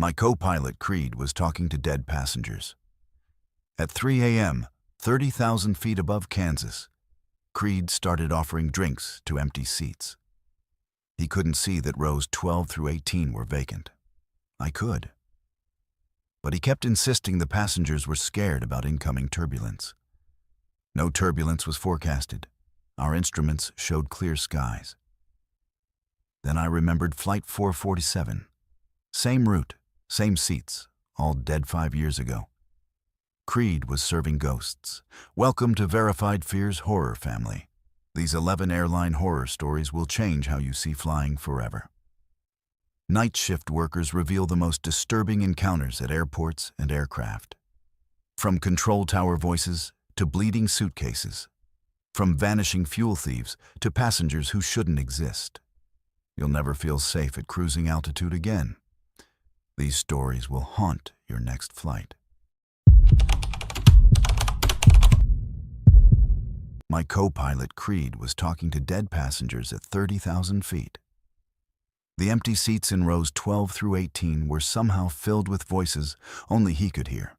My co-pilot Creed was talking to dead passengers. At 3 a.m., 30,000 feet above Kansas, Creed started offering drinks to empty seats. He couldn't see that rows 12 through 18 were vacant. I could. But he kept insisting the passengers were scared about incoming turbulence. No turbulence was forecasted. Our instruments showed clear skies. Then I remembered Flight 447. Same route, same seats, all dead 5 years ago. Creed was serving ghosts. Welcome to Verified Fear's horror family. These 11 airline horror stories will change how you see flying forever. Night shift workers reveal the most disturbing encounters at airports and aircraft. From control tower voices to bleeding suitcases. From vanishing fuel thieves to passengers who shouldn't exist. You'll never feel safe at cruising altitude again. These stories will haunt your next flight. My co-pilot Creed was talking to dead passengers at 30,000 feet. The empty seats in rows 12 through 18 were somehow filled with voices only he could hear.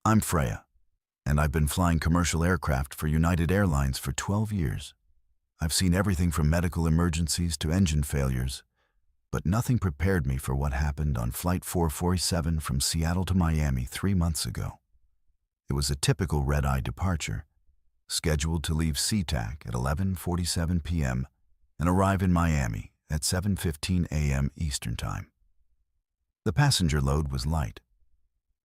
I'm Freya, and I've been flying commercial aircraft for United Airlines for 12 years. I've seen everything from medical emergencies to engine failures, but nothing prepared me for what happened on Flight 447 from Seattle to Miami 3 months ago. It was a typical red-eye departure, scheduled to leave SeaTac at 11:47 p.m. and arrive in Miami at 7:15 a.m. Eastern Time. The passenger load was light,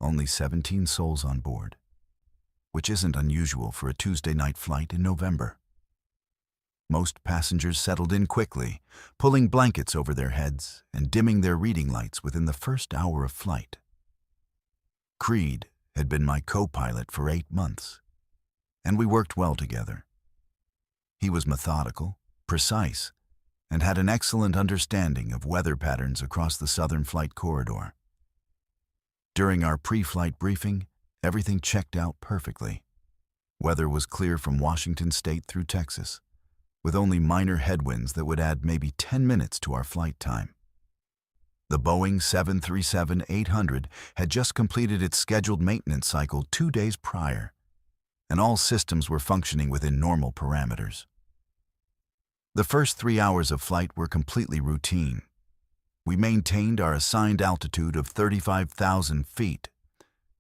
only 17 souls on board, which isn't unusual for a Tuesday night flight in November. Most passengers settled in quickly, pulling blankets over their heads and dimming their reading lights within the first hour of flight. Creed had been my co-pilot for 8 months, and we worked well together. He was methodical, precise, and had an excellent understanding of weather patterns across the southern flight corridor. During our pre-flight briefing, everything checked out perfectly. Weather was clear from Washington State through Texas, with only minor headwinds that would add maybe 10 minutes to our flight time. The Boeing 737-800 had just completed its scheduled maintenance cycle 2 days prior, and all systems were functioning within normal parameters. The first 3 hours of flight were completely routine. We maintained our assigned altitude of 35,000 feet,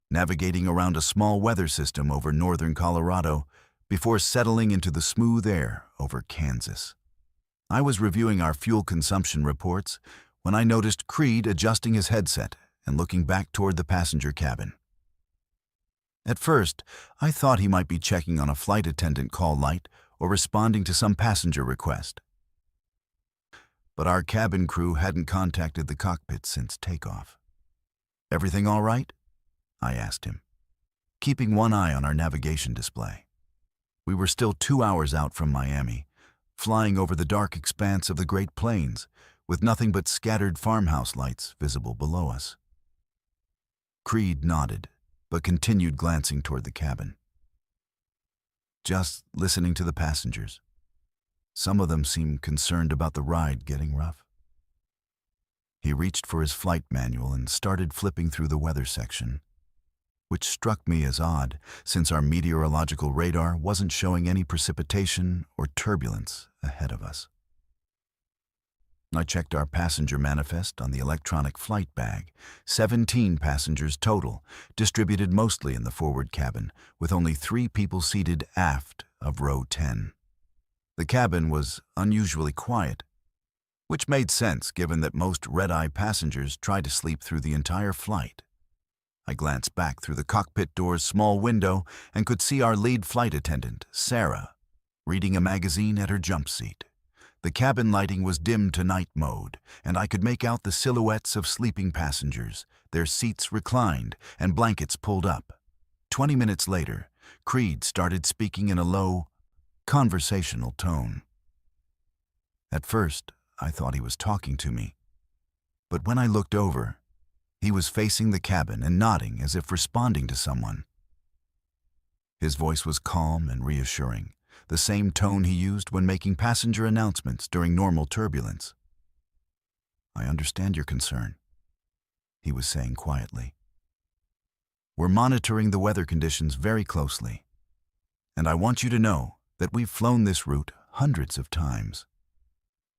navigating around a small weather system over northern Colorado before settling into the smooth air over Kansas. I was reviewing our fuel consumption reports when I noticed Creed adjusting his headset and looking back toward the passenger cabin. At first, I thought he might be checking on a flight attendant call light or responding to some passenger request. But our cabin crew hadn't contacted the cockpit since takeoff. "Everything all right?" I asked him, keeping one eye on our navigation display. We were still 2 hours out from Miami, flying over the dark expanse of the Great Plains, with nothing but scattered farmhouse lights visible below us. Creed nodded, but continued glancing toward the cabin. Just listening to the passengers. Some of them seemed concerned about the ride getting rough. He reached for his flight manual and started flipping through the weather section, which struck me as odd since our meteorological radar wasn't showing any precipitation or turbulence ahead of us. I checked our passenger manifest on the electronic flight bag. 17 passengers total, distributed mostly in the forward cabin, with only 3 people seated aft of row 10. The cabin was unusually quiet, which made sense given that most red-eye passengers try to sleep through the entire flight. I glanced back through the cockpit door's small window and could see our lead flight attendant, Sarah, reading a magazine at her jump seat. The cabin lighting was dimmed to night mode, and I could make out the silhouettes of sleeping passengers, their seats reclined and blankets pulled up. 20 minutes later, Creed started speaking in a low, conversational tone. At first, I thought he was talking to me, but when I looked over, he was facing the cabin and nodding as if responding to someone. His voice was calm and reassuring, the same tone he used when making passenger announcements during normal turbulence. "I understand your concern," he was saying quietly. "We're monitoring the weather conditions very closely, and I want you to know that we've flown this route hundreds of times.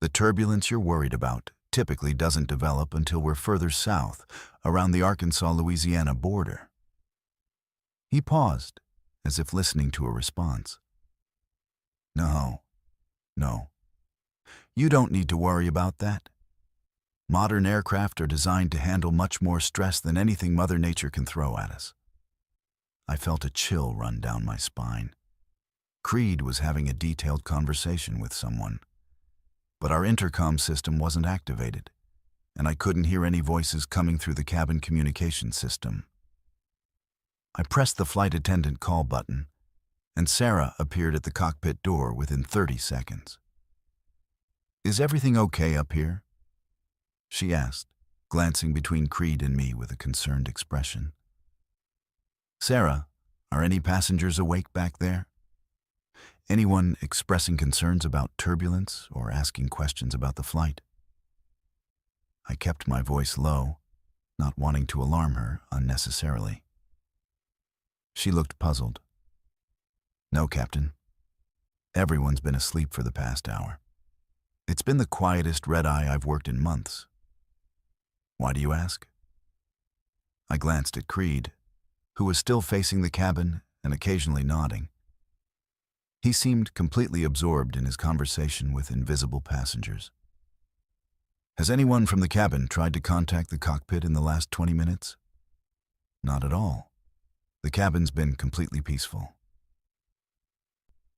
The turbulence you're worried about typically doesn't develop until we're further south, around the Arkansas-Louisiana border." He paused, as if listening to a response. No. You don't need to worry about that. Modern aircraft are designed to handle much more stress than anything Mother Nature can throw at us." I felt a chill run down my spine. Creed was having a detailed conversation with someone, but our intercom system wasn't activated, and I couldn't hear any voices coming through the cabin communication system. I pressed the flight attendant call button, and Sarah appeared at the cockpit door within 30 seconds. "Is everything okay up here?" she asked, glancing between Creed and me with a concerned expression. "Sarah, are any passengers awake back there? Anyone expressing concerns about turbulence or asking questions about the flight?" I kept my voice low, not wanting to alarm her unnecessarily. She looked puzzled. "No, Captain. Everyone's been asleep for the past hour. It's been the quietest red-eye I've worked in months." "Why do you ask?" I glanced at Creed, who was still facing the cabin and occasionally nodding. He seemed completely absorbed in his conversation with invisible passengers. "Has anyone from the cabin tried to contact the cockpit in the last 20 minutes?" "Not at all. The cabin's been completely peaceful."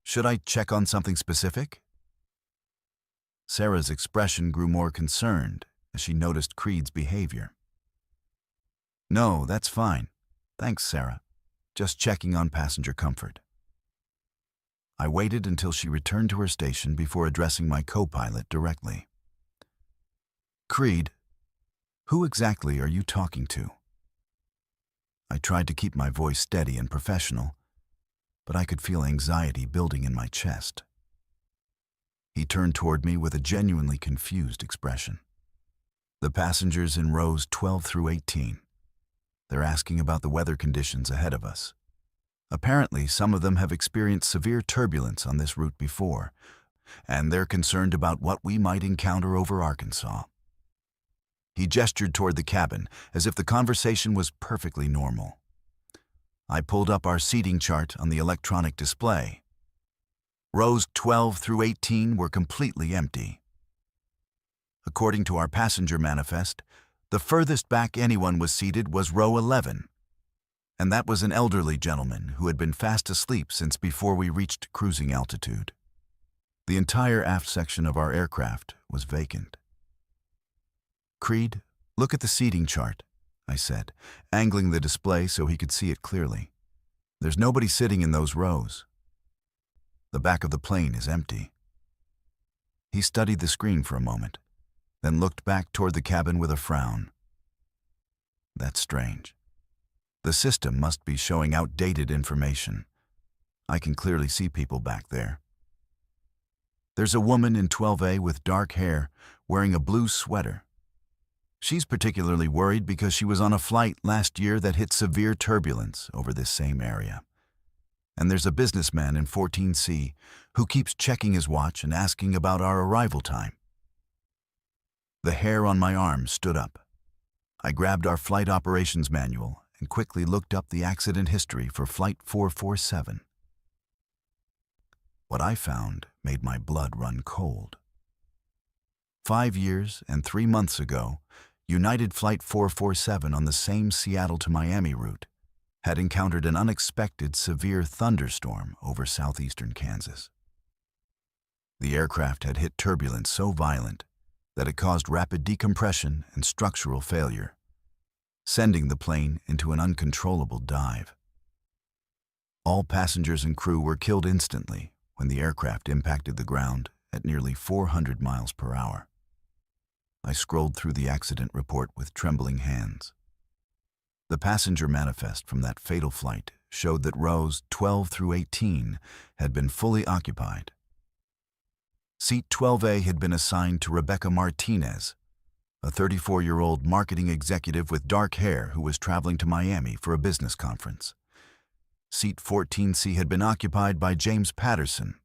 "Should I check on something specific?" Sarah's expression grew more concerned as she noticed Creed's behavior. "No, that's fine. Thanks, Sarah. Just checking on passenger comfort." I waited until she returned to her station before addressing my co-pilot directly. "Creed, who exactly are you talking to?" I tried to keep my voice steady and professional, but I could feel anxiety building in my chest. He turned toward me with a genuinely confused expression. "The passengers in rows 12 through 18. They're asking about the weather conditions ahead of us. Apparently, some of them have experienced severe turbulence on this route before, and they're concerned about what we might encounter over Arkansas." He gestured toward the cabin, as if the conversation was perfectly normal. I pulled up our seating chart on the electronic display. Rows 12 through 18 were completely empty. According to our passenger manifest, the furthest back anyone was seated was row 11, and that was an elderly gentleman who had been fast asleep since before we reached cruising altitude. The entire aft section of our aircraft was vacant. "Creed, look at the seating chart," I said, angling the display so he could see it clearly. "There's nobody sitting in those rows. The back of the plane is empty." He studied the screen for a moment, then looked back toward the cabin with a frown. "That's strange. The system must be showing outdated information. I can clearly see people back there. There's a woman in 12A with dark hair, wearing a blue sweater. She's particularly worried because she was on a flight last year that hit severe turbulence over this same area. And there's a businessman in 14C who keeps checking his watch and asking about our arrival time." The hair on my arm stood up. I grabbed our flight operations manual and quickly looked up the accident history for Flight 447. What I found made my blood run cold. 5 years and 3 months ago, United Flight 447 on the same Seattle to Miami route had encountered an unexpected severe thunderstorm over southeastern Kansas. The aircraft had hit turbulence so violent that it caused rapid decompression and structural failure, sending the plane into an uncontrollable dive. All passengers and crew were killed instantly when the aircraft impacted the ground at nearly 400 miles per hour. I scrolled through the accident report with trembling hands. The passenger manifest from that fatal flight showed that rows 12 through 18 had been fully occupied. Seat 12A had been assigned to Rebecca Martinez, a 34-year-old marketing executive with dark hair who was traveling to Miami for a business conference. Seat 14C had been occupied by James Patterson,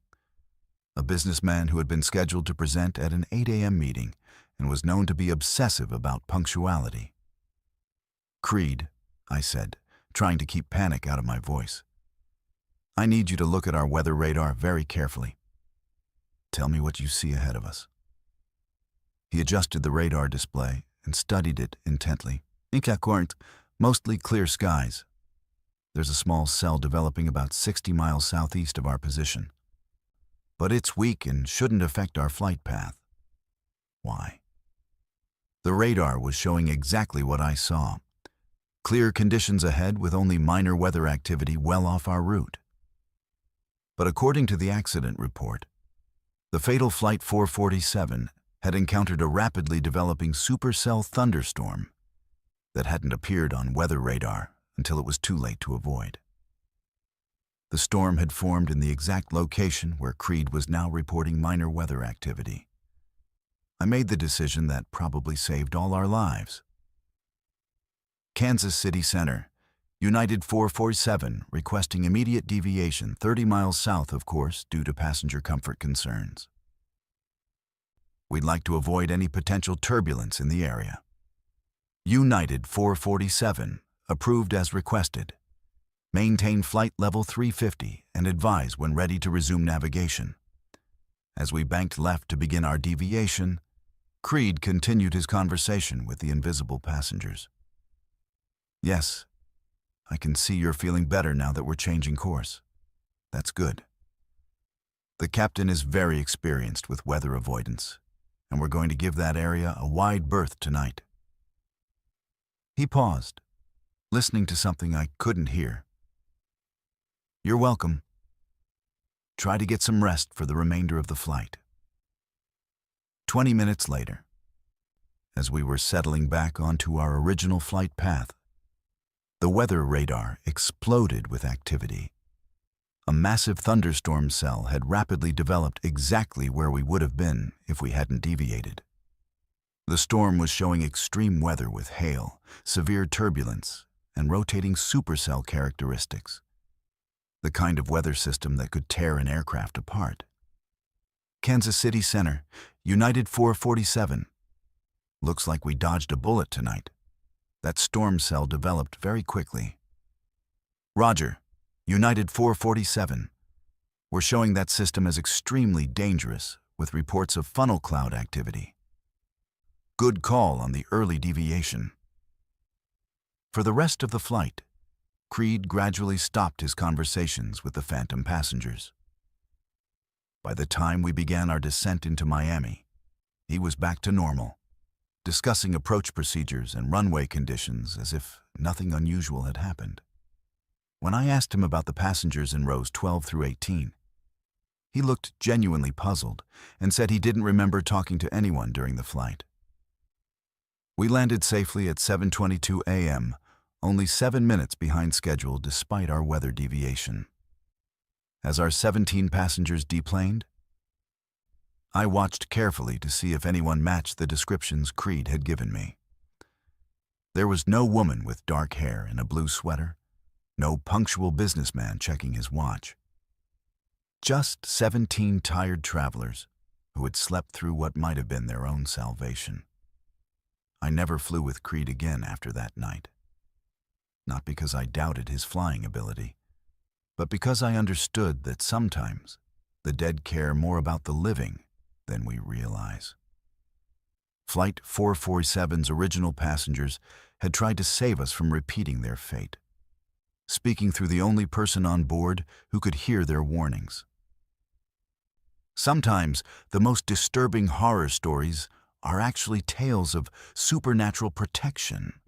a businessman who had been scheduled to present at an 8 a.m. meeting and was known to be obsessive about punctuality. "Creed," I said, trying to keep panic out of my voice, "I need you to look at our weather radar very carefully. Tell me what you see ahead of us." He adjusted the radar display and studied it intently. Mostly clear skies. There's a small cell developing about 60 miles southeast of our position. But it's weak and shouldn't affect our flight path. Why? The radar was showing exactly what I saw. Clear conditions ahead with only minor weather activity well off our route. But according to the accident report, the fatal Flight 447 had encountered a rapidly developing supercell thunderstorm that hadn't appeared on weather radar until it was too late to avoid. The storm had formed in the exact location where Creed was now reporting minor weather activity. I made the decision that probably saved all our lives. Kansas City Center, United 447 requesting immediate deviation 30 miles south of course due to passenger comfort concerns. We'd like to avoid any potential turbulence in the area. United 447, approved as requested. Maintain flight level 350 and advise when ready to resume navigation. As we banked left to begin our deviation, Creed continued his conversation with the invisible passengers. "Yes, I can see you're feeling better now that we're changing course. That's good. The captain is very experienced with weather avoidance, and we're going to give that area a wide berth tonight." He paused, listening to something I couldn't hear. "You're welcome. Try to get some rest for the remainder of the flight." 20 minutes later, as we were settling back onto our original flight path, the weather radar exploded with activity. A massive thunderstorm cell had rapidly developed exactly where we would have been if we hadn't deviated. The storm was showing extreme weather with hail, severe turbulence, and rotating supercell characteristics. The kind of weather system that could tear an aircraft apart. Kansas City Center, United 447. Looks like we dodged a bullet tonight. That storm cell developed very quickly. Roger, United 447. We're showing that system as extremely dangerous with reports of funnel cloud activity. Good call on the early deviation. For the rest of the flight, Creed gradually stopped his conversations with the phantom passengers. By the time we began our descent into Miami, he was back to normal, discussing approach procedures and runway conditions as if nothing unusual had happened. When I asked him about the passengers in rows 12 through 18, he looked genuinely puzzled and said he didn't remember talking to anyone during the flight. We landed safely at 7:22 a.m., only 7 minutes behind schedule despite our weather deviation. As our 17 passengers deplaned, I watched carefully to see if anyone matched the descriptions Creed had given me. There was no woman with dark hair and a blue sweater, no punctual businessman checking his watch. Just 17 tired travelers who had slept through what might have been their own salvation. I never flew with Creed again after that night. Not because I doubted his flying ability, but because I understood that sometimes the dead care more about the living than we realize. Flight 447's original passengers had tried to save us from repeating their fate, speaking through the only person on board who could hear their warnings. Sometimes the most disturbing horror stories are actually tales of supernatural protection.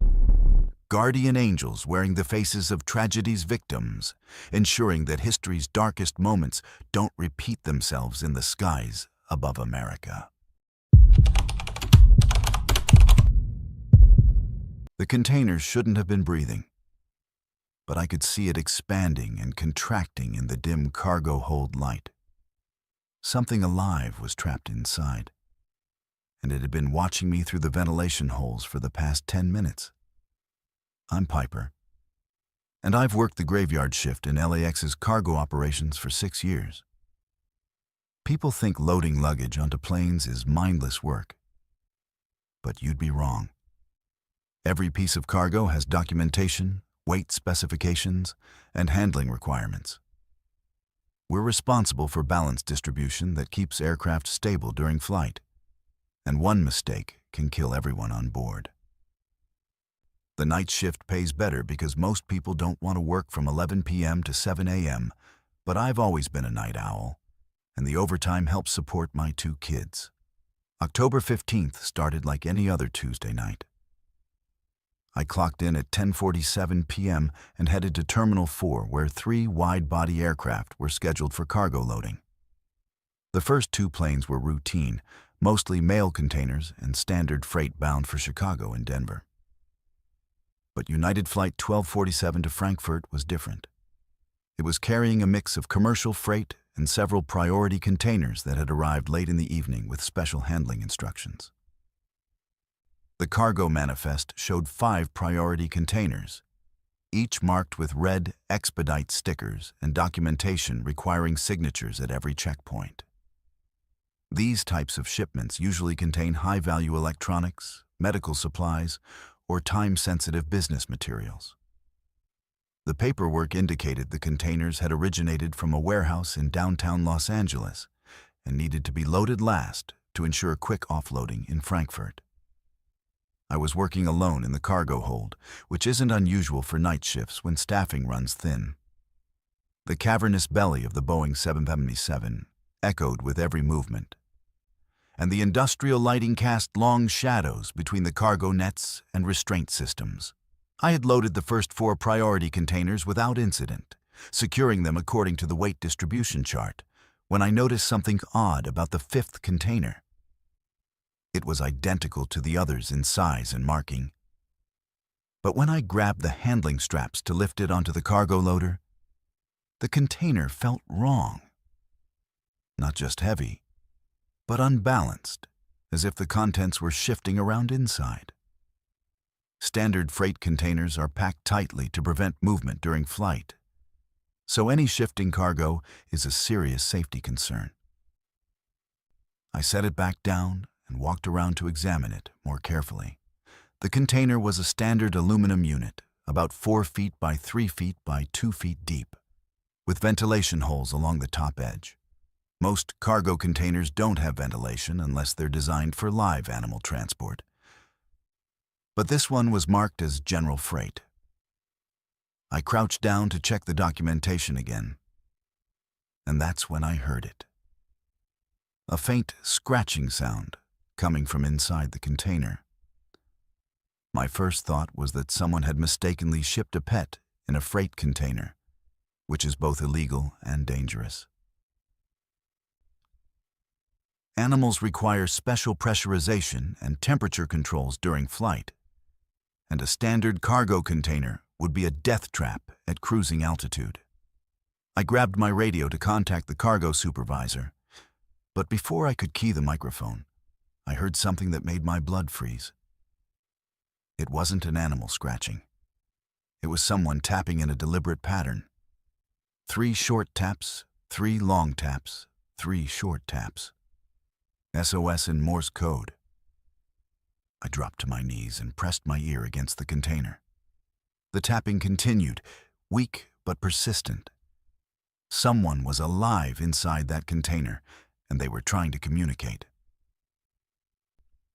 Guardian angels wearing the faces of tragedy's victims, ensuring that history's darkest moments don't repeat themselves in the skies above America. The container shouldn't have been breathing, but I could see it expanding and contracting in the dim cargo hold light. Something alive was trapped inside, and it had been watching me through the ventilation holes for the past 10 minutes. I'm Piper, and I've worked the graveyard shift in LAX's cargo operations for 6 years. People think loading luggage onto planes is mindless work, but you'd be wrong. Every piece of cargo has documentation, weight specifications, and handling requirements. We're responsible for balance distribution that keeps aircraft stable during flight, and one mistake can kill everyone on board. The night shift pays better because most people don't want to work from 11 p.m. to 7 a.m., but I've always been a night owl, and the overtime helps support my 2 kids. October 15th started like any other Tuesday night. I clocked in at 10:47 p.m. and headed to Terminal 4, where 3 wide-body aircraft were scheduled for cargo loading. The first 2 planes were routine, mostly mail containers and standard freight bound for Chicago and Denver. But United Flight 1247 to Frankfurt was different. It was carrying a mix of commercial freight and several priority containers that had arrived late in the evening with special handling instructions. The cargo manifest showed 5 priority containers, each marked with red expedite stickers and documentation requiring signatures at every checkpoint. These types of shipments usually contain high-value electronics, medical supplies, or time-sensitive business materials. The paperwork indicated the containers had originated from a warehouse in downtown Los Angeles and needed to be loaded last to ensure quick offloading in Frankfurt. I was working alone in the cargo hold, which isn't unusual for night shifts when staffing runs thin. The cavernous belly of the Boeing 777 echoed with every movement, and the industrial lighting cast long shadows between the cargo nets and restraint systems. I had loaded the first 4 priority containers without incident, securing them according to the weight distribution chart, when I noticed something odd about the 5th container. It was identical to the others in size and marking. But when I grabbed the handling straps to lift it onto the cargo loader, the container felt wrong. Not just heavy, but unbalanced, as if the contents were shifting around inside. Standard freight containers are packed tightly to prevent movement during flight, so any shifting cargo is a serious safety concern. I set it back down and walked around to examine it more carefully. The container was a standard aluminum unit, about 4 feet by 3 feet by 2 feet deep, with ventilation holes along the top edge. Most cargo containers don't have ventilation unless they're designed for live animal transport. But this one was marked as general freight. I crouched down to check the documentation again, and that's when I heard it. A faint scratching sound coming from inside the container. My first thought was that someone had mistakenly shipped a pet in a freight container, which is both illegal and dangerous. Animals require special pressurization and temperature controls during flight, and a standard cargo container would be a death trap at cruising altitude. I grabbed my radio to contact the cargo supervisor, but before I could key the microphone, I heard something that made my blood freeze. It wasn't an animal scratching. It was someone tapping in a deliberate pattern. 3 short taps, 3 long taps, 3 short taps. SOS in Morse code. I dropped to my knees and pressed my ear against the container. The tapping continued, weak but persistent. Someone was alive inside that container, and they were trying to communicate.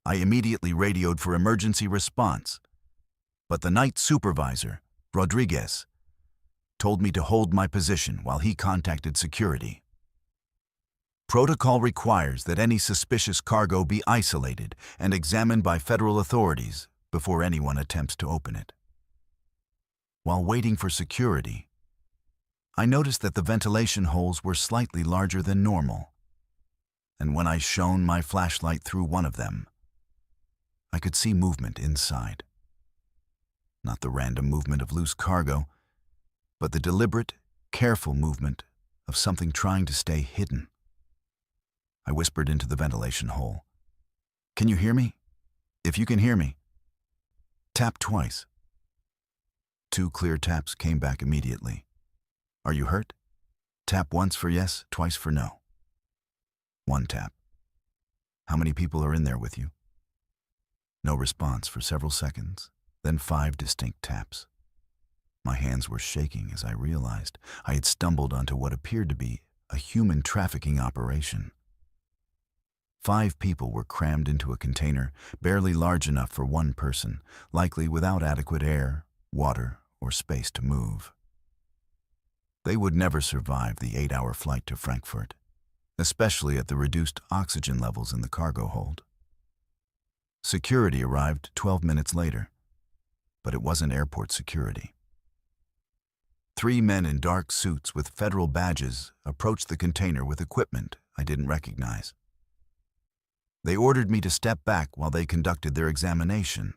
I immediately radioed for emergency response, but the night supervisor, Rodriguez, told me to hold my position while he contacted security. Protocol requires that any suspicious cargo be isolated and examined by federal authorities before anyone attempts to open it. While waiting for security, I noticed that the ventilation holes were slightly larger than normal, and when I shone my flashlight through one of them, I could see movement inside. Not the random movement of loose cargo, but the deliberate, careful movement of something trying to stay hidden. I whispered into the ventilation hole, Can you hear me? If you can hear me, tap twice. 2 clear taps came back immediately. Are you hurt? Tap once for yes, twice for no. 1 tap. How many people are in there with you? No response for several seconds, then 5 distinct taps. My hands were shaking as I realized I had stumbled onto what appeared to be a human trafficking operation. 5 people were crammed into a container barely large enough for 1 person, likely without adequate air, water, or space to move. They would never survive the 8-hour flight to Frankfurt, especially at the reduced oxygen levels in the cargo hold. Security arrived 12 minutes later, but it wasn't airport security. 3 men in dark suits with federal badges approached the container with equipment I didn't recognize. They ordered me to step back while they conducted their examination.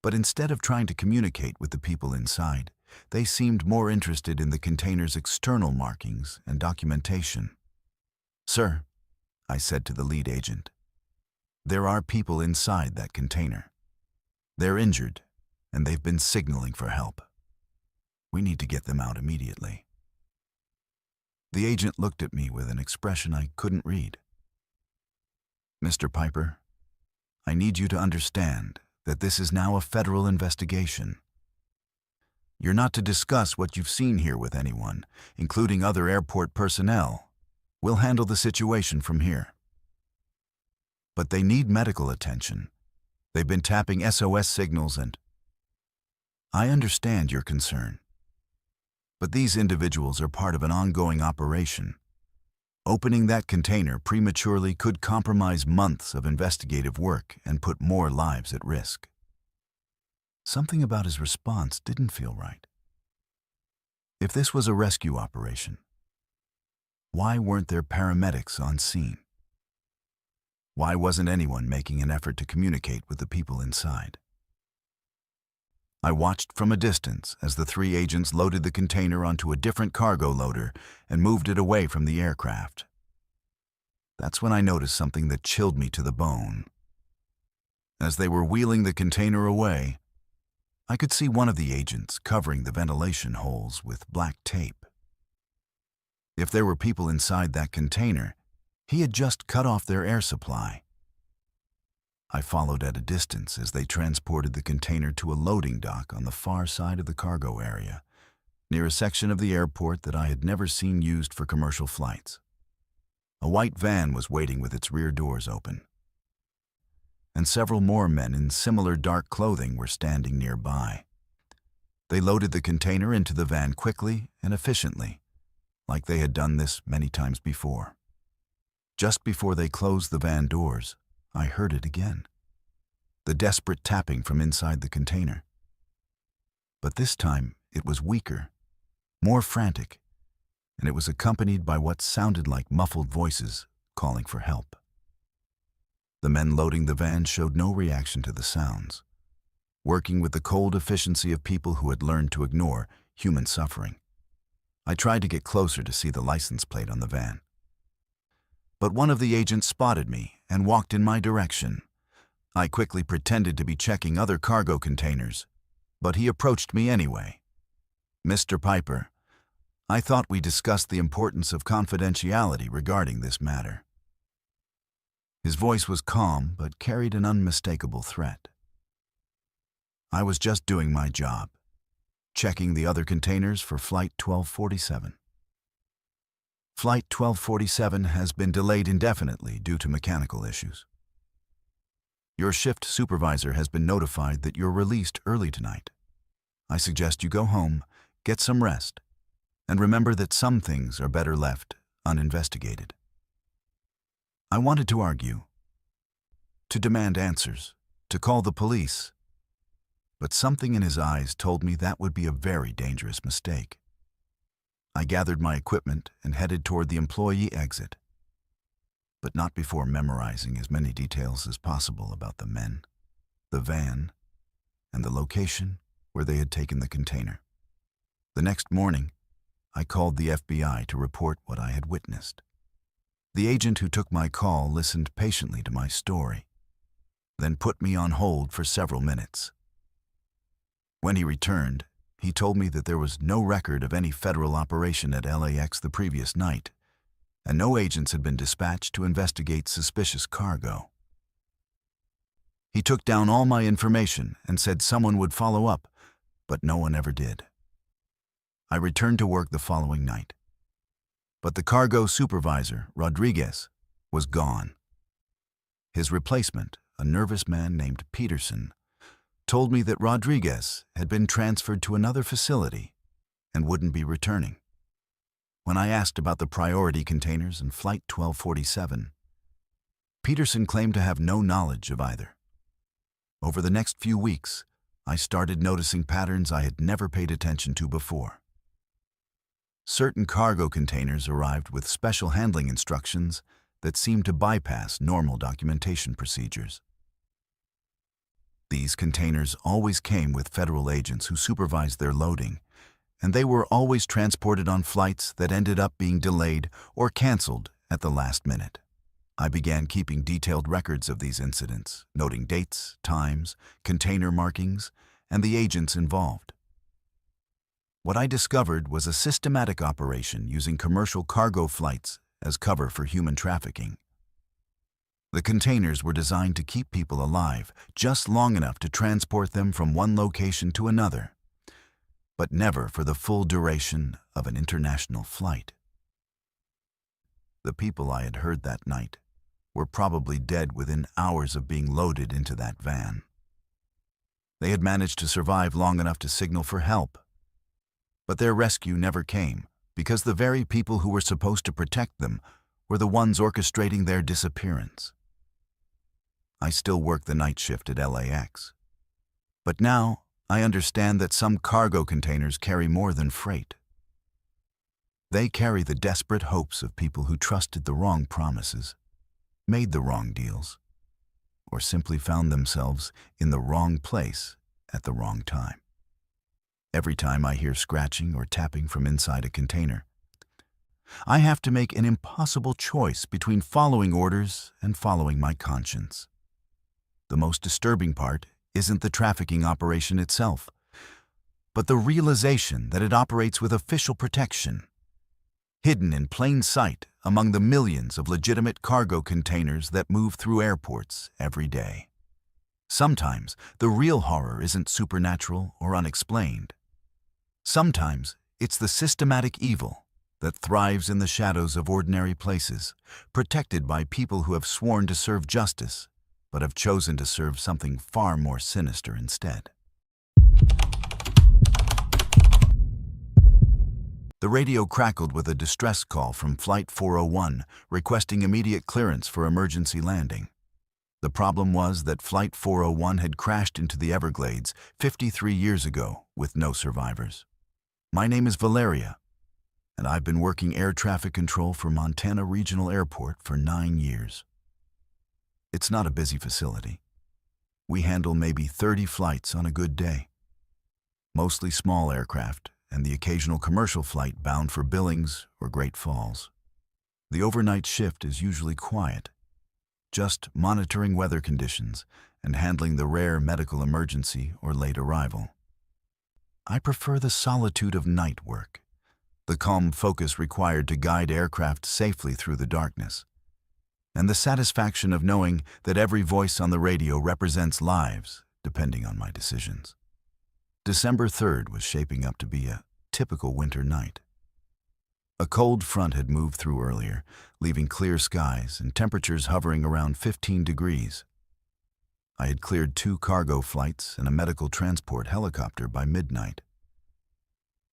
But instead of trying to communicate with the people inside, they seemed more interested in the container's external markings and documentation. "Sir," I said to the lead agent, "there are people inside that container. They're injured, and they've been signaling for help. We need to get them out immediately." The agent looked at me with an expression I couldn't read. "Mr. Piper, I need you to understand that this is now a federal investigation. You're not to discuss what you've seen here with anyone, including other airport personnel. We'll handle the situation from here. But they need medical attention. They've been tapping SOS signals and—" "I understand your concern. But these individuals are part of an ongoing operation. Opening that container prematurely could compromise months of investigative work and put more lives at risk." Something about his response didn't feel right. If this was a rescue operation, why weren't there paramedics on scene? Why wasn't anyone making an effort to communicate with the people inside? I watched from a distance as the 3 agents loaded the container onto a different cargo loader and moved it away from the aircraft. That's when I noticed something that chilled me to the bone. As they were wheeling the container away, I could see one of the agents covering the ventilation holes with black tape. If there were people inside that container, he had just cut off their air supply. I followed at a distance as they transported the container to a loading dock on the far side of the cargo area, near a section of the airport that I had never seen used for commercial flights. A white van was waiting with its rear doors open, and several more men in similar dark clothing were standing nearby. They loaded the container into the van quickly and efficiently, like they had done this many times before. Just before they closed the van doors, I heard it again. The desperate tapping from inside the container. But this time it was weaker, more frantic, and it was accompanied by what sounded like muffled voices calling for help. The men loading the van showed no reaction to the sounds, working with the cold efficiency of people who had learned to ignore human suffering. I tried to get closer to see the license plate on the van. But one of the agents spotted me and walked in my direction. I quickly pretended to be checking other cargo containers, but he approached me anyway. "Mr. Piper, I thought we discussed the importance of confidentiality regarding this matter." His voice was calm but carried an unmistakable threat. I was just doing my job, checking the other containers for Flight 1247. Flight 1247 has been delayed indefinitely due to mechanical issues. Your shift supervisor has been notified that you're released early tonight. I suggest you go home, get some rest, and remember that some things are better left uninvestigated. I wanted to argue, to demand answers, to call the police, but something in his eyes told me that would be a very dangerous mistake. I gathered my equipment and headed toward the employee exit, but not before memorizing as many details as possible about the men, the van, and the location where they had taken the container. The next morning, I called the FBI to report what I had witnessed. The agent who took my call listened patiently to my story, then put me on hold for several minutes. When he returned, he told me that there was no record of any federal operation at LAX the previous night, and no agents had been dispatched to investigate suspicious cargo. He took down all my information and said someone would follow up, but no one ever did. I returned to work the following night. But the cargo supervisor, Rodriguez, was gone. His replacement, a nervous man named Peterson, told me that Rodriguez had been transferred to another facility and wouldn't be returning. When I asked about the priority containers and Flight 1247, Peterson claimed to have no knowledge of either. Over the next few weeks, I started noticing patterns I had never paid attention to before. Certain cargo containers arrived with special handling instructions that seemed to bypass normal documentation procedures. These containers always came with federal agents who supervised their loading, and they were always transported on flights that ended up being delayed or canceled at the last minute. I began keeping detailed records of these incidents, noting dates, times, container markings, and the agents involved. What I discovered was a systematic operation using commercial cargo flights as cover for human trafficking. The containers were designed to keep people alive just long enough to transport them from one location to another, but never for the full duration of an international flight. The people I had heard that night were probably dead within hours of being loaded into that van. They had managed to survive long enough to signal for help, but their rescue never came because the very people who were supposed to protect them were the ones orchestrating their disappearance. I still work the night shift at LAX, but now I understand that some cargo containers carry more than freight. They carry the desperate hopes of people who trusted the wrong promises, made the wrong deals, or simply found themselves in the wrong place at the wrong time. Every time I hear scratching or tapping from inside a container, I have to make an impossible choice between following orders and following my conscience. The most disturbing part isn't the trafficking operation itself, but the realization that it operates with official protection, hidden in plain sight among the millions of legitimate cargo containers that move through airports every day. Sometimes the real horror isn't supernatural or unexplained. Sometimes it's the systematic evil that thrives in the shadows of ordinary places, protected by people who have sworn to serve justice, but have chosen to serve something far more sinister instead. The radio crackled with a distress call from Flight 401 requesting immediate clearance for emergency landing. The problem was that Flight 401 had crashed into the Everglades 53 years ago with no survivors. My name is Valeria, and I've been working air traffic control for Montana Regional Airport for 9 years. It's not a busy facility. We handle maybe 30 flights on a good day, mostly small aircraft, and the occasional commercial flight bound for Billings or Great Falls. The overnight shift is usually quiet, just monitoring weather conditions and handling the rare medical emergency or late arrival. I prefer the solitude of night work, the calm focus required to guide aircraft safely through the darkness, and the satisfaction of knowing that every voice on the radio represents lives, depending on my decisions. December 3rd was shaping up to be a typical winter night. A cold front had moved through earlier, leaving clear skies and temperatures hovering around 15 degrees. I had cleared 2 cargo flights and a medical transport helicopter by midnight.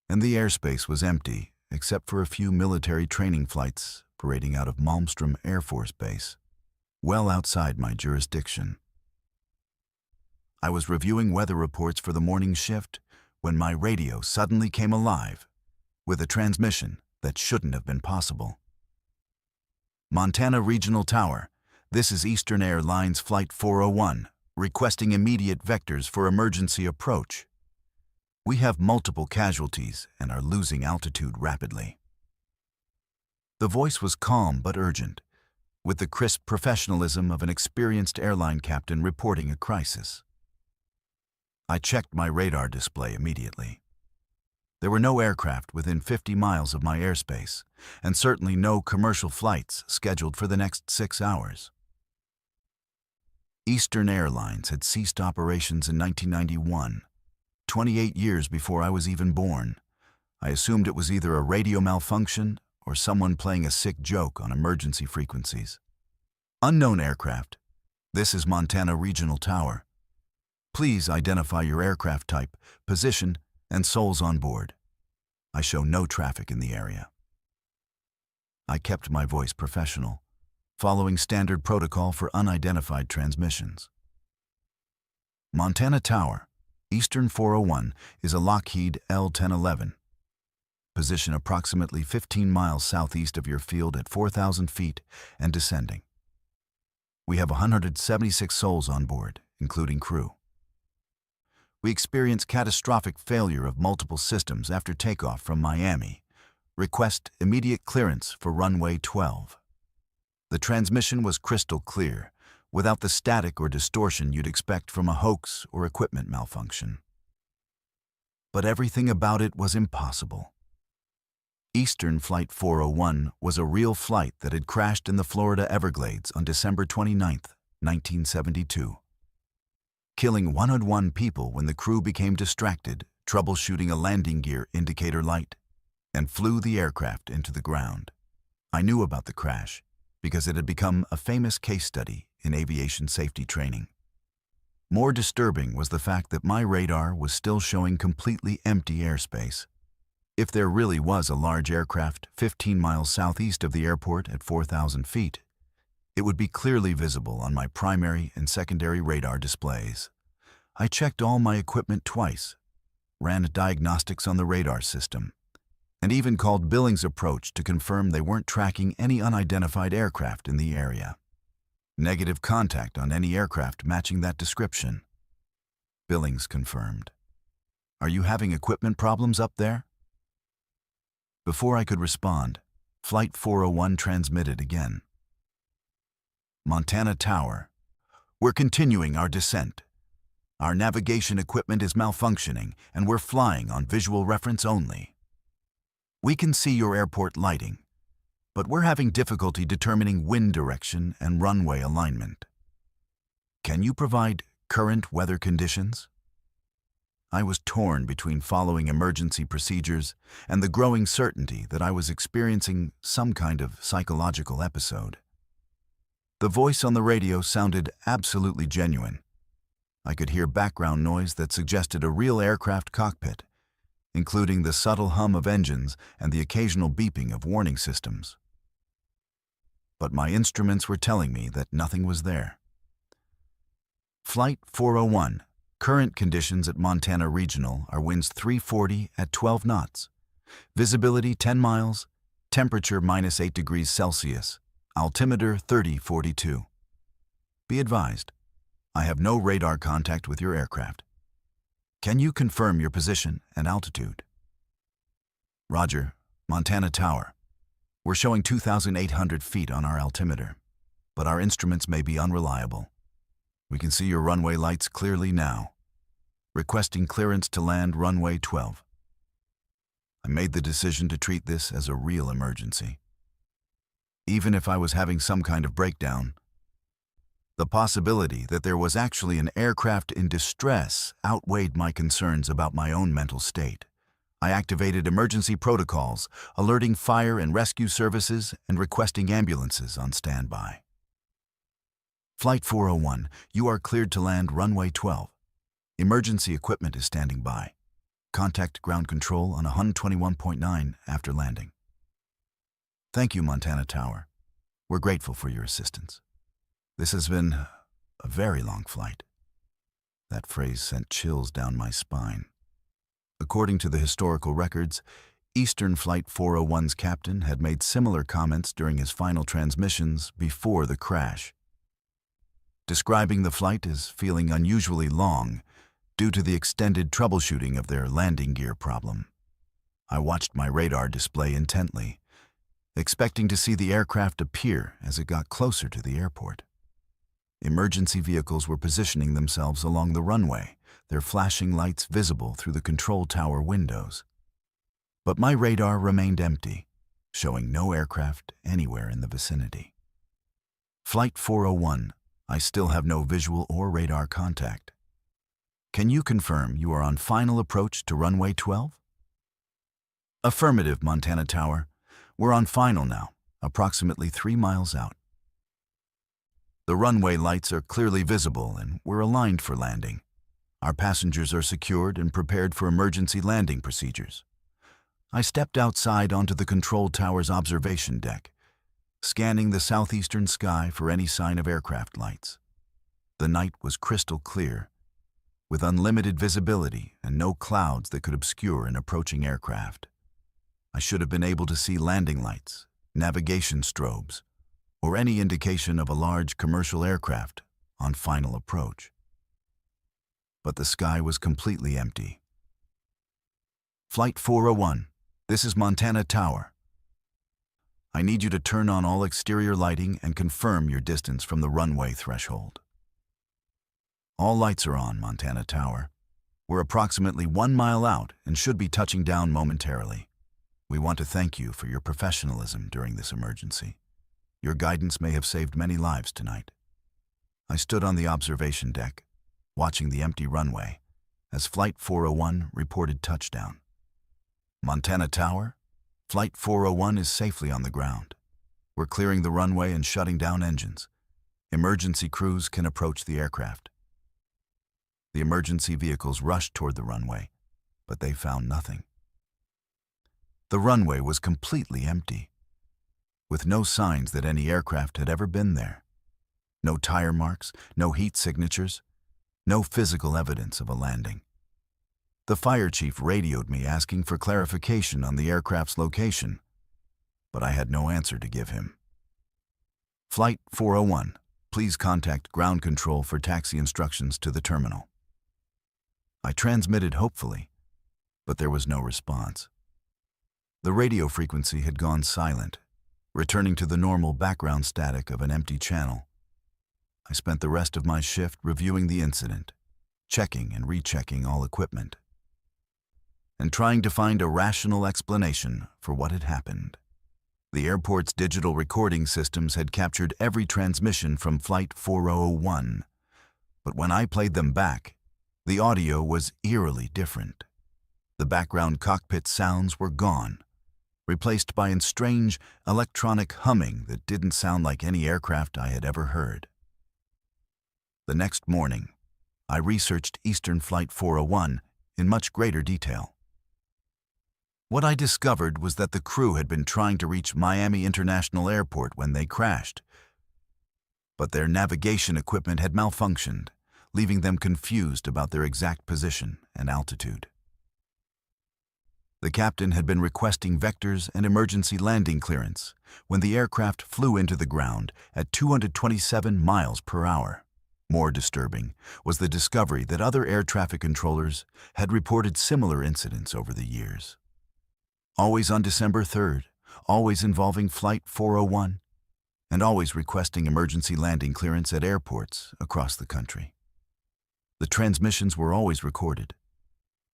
And the airspace was empty, except for a few military training flights parading out of Malmstrom Air Force Base, well outside my jurisdiction. I was reviewing weather reports for the morning shift when my radio suddenly came alive with a transmission that shouldn't have been possible. Montana Regional Tower, this is Eastern Airlines Flight 401, requesting immediate vectors for emergency approach. We have multiple casualties and are losing altitude rapidly. The voice was calm but urgent, with the crisp professionalism of an experienced airline captain reporting a crisis. I checked my radar display immediately. There were no aircraft within 50 miles of my airspace, and certainly no commercial flights scheduled for the next 6 hours. Eastern Airlines had ceased operations in 1991, 28 years before I was even born. I assumed it was either a radio malfunction or someone playing a sick joke on emergency frequencies. Unknown aircraft. This is Montana Regional Tower. Please identify your aircraft type, position, and souls on board. I show no traffic in the area. I kept my voice professional, following standard protocol for unidentified transmissions. Montana Tower, Eastern 401, is a Lockheed L-1011. Position approximately 15 miles southeast of your field at 4,000 feet and descending. We have 176 souls on board, including crew. We experienced catastrophic failure of multiple systems after takeoff from Miami. Request immediate clearance for runway 12. The transmission was crystal clear, without the static or distortion you'd expect from a hoax or equipment malfunction. But everything about it was impossible. Eastern Flight 401 was a real flight that had crashed in the Florida Everglades on December 29, 1972. Killing 101 people when the crew became distracted, troubleshooting a landing gear indicator light, and flew the aircraft into the ground. I knew about the crash because it had become a famous case study in aviation safety training. More disturbing was the fact that my radar was still showing completely empty airspace. If there really was a large aircraft 15 miles southeast of the airport at 4,000 feet, it would be clearly visible on my primary and secondary radar displays. I checked all my equipment twice, ran diagnostics on the radar system, and even called Billings Approach to confirm they weren't tracking any unidentified aircraft in the area. Negative contact on any aircraft matching that description. Billings confirmed. Are you having equipment problems up there? Before I could respond, Flight 401 transmitted again. Montana Tower. We're continuing our descent. Our navigation equipment is malfunctioning, and we're flying on visual reference only. We can see your airport lighting, but we're having difficulty determining wind direction and runway alignment. Can you provide current weather conditions? I was torn between following emergency procedures and the growing certainty that I was experiencing some kind of psychological episode. The voice on the radio sounded absolutely genuine. I could hear background noise that suggested a real aircraft cockpit, including the subtle hum of engines and the occasional beeping of warning systems. But my instruments were telling me that nothing was there. Flight 401. Current conditions at Montana Regional are winds 340 at 12 knots, visibility 10 miles, temperature -8 degrees Celsius, altimeter 3042. Be advised, I have no radar contact with your aircraft. Can you confirm your position and altitude? Roger, Montana Tower. We're showing 2,800 feet on our altimeter, but our instruments may be unreliable. We can see your runway lights clearly now. Requesting clearance to land runway 12. I made the decision to treat this as a real emergency. Even if I was having some kind of breakdown, the possibility that there was actually an aircraft in distress outweighed my concerns about my own mental state. I activated emergency protocols, alerting fire and rescue services and requesting ambulances on standby. Flight 401, you are cleared to land runway 12. Emergency equipment is standing by. Contact ground control on 121.9 after landing. Thank you, Montana Tower. We're grateful for your assistance. This has been a very long flight. That phrase sent chills down my spine. According to the historical records, Eastern Flight 401's captain had made similar comments during his final transmissions before the crash, describing the flight as feeling unusually long due to the extended troubleshooting of their landing gear problem. I watched my radar display intently, expecting to see the aircraft appear as it got closer to the airport. Emergency vehicles were positioning themselves along the runway, their flashing lights visible through the control tower windows. But my radar remained empty, showing no aircraft anywhere in the vicinity. Flight 401, I still have no visual or radar contact. Can you confirm you are on final approach to runway 12? Affirmative, Montana Tower. We're on final now, approximately 3 miles out. The runway lights are clearly visible and we're aligned for landing. Our passengers are secured and prepared for emergency landing procedures. I stepped outside onto the control tower's observation deck, scanning the southeastern sky for any sign of aircraft lights. The night was crystal clear, with unlimited visibility and no clouds that could obscure an approaching aircraft. I should have been able to see landing lights, navigation strobes, or any indication of a large commercial aircraft on final approach. But the sky was completely empty. Flight 401, this is Montana Tower. I need you to turn on all exterior lighting and confirm your distance from the runway threshold. All lights are on, Montana Tower. We're approximately 1 mile out and should be touching down momentarily. We want to thank you for your professionalism during this emergency. Your guidance may have saved many lives tonight. I stood on the observation deck, watching the empty runway, as Flight 401 reported touchdown. Montana Tower, Flight 401 is safely on the ground. We're clearing the runway and shutting down engines. Emergency crews can approach the aircraft. The emergency vehicles rushed toward the runway, but they found nothing. The runway was completely empty, with no signs that any aircraft had ever been there. No tire marks, no heat signatures, no physical evidence of a landing. The fire chief radioed me asking for clarification on the aircraft's location, but I had no answer to give him. Flight 401, please contact ground control for taxi instructions to the terminal. I transmitted hopefully, but there was no response. The radio frequency had gone silent, returning to the normal background static of an empty channel. I spent the rest of my shift reviewing the incident, checking and rechecking all equipment, and trying to find a rational explanation for what had happened. The airport's digital recording systems had captured every transmission from Flight 401, but when I played them back, the audio was eerily different. The background cockpit sounds were gone, replaced by a strange electronic humming that didn't sound like any aircraft I had ever heard. The next morning, I researched Eastern Flight 401 in much greater detail. What I discovered was that the crew had been trying to reach Miami International Airport when they crashed, but their navigation equipment had malfunctioned, leaving them confused about their exact position and altitude. The captain had been requesting vectors and emergency landing clearance when the aircraft flew into the ground at 227 miles per hour. More disturbing was the discovery that other air traffic controllers had reported similar incidents over the years. Always on December 3rd, always involving Flight 401, and always requesting emergency landing clearance at airports across the country. The transmissions were always recorded,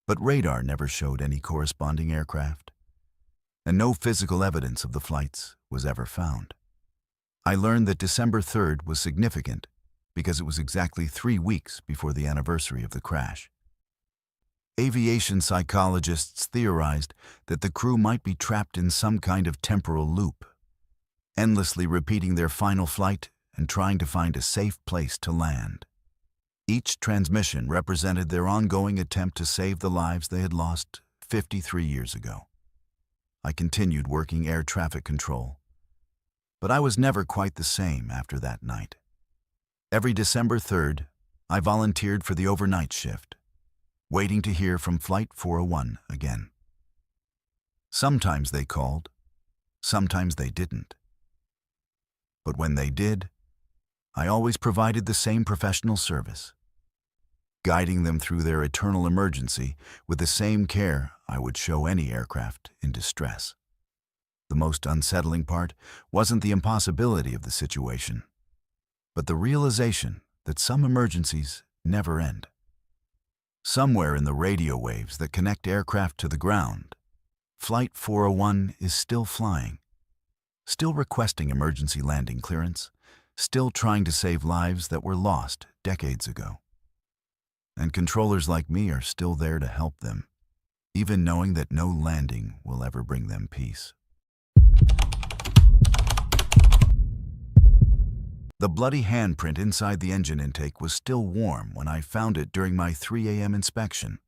but radar never showed any corresponding aircraft, and no physical evidence of the flights was ever found. I learned that December 3rd was significant because it was exactly 3 weeks before the anniversary of the crash. Aviation psychologists theorized that the crew might be trapped in some kind of temporal loop, endlessly repeating their final flight and trying to find a safe place to land. Each transmission represented their ongoing attempt to save the lives they had lost 53 years ago. I continued working air traffic control, but I was never quite the same after that night. Every December 3rd, I volunteered for the overnight shift, waiting to hear from Flight 401 again. Sometimes they called, sometimes they didn't. But when they did, I always provided the same professional service, guiding them through their eternal emergency with the same care I would show any aircraft in distress. The most unsettling part wasn't the impossibility of the situation, but the realization that some emergencies never end. Somewhere in the radio waves that connect aircraft to the ground, Flight 401 is still flying, still requesting emergency landing clearance, still trying to save lives that were lost decades ago. And controllers like me are still there to help them, even knowing that no landing will ever bring them peace. The bloody handprint inside the engine intake was still warm when I found it during my 3 a.m. inspection.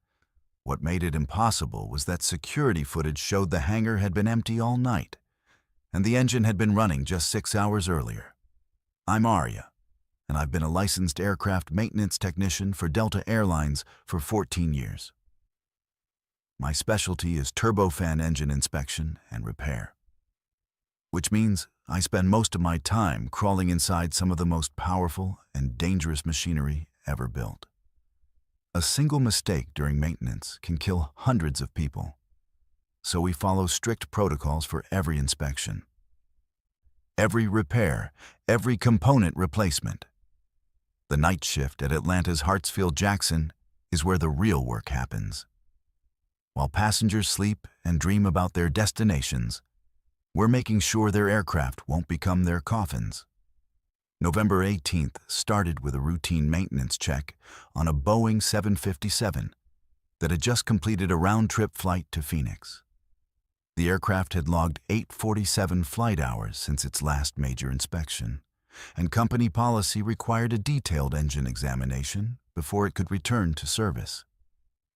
What made it impossible was that security footage showed the hangar had been empty all night, and the engine had been running just 6 hours earlier. I'm Arya, and I've been a licensed aircraft maintenance technician for Delta Airlines for 14 years. My specialty is turbofan engine inspection and repair, which means I spend most of my time crawling inside some of the most powerful and dangerous machinery ever built. A single mistake during maintenance can kill hundreds of people, so we follow strict protocols for every inspection, every repair, every component replacement. The night shift at Atlanta's Hartsfield-Jackson is where the real work happens. While passengers sleep and dream about their destinations, we're making sure their aircraft won't become their coffins. November 18th started with a routine maintenance check on a Boeing 757 that had just completed a round-trip flight to Phoenix. The aircraft had logged 847 flight hours since its last major inspection, and company policy required a detailed engine examination before it could return to service.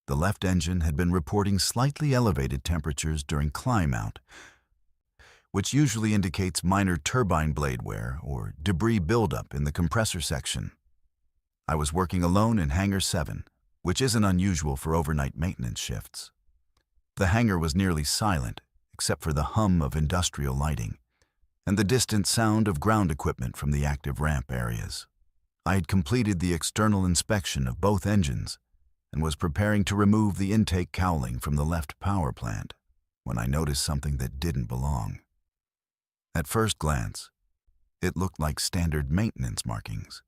The left engine had been reporting slightly elevated temperatures during climb out, which usually indicates minor turbine blade wear or debris buildup in the compressor section. I was working alone in Hangar 7, which isn't unusual for overnight maintenance shifts. The hangar was nearly silent, except for the hum of industrial lighting and the distant sound of ground equipment from the active ramp areas. I had completed the external inspection of both engines and was preparing to remove the intake cowling from the left power plant when I noticed something that didn't belong. At first glance, it looked like standard maintenance markings,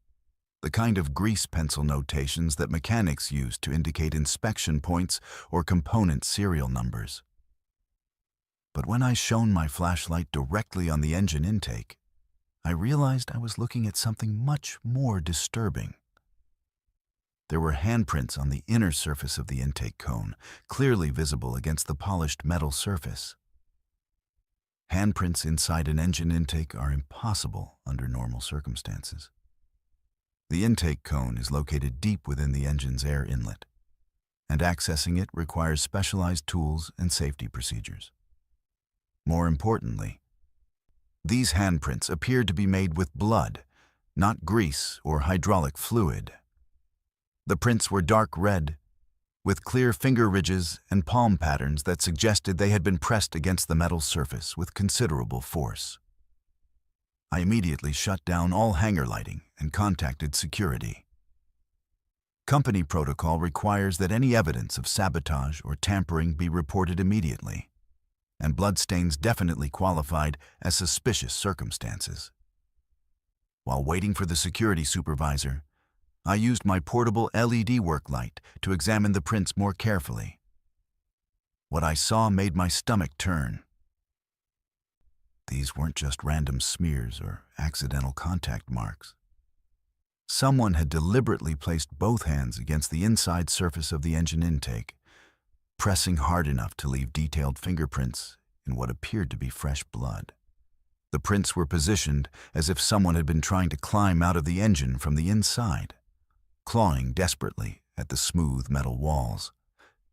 the kind of grease pencil notations that mechanics use to indicate inspection points or component serial numbers. But when I shone my flashlight directly on the engine intake, I realized I was looking at something much more disturbing. There were handprints on the inner surface of the intake cone, clearly visible against the polished metal surface. Handprints inside an engine intake are impossible under normal circumstances. The intake cone is located deep within the engine's air inlet, and accessing it requires specialized tools and safety procedures. More importantly, these handprints appeared to be made with blood, not grease or hydraulic fluid. The prints were dark red, with clear finger ridges and palm patterns that suggested they had been pressed against the metal surface with considerable force. I immediately shut down all hangar lighting and contacted security. Company protocol requires that any evidence of sabotage or tampering be reported immediately, and bloodstains definitely qualified as suspicious circumstances. While waiting for the security supervisor, I used my portable LED work light to examine the prints more carefully. What I saw made my stomach turn. These weren't just random smears or accidental contact marks. Someone had deliberately placed both hands against the inside surface of the engine intake, pressing hard enough to leave detailed fingerprints in what appeared to be fresh blood. The prints were positioned as if someone had been trying to climb out of the engine from the inside, clawing desperately at the smooth metal walls.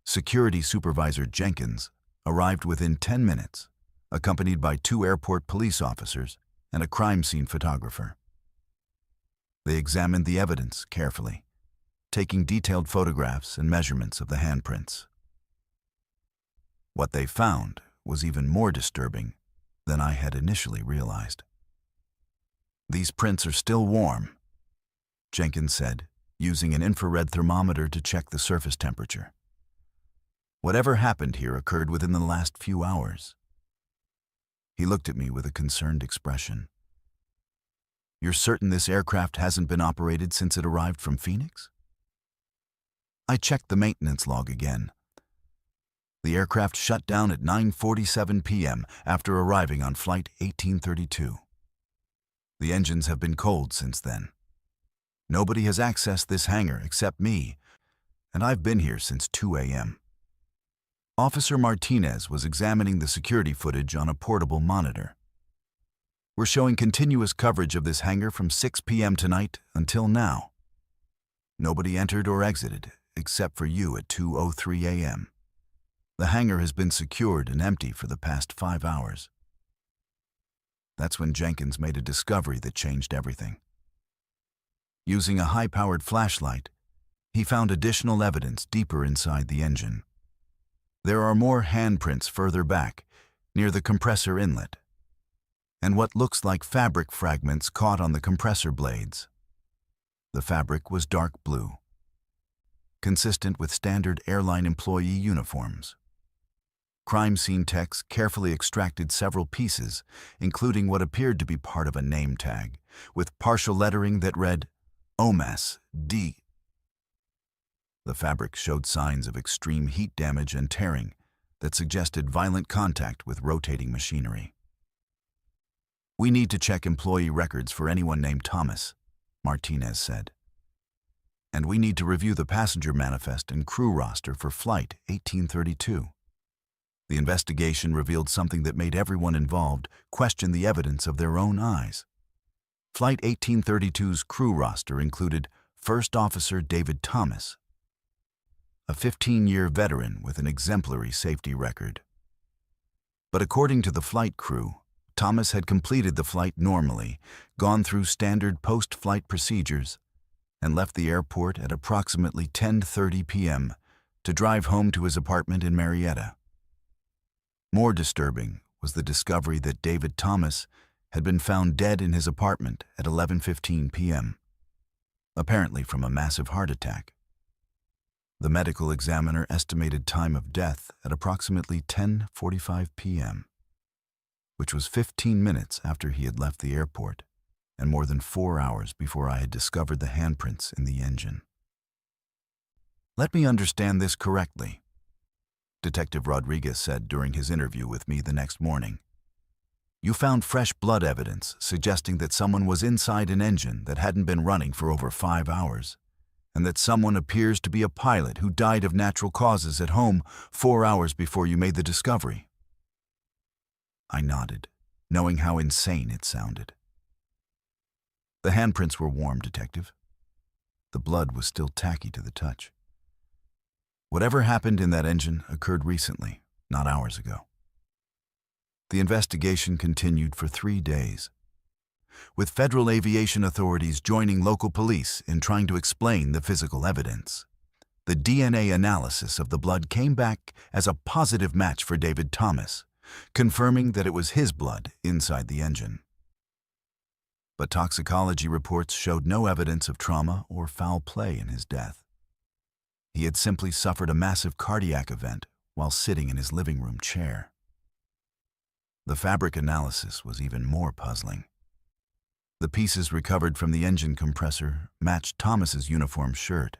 Security Supervisor Jenkins arrived within 10 minutes, accompanied by 2 airport police officers and a crime scene photographer. They examined the evidence carefully, taking detailed photographs and measurements of the handprints. What they found was even more disturbing than I had initially realized. "These prints are still warm," Jenkins said, using an infrared thermometer to check the surface temperature. "Whatever happened here occurred within the last few hours." He looked at me with a concerned expression. "You're certain this aircraft hasn't been operated since it arrived from Phoenix?" I checked the maintenance log again. The aircraft shut down at 9:47 p.m. after arriving on Flight 1832. The engines have been cold since then. Nobody has accessed this hangar except me, and I've been here since 2 a.m. Officer Martinez was examining the security footage on a portable monitor. "We're showing continuous coverage of this hangar from 6 p.m. tonight until now. Nobody entered or exited, except for you at 2:03 a.m. The hangar has been secured and empty for the past 5 hours." That's when Jenkins made a discovery that changed everything. Using a high-powered flashlight, he found additional evidence deeper inside the engine. There are more handprints further back, near the compressor inlet, and what looks like fabric fragments caught on the compressor blades. The fabric was dark blue, consistent with standard airline employee uniforms. Crime scene techs carefully extracted several pieces, including what appeared to be part of a name tag, with partial lettering that read, "OMAS D." The fabric showed signs of extreme heat damage and tearing that suggested violent contact with rotating machinery. "We need to check employee records for anyone named Thomas," Martinez said. "And we need to review the passenger manifest and crew roster for Flight 1832. The investigation revealed something that made everyone involved question the evidence of their own eyes. Flight 1832's crew roster included First Officer David Thomas, a 15-year veteran with an exemplary safety record. But according to the flight crew, Thomas had completed the flight normally, gone through standard post-flight procedures, and left the airport at approximately 10:30 p.m. to drive home to his apartment in Marietta. More disturbing was the discovery that David Thomas had been found dead in his apartment at 11:15 p.m., apparently from a massive heart attack. The medical examiner estimated time of death at approximately 10:45 p.m., which was 15 minutes after he had left the airport and more than 4 hours before I had discovered the handprints in the engine. "Let me understand this correctly," Detective Rodriguez said during his interview with me the next morning. "You found fresh blood evidence suggesting that someone was inside an engine that hadn't been running for over 5 hours, and that someone appears to be a pilot who died of natural causes at home 4 hours before you made the discovery." I nodded, knowing how insane it sounded. "The handprints were warm, Detective. The blood was still tacky to the touch. Whatever happened in that engine occurred recently, not hours ago." The investigation continued for 3 days, with federal aviation authorities joining local police in trying to explain the physical evidence. The DNA analysis of the blood came back as a positive match for David Thomas, confirming that it was his blood inside the engine. But toxicology reports showed no evidence of trauma or foul play in his death. He had simply suffered a massive cardiac event while sitting in his living room chair. The fabric analysis was even more puzzling. The pieces recovered from the engine compressor matched Thomas's uniform shirt,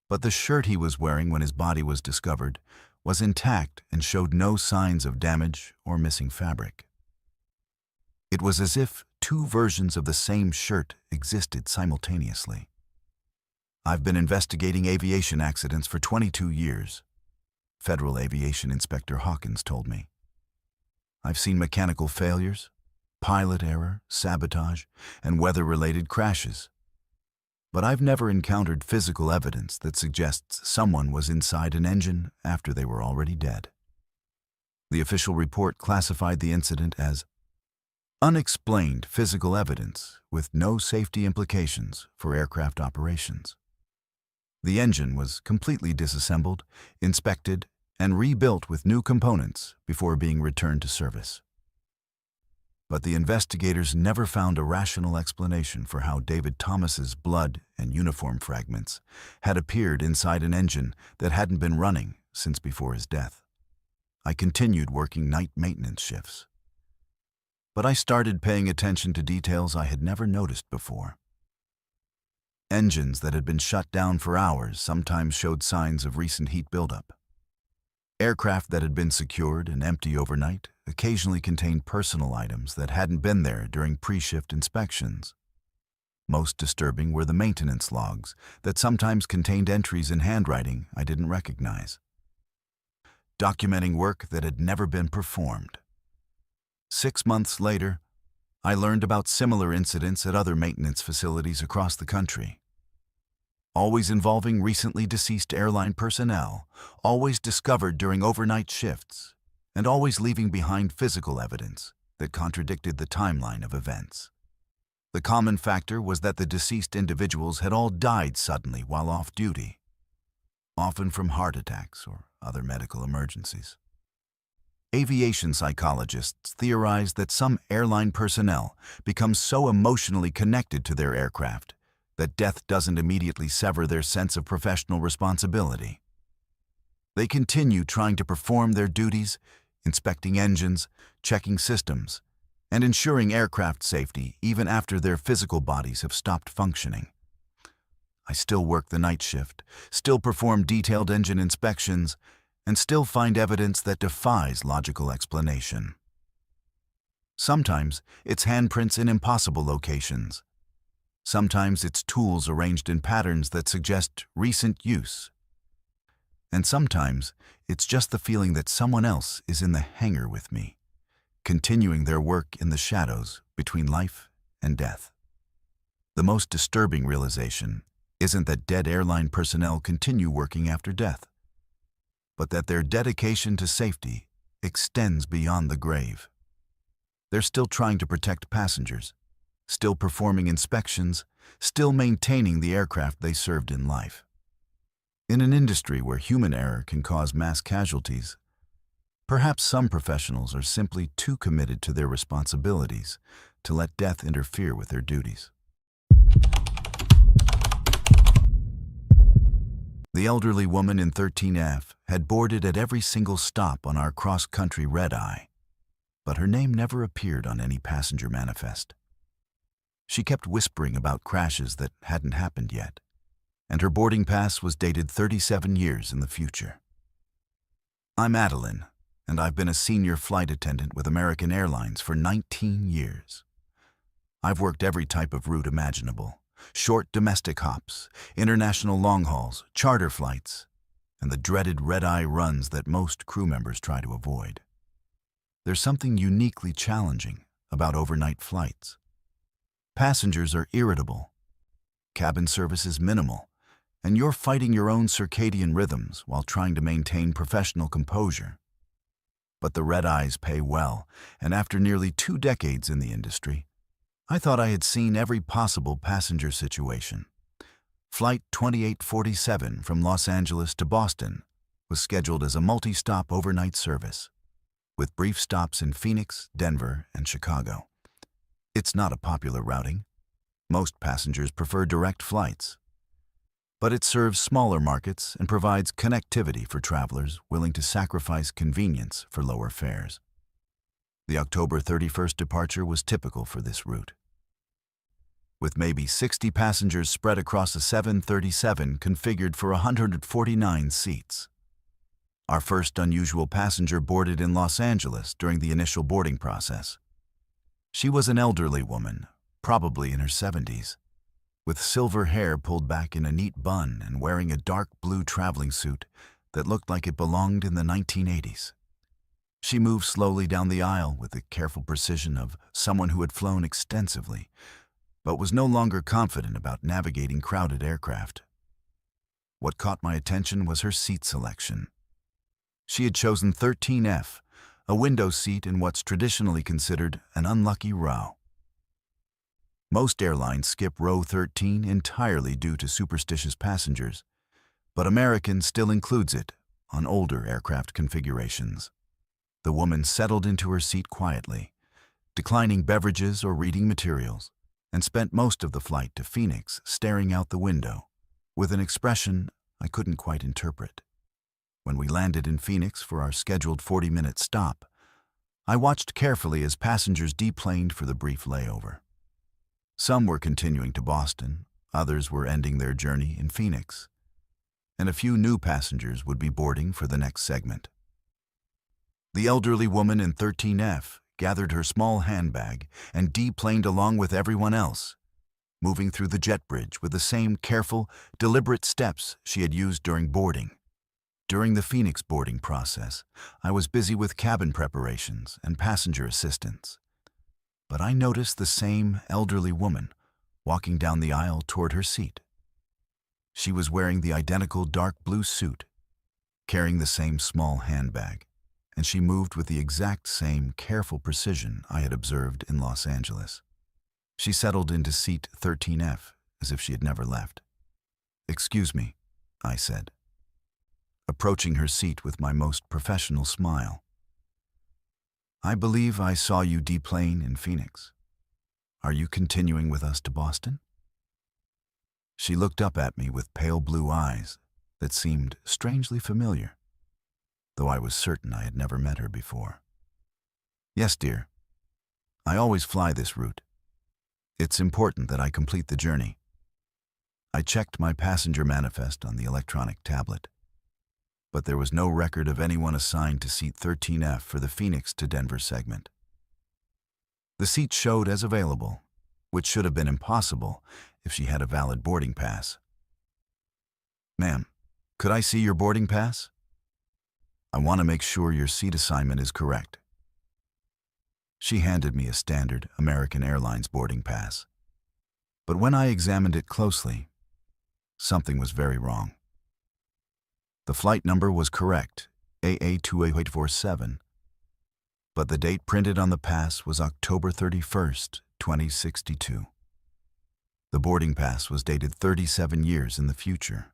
but the shirt he was wearing when his body was discovered was intact and showed no signs of damage or missing fabric. It was as if 2 versions of the same shirt existed simultaneously. "I've been investigating aviation accidents for 22 years, Federal Aviation Inspector Hawkins told me. "I've seen mechanical failures, pilot error, sabotage, and weather-related crashes. But I've never encountered physical evidence that suggests someone was inside an engine after they were already dead." The official report classified the incident as unexplained physical evidence with no safety implications for aircraft operations. The engine was completely disassembled, inspected, and rebuilt with new components before being returned to service. But the investigators never found a rational explanation for how David Thomas's blood and uniform fragments had appeared inside an engine that hadn't been running since before his death. I continued working night maintenance shifts, but I started paying attention to details I had never noticed before. Engines that had been shut down for hours sometimes showed signs of recent heat buildup. Aircraft that had been secured and empty overnight occasionally contained personal items that hadn't been there during pre-shift inspections. Most disturbing were the maintenance logs that sometimes contained entries in handwriting I didn't recognize, documenting work that had never been performed. 6 months later, I learned about similar incidents at other maintenance facilities across the country, always involving recently deceased airline personnel, always discovered during overnight shifts, and always leaving behind physical evidence that contradicted the timeline of events. The common factor was that the deceased individuals had all died suddenly while off duty, often from heart attacks or other medical emergencies. Aviation psychologists theorize that some airline personnel become so emotionally connected to their aircraft that death doesn't immediately sever their sense of professional responsibility. They continue trying to perform their duties, inspecting engines, checking systems, and ensuring aircraft safety even after their physical bodies have stopped functioning. I still work the night shift, still perform detailed engine inspections, and still find evidence that defies logical explanation. Sometimes it's handprints in impossible locations. Sometimes it's tools arranged in patterns that suggest recent use. And sometimes it's just the feeling that someone else is in the hangar with me, continuing their work in the shadows between life and death. The most disturbing realization isn't that dead airline personnel continue working after death, but that their dedication to safety extends beyond the grave. They're still trying to protect passengers, still performing inspections, still maintaining the aircraft they served in life. In an industry where human error can cause mass casualties, perhaps some professionals are simply too committed to their responsibilities to let death interfere with their duties. The elderly woman in 13F had boarded at every single stop on our cross-country red-eye, but her name never appeared on any passenger manifest. She kept whispering about crashes that hadn't happened yet, and her boarding pass was dated 37 years in the future. I'm Adeline, and I've been a senior flight attendant with American Airlines for 19 years. I've worked every type of route imaginable: short domestic hops, international long hauls, charter flights, and the dreaded red-eye runs that most crew members try to avoid. There's something uniquely challenging about overnight flights. Passengers are irritable, cabin service is minimal, and you're fighting your own circadian rhythms while trying to maintain professional composure. But the red-eyes pay well, and after nearly 2 decades in the industry, I thought I had seen every possible passenger situation. Flight 2847 from Los Angeles to Boston was scheduled as a multi-stop overnight service, with brief stops in Phoenix, Denver, and Chicago. It's not a popular routing. Most passengers prefer direct flights. But it serves smaller markets and provides connectivity for travelers willing to sacrifice convenience for lower fares. The October 31st departure was typical for this route. With maybe 60 passengers spread across a 737 configured for 149 seats. Our first unusual passenger boarded in Los Angeles during the initial boarding process. She was an elderly woman, probably in her 70s, with silver hair pulled back in a neat bun and wearing a dark blue traveling suit that looked like it belonged in the 1980s. She moved slowly down the aisle with the careful precision of someone who had flown extensively, but was no longer confident about navigating crowded aircraft. What caught my attention was her seat selection. She had chosen 13F, a window seat in what's traditionally considered an unlucky row. Most airlines skip row 13 entirely due to superstitious passengers, but American still includes it on older aircraft configurations. The woman settled into her seat quietly, declining beverages or reading materials, and spent most of the flight to Phoenix staring out the window with an expression I couldn't quite interpret. When we landed in Phoenix for our scheduled 40-minute stop, I watched carefully as passengers deplaned for the brief layover. Some were continuing to Boston, others were ending their journey in Phoenix, and a few new passengers would be boarding for the next segment. The elderly woman in 13F gathered her small handbag and deplaned along with everyone else, moving through the jet bridge with the same careful, deliberate steps she had used during boarding. During the Phoenix boarding process, I was busy with cabin preparations and passenger assistance. But I noticed the same elderly woman walking down the aisle toward her seat. She was wearing the identical dark blue suit, carrying the same small handbag, and she moved with the exact same careful precision I had observed in Los Angeles. She settled into seat 13F as if she had never left. "Excuse me," I said, approaching her seat with my most professional smile. "I believe I saw you deplane in Phoenix. Are you continuing with us to Boston?" She looked up at me with pale blue eyes that seemed strangely familiar, though I was certain I had never met her before. "Yes, dear. I always fly this route. It's important that I complete the journey." I checked my passenger manifest on the electronic tablet, but there was no record of anyone assigned to seat 13F for the Phoenix to Denver segment. The seat showed as available, which should have been impossible if she had a valid boarding pass. "Ma'am, could I see your boarding pass? I want to make sure your seat assignment is correct." She handed me a standard American Airlines boarding pass. But when I examined it closely, something was very wrong. The flight number was correct, AA28847, but the date printed on the pass was October 31st, 2062. The boarding pass was dated 37 years in the future.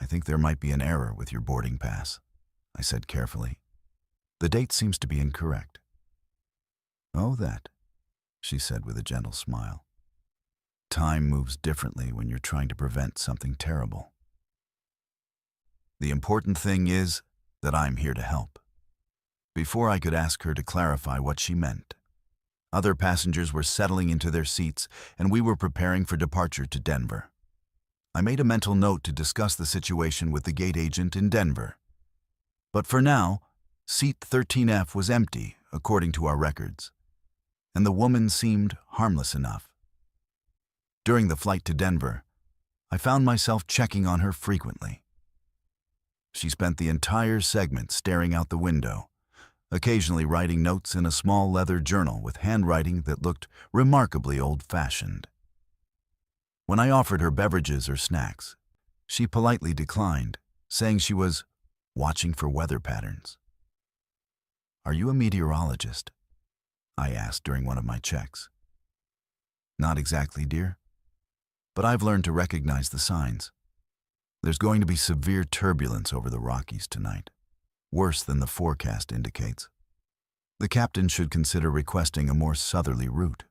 "I think there might be an error with your boarding pass," I said carefully. "The date seems to be incorrect." "Oh, that," she said with a gentle smile. "Time moves differently when you're trying to prevent something terrible. The important thing is that I'm here to help." Before I could ask her to clarify what she meant, other passengers were settling into their seats and we were preparing for departure to Denver. I made a mental note to discuss the situation with the gate agent in Denver. But for now, seat 13F was empty, according to our records, and the woman seemed harmless enough. During the flight to Denver, I found myself checking on her frequently. She spent the entire segment staring out the window, occasionally writing notes in a small leather journal with handwriting that looked remarkably old-fashioned. When I offered her beverages or snacks, she politely declined, saying she was watching for weather patterns. "Are you a meteorologist?" I asked during one of my checks. "Not exactly, dear, but I've learned to recognize the signs. There's going to be severe turbulence over the Rockies tonight, worse than the forecast indicates. The captain should consider requesting a more southerly route."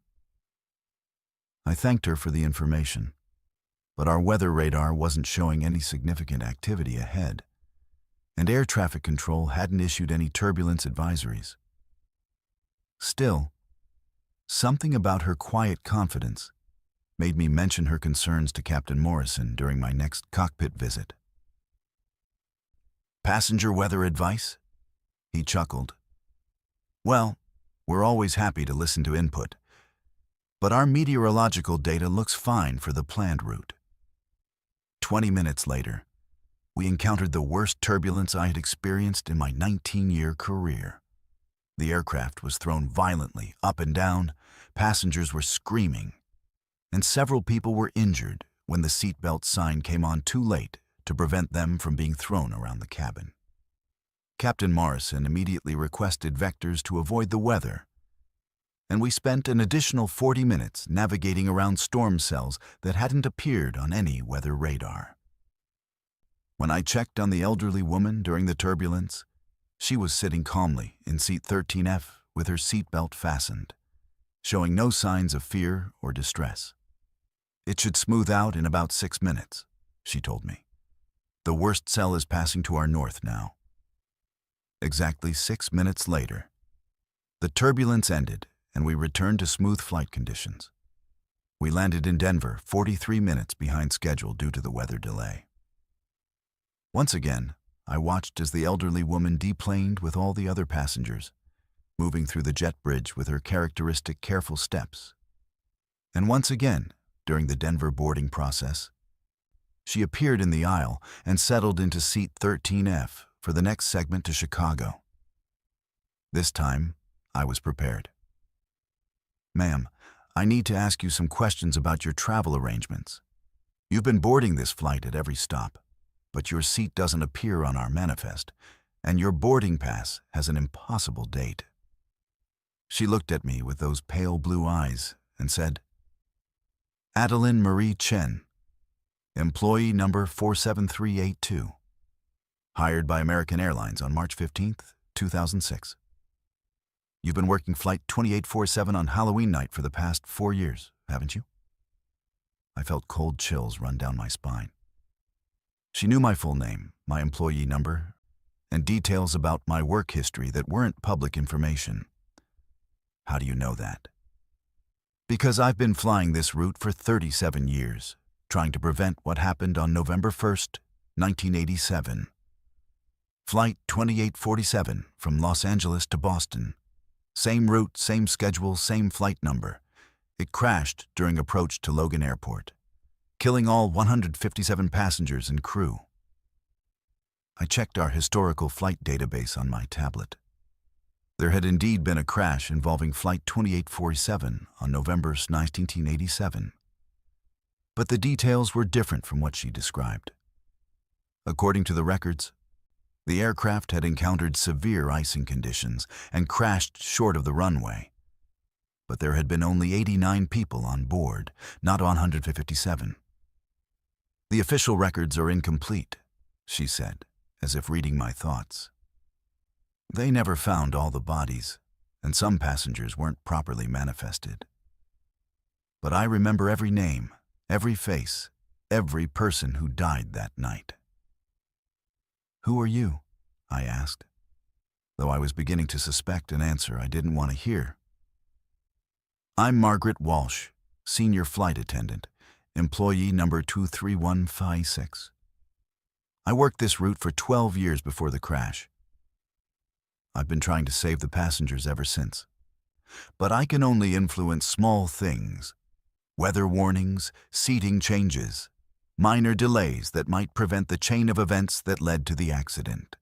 I thanked her for the information, but our weather radar wasn't showing any significant activity ahead, and air traffic control hadn't issued any turbulence advisories. Still, something about her quiet confidence made me mention her concerns to Captain Morrison during my next cockpit visit. "Passenger weather advice?" He chuckled. "Well, we're always happy to listen to input, but our meteorological data looks fine for the planned route." 20 minutes later, we encountered the worst turbulence I had experienced in my 19-year career. The aircraft was thrown violently up and down, passengers were screaming, and several people were injured when the seatbelt sign came on too late to prevent them from being thrown around the cabin. Captain Morrison immediately requested vectors to avoid the weather, and we spent an additional 40 minutes navigating around storm cells that hadn't appeared on any weather radar. When I checked on the elderly woman during the turbulence, she was sitting calmly in seat 13F with her seatbelt fastened, showing no signs of fear or distress. "It should smooth out in about 6 minutes," she told me. "The worst cell is passing to our north now." Exactly 6 minutes later, The turbulence ended, and we returned to smooth flight conditions. We landed in Denver 43 minutes behind schedule due to the weather delay. Once again, I watched as the elderly woman deplaned with all the other passengers, moving through the jet bridge with her characteristic careful steps. And once again, during the Denver boarding process, she appeared in the aisle and settled into seat 13F for the next segment to Chicago. This time, I was prepared. "Ma'am, I need to ask you some questions about your travel arrangements. You've been boarding this flight at every stop, but your seat doesn't appear on our manifest, and your boarding pass has an impossible date." She looked at me with those pale blue eyes and said, "Adeline Marie Chen, employee number 47382, hired by American Airlines on March 15th, 2006. You've been working Flight 2847 on Halloween night for the past 4 years, haven't you?" I felt cold chills run down my spine. She knew my full name, my employee number, and details about my work history that weren't public information. "How do you know that?" "Because I've been flying this route for 37 years, trying to prevent what happened on November 1st, 1987. Flight 2847 from Los Angeles to Boston. Same route, same schedule, same flight number. It crashed during approach to Logan Airport, killing all 157 passengers and crew." I checked our historical flight database on my tablet. There had indeed been a crash involving Flight 2847 on November 1987. But the details were different from what she described. According to the records, the aircraft had encountered severe icing conditions and crashed short of the runway. But there had been only 89 people on board, not 157. "The official records are incomplete," she said, as if reading my thoughts. "They never found all the bodies, and some passengers weren't properly manifested. But I remember every name, every face, every person who died that night." "Who are you?" I asked, though I was beginning to suspect an answer I didn't want to hear. "I'm Margaret Walsh, senior flight attendant, employee number 23156. I worked this route for 12 years before the crash. I've been trying to save the passengers ever since. But I can only influence small things: weather warnings, seating changes, minor delays that might prevent the chain of events that led to the accident."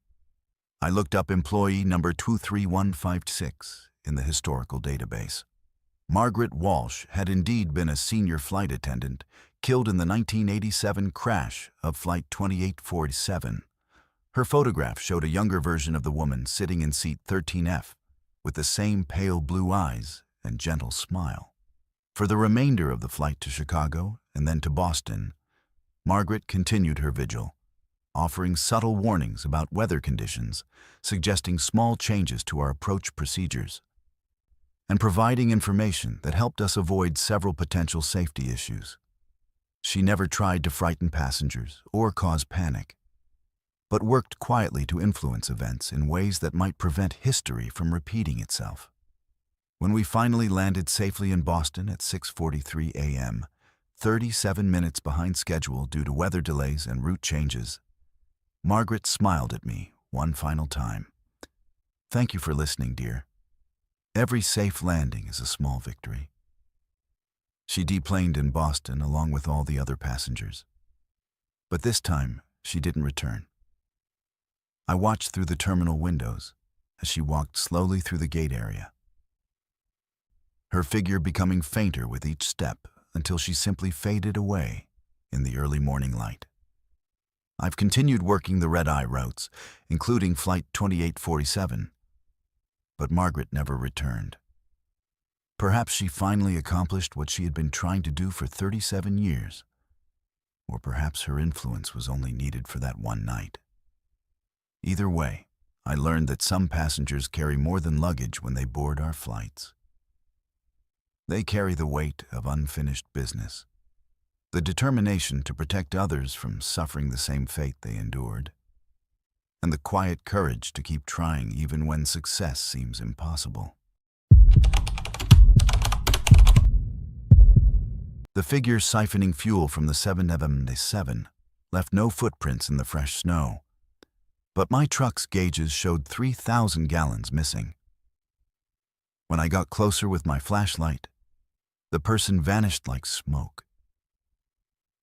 I looked up employee number 23156 in the historical database. Margaret Walsh had indeed been a senior flight attendant, killed in the 1987 crash of Flight 2847. Her photograph showed a younger version of the woman sitting in seat 13F, with the same pale blue eyes and gentle smile. For the remainder of the flight to Chicago and then to Boston, Margaret continued her vigil, offering subtle warnings about weather conditions, suggesting small changes to our approach procedures, and providing information that helped us avoid several potential safety issues. She never tried to frighten passengers or cause panic, but worked quietly to influence events in ways that might prevent history from repeating itself. When we finally landed safely in Boston at 6:43 a.m., 37 minutes behind schedule due to weather delays and route changes, Margaret smiled at me one final time. "Thank you for listening, dear. Every safe landing is a small victory." She deplaned in Boston along with all the other passengers. But this time, she didn't return. I watched through the terminal windows as she walked slowly through the gate area, her figure becoming fainter with each step until she simply faded away in the early morning light. I've continued working the red-eye routes, including Flight 2847, but Margaret never returned. Perhaps she finally accomplished what she had been trying to do for 37 years, or perhaps her influence was only needed for that one night. Either way, I learned that some passengers carry more than luggage when they board our flights. They carry the weight of unfinished business, the determination to protect others from suffering the same fate they endured, and the quiet courage to keep trying even when success seems impossible. The figure siphoning fuel from the 777 left no footprints in the fresh snow, but my truck's gauges showed 3,000 gallons missing. When I got closer with my flashlight, the person vanished like smoke,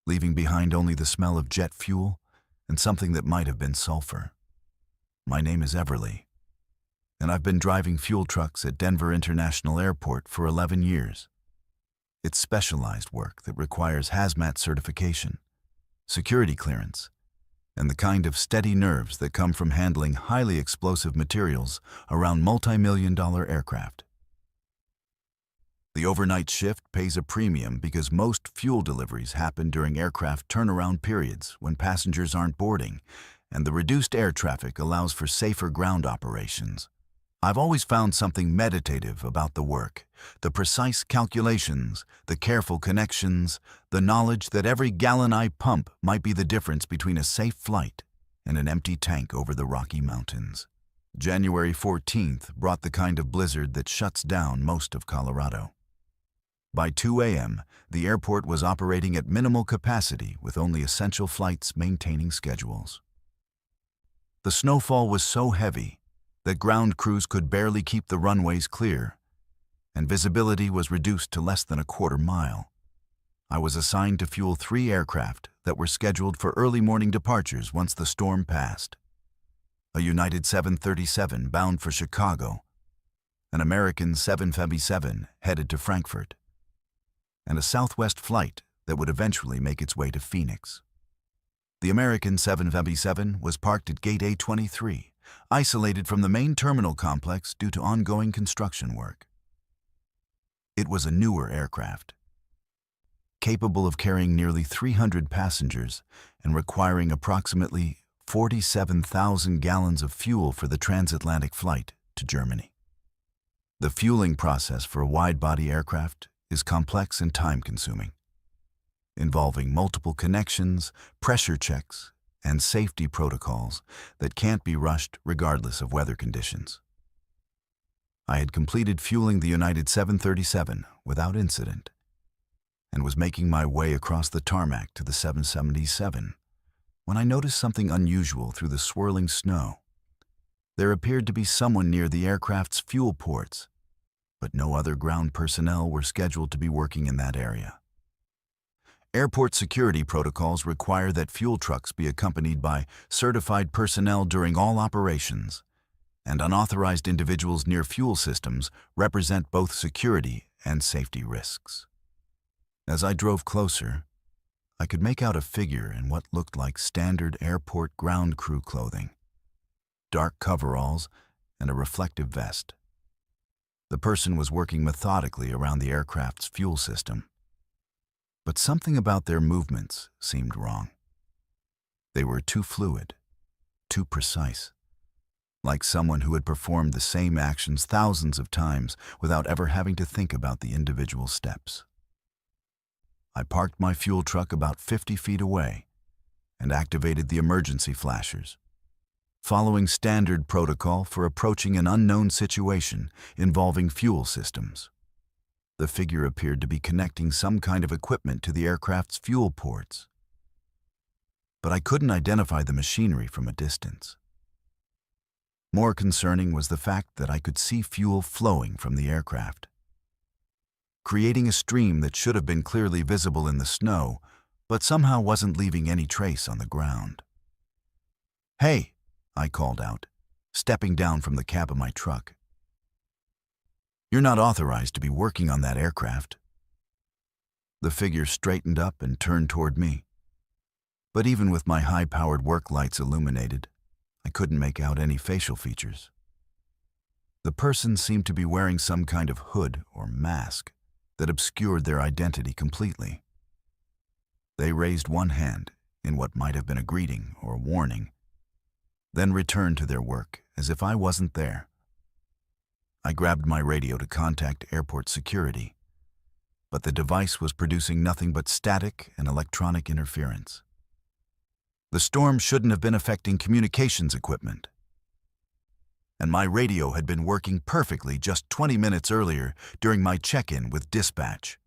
leaving behind only the smell of jet fuel and something that might have been sulfur. My name is Everly, and I've been driving fuel trucks at Denver International Airport for 11 years. It's specialized work that requires hazmat certification, security clearance, and the kind of steady nerves that come from handling highly explosive materials around multi-million-dollar aircraft. The overnight shift pays a premium because most fuel deliveries happen during aircraft turnaround periods when passengers aren't boarding, and the reduced air traffic allows for safer ground operations. I've always found something meditative about the work, the precise calculations, the careful connections, the knowledge that every gallon I pump might be the difference between a safe flight and an empty tank over the Rocky Mountains. January 14th brought the kind of blizzard that shuts down most of Colorado. By 2 a.m., the airport was operating at minimal capacity with only essential flights maintaining schedules. The snowfall was so heavy that ground crews could barely keep the runways clear, and visibility was reduced to less than a quarter mile. I was assigned to fuel 3 aircraft that were scheduled for early morning departures once the storm passed. A United 737 bound for Chicago, an American 757 headed to Frankfurt, and a Southwest flight that would eventually make its way to Phoenix. The American 757 was parked at Gate A23, isolated from the main terminal complex due to ongoing construction work. It was a newer aircraft, capable of carrying nearly 300 passengers and requiring approximately 47,000 gallons of fuel for the transatlantic flight to Germany. The fueling process for a wide-body aircraft is complex and time-consuming, involving multiple connections, pressure checks, and safety protocols that can't be rushed regardless of weather conditions. I had completed fueling the United 737 without incident and was making my way across the tarmac to the 777 when I noticed something unusual through the swirling snow. There appeared to be someone near the aircraft's fuel ports, but no other ground personnel were scheduled to be working in that area. Airport security protocols require that fuel trucks be accompanied by certified personnel during all operations, and unauthorized individuals near fuel systems represent both security and safety risks. As I drove closer, I could make out a figure in what looked like standard airport ground crew clothing, dark coveralls, and a reflective vest. The person was working methodically around the aircraft's fuel system, but something about their movements seemed wrong. They were too fluid, too precise, like someone who had performed the same actions thousands of times without ever having to think about the individual steps. I parked my fuel truck about 50 feet away and activated the emergency flashers, following standard protocol for approaching an unknown situation involving fuel systems. The figure appeared to be connecting some kind of equipment to the aircraft's fuel ports, but I couldn't identify the machinery from a distance. More concerning was the fact that I could see fuel flowing from the aircraft, creating a stream that should have been clearly visible in the snow, but somehow wasn't leaving any trace on the ground. "Hey," I called out, stepping down from the cab of my truck. "You're not authorized to be working on that aircraft." The figure straightened up and turned toward me, but even with my high-powered work lights illuminated, I couldn't make out any facial features. The person seemed to be wearing some kind of hood or mask that obscured their identity completely. They raised one hand in what might have been a greeting or warning, then returned to their work as if I wasn't there. I grabbed my radio to contact airport security, but the device was producing nothing but static and electronic interference. The storm shouldn't have been affecting communications equipment, and my radio had been working perfectly just 20 minutes earlier during my check-in with dispatch.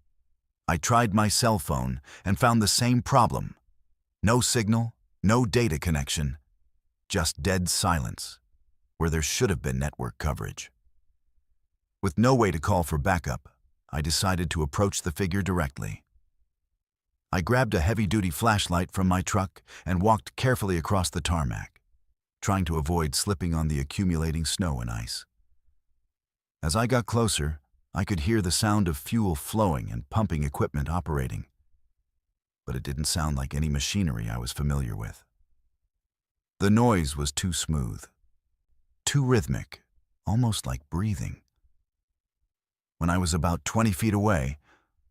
I tried my cell phone and found the same problem. No signal, no data connection, just dead silence, where there should have been network coverage. With no way to call for backup, I decided to approach the figure directly. I grabbed a heavy-duty flashlight from my truck and walked carefully across the tarmac, trying to avoid slipping on the accumulating snow and ice. As I got closer, I could hear the sound of fuel flowing and pumping equipment operating, but it didn't sound like any machinery I was familiar with. The noise was too smooth, too rhythmic, almost like breathing. When I was about 20 feet away,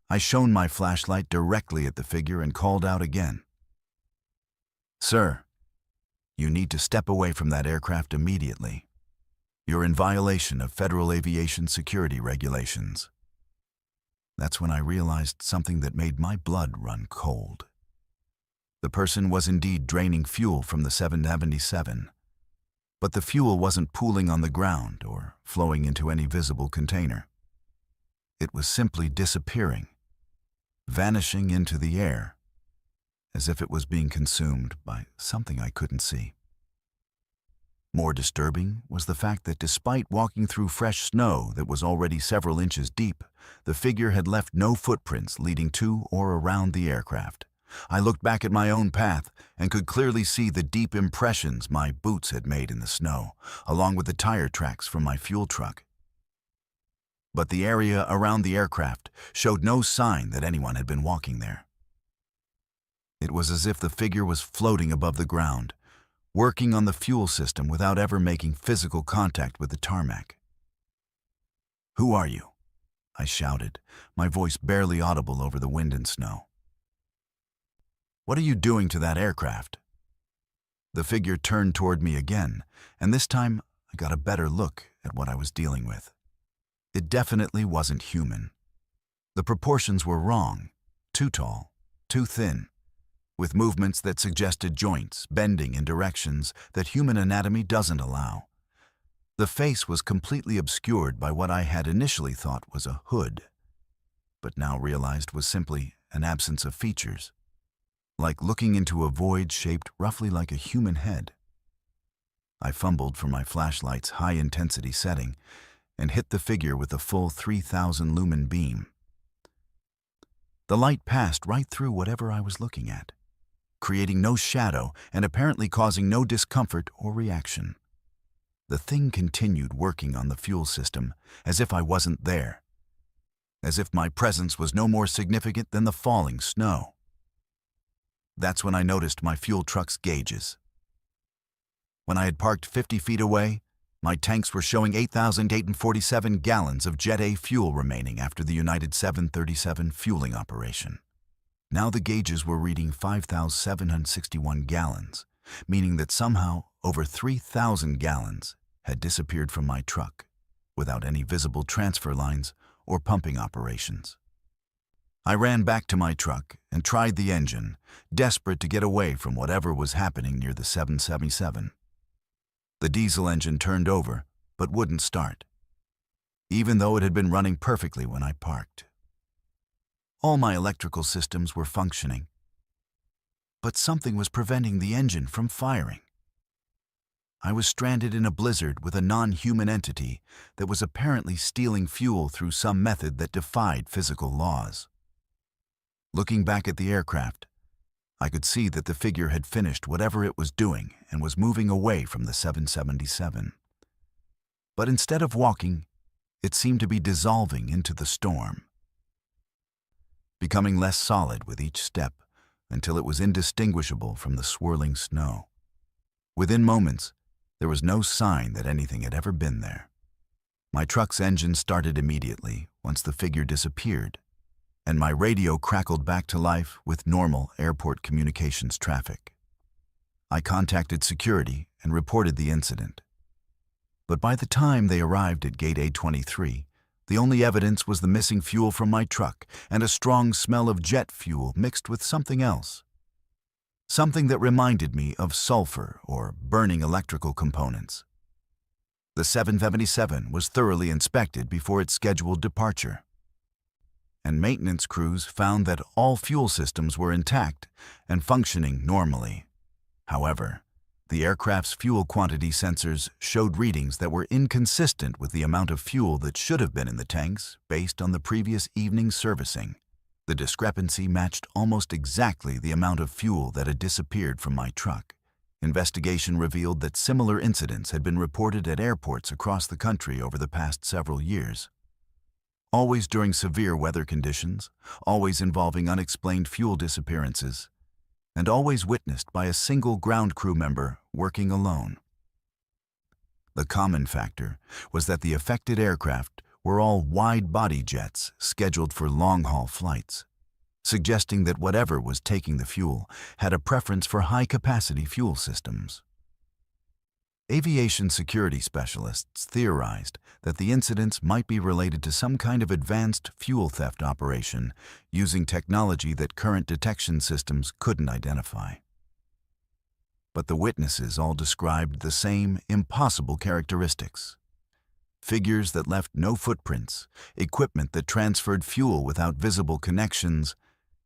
I shone my flashlight directly at the figure and called out again. "Sir, you need to step away from that aircraft immediately. You're in violation of federal aviation security regulations." That's when I realized something that made my blood run cold. The person was indeed draining fuel from the 777, but the fuel wasn't pooling on the ground or flowing into any visible container. It was simply disappearing, vanishing into the air, as if it was being consumed by something I couldn't see. More disturbing was the fact that despite walking through fresh snow that was already several inches deep, the figure had left no footprints leading to or around the aircraft. I looked back at my own path and could clearly see the deep impressions my boots had made in the snow, along with the tire tracks from my fuel truck. But the area around the aircraft showed no sign that anyone had been walking there. It was as if the figure was floating above the ground, working on the fuel system without ever making physical contact with the tarmac. "Who are you?" I shouted, my voice barely audible over the wind and snow. "What are you doing to that aircraft?" The figure turned toward me again, and this time I got a better look at what I was dealing with. It definitely wasn't human. The proportions were wrong, too tall, too thin, with movements that suggested joints bending in directions that human anatomy doesn't allow. The face was completely obscured by what I had initially thought was a hood, but now realized was simply an absence of features, like looking into a void shaped roughly like a human head. I fumbled for my flashlight's high-intensity setting and hit the figure with a full 3,000 lumen beam. The light passed right through whatever I was looking at, creating no shadow and apparently causing no discomfort or reaction. The thing continued working on the fuel system as if I wasn't there, as if my presence was no more significant than the falling snow. That's when I noticed my fuel truck's gauges. When I had parked 50 feet away, my tanks were showing 8,847 gallons of Jet A fuel remaining after the United 737 fueling operation. Now the gauges were reading 5,761 gallons, meaning that somehow over 3,000 gallons had disappeared from my truck without any visible transfer lines or pumping operations. I ran back to my truck and tried the engine, desperate to get away from whatever was happening near the 777. The diesel engine turned over, but wouldn't start, even though it had been running perfectly when I parked. All my electrical systems were functioning, but something was preventing the engine from firing. I was stranded in a blizzard with a non-human entity that was apparently stealing fuel through some method that defied physical laws. Looking back at the aircraft, I could see that the figure had finished whatever it was doing and was moving away from the 777. But instead of walking, it seemed to be dissolving into the storm, becoming less solid with each step until it was indistinguishable from the swirling snow. Within moments, there was no sign that anything had ever been there. My truck's engine started immediately once the figure disappeared, and my radio crackled back to life with normal airport communications traffic. I contacted security and reported the incident. But by the time they arrived at Gate A23, the only evidence was the missing fuel from my truck and a strong smell of jet fuel mixed with something else. Something that reminded me of sulfur or burning electrical components. The 777 was thoroughly inspected before its scheduled departure. and maintenance crews found that all fuel systems were intact and functioning normally. However, the aircraft's fuel quantity sensors showed readings that were inconsistent with the amount of fuel that should have been in the tanks based on the previous evening's servicing. The discrepancy matched almost exactly the amount of fuel that had disappeared from my truck. Investigation revealed that similar incidents had been reported at airports across the country over the past several years. Always during severe weather conditions, always involving unexplained fuel disappearances, and always witnessed by a single ground crew member working alone. The common factor was that the affected aircraft were all wide-body jets scheduled for long-haul flights, suggesting that whatever was taking the fuel had a preference for high-capacity fuel systems. Aviation security specialists theorized that the incidents might be related to some kind of advanced fuel theft operation using technology that current detection systems couldn't identify. But the witnesses all described the same impossible characteristics: figures that left no footprints, equipment that transferred fuel without visible connections,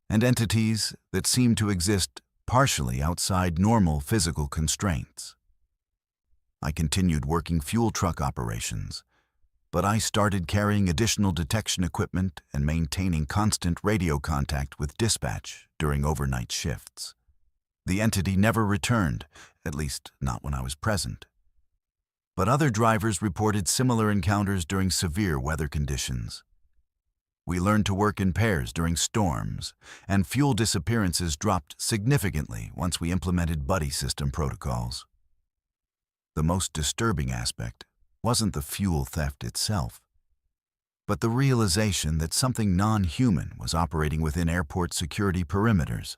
and entities that seemed to exist partially outside normal physical constraints. I continued working fuel truck operations, but I started carrying additional detection equipment and maintaining constant radio contact with dispatch during overnight shifts. The entity never returned, at least not when I was present. But other drivers reported similar encounters during severe weather conditions. We learned to work in pairs during storms, and fuel disappearances dropped significantly once we implemented buddy system protocols. The most disturbing aspect wasn't the fuel theft itself, but the realization that something non-human was operating within airport security perimeters,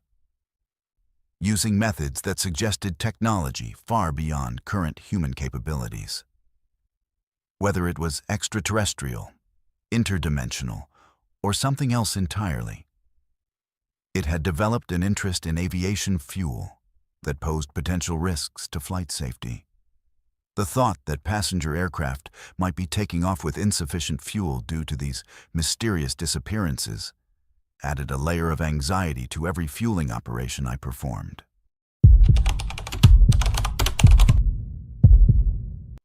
using methods that suggested technology far beyond current human capabilities. Whether it was extraterrestrial, interdimensional, or something else entirely, it had developed an interest in aviation fuel that posed potential risks to flight safety. The thought that passenger aircraft might be taking off with insufficient fuel due to these mysterious disappearances added a layer of anxiety to every fueling operation I performed.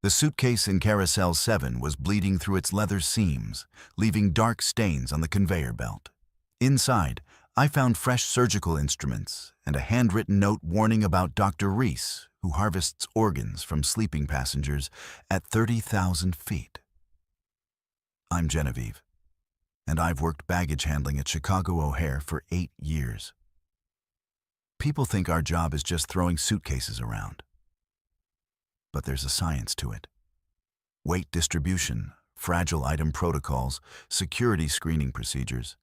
The suitcase in Carousel 7 was bleeding through its leather seams, leaving dark stains on the conveyor belt. Inside, I found fresh surgical instruments and a handwritten note warning about Dr. Reese, who harvests organs from sleeping passengers at 30,000 feet. I'm Genevieve, and I've worked baggage handling at Chicago O'Hare for 8 years. People think our job is just throwing suitcases around. But there's a science to it. Weight distribution, fragile item protocols, security screening procedures,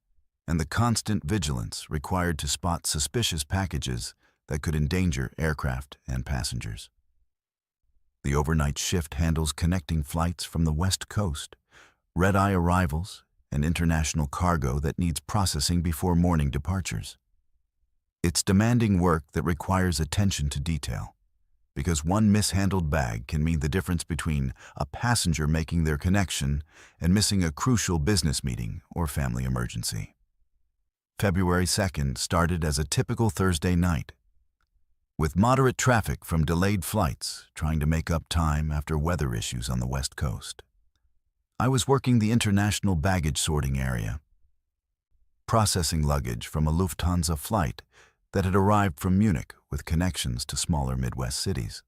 and the constant vigilance required to spot suspicious packages that could endanger aircraft and passengers. The overnight shift handles connecting flights from the West Coast, red-eye arrivals, and international cargo that needs processing before morning departures. It's demanding work that requires attention to detail, because one mishandled bag can mean the difference between a passenger making their connection and missing a crucial business meeting or family emergency. February 2nd started as a typical Thursday night, with moderate traffic from delayed flights trying to make up time after weather issues on the West Coast. I was working the international baggage sorting area, processing luggage from a Lufthansa flight that had arrived from Munich with connections to smaller Midwest cities.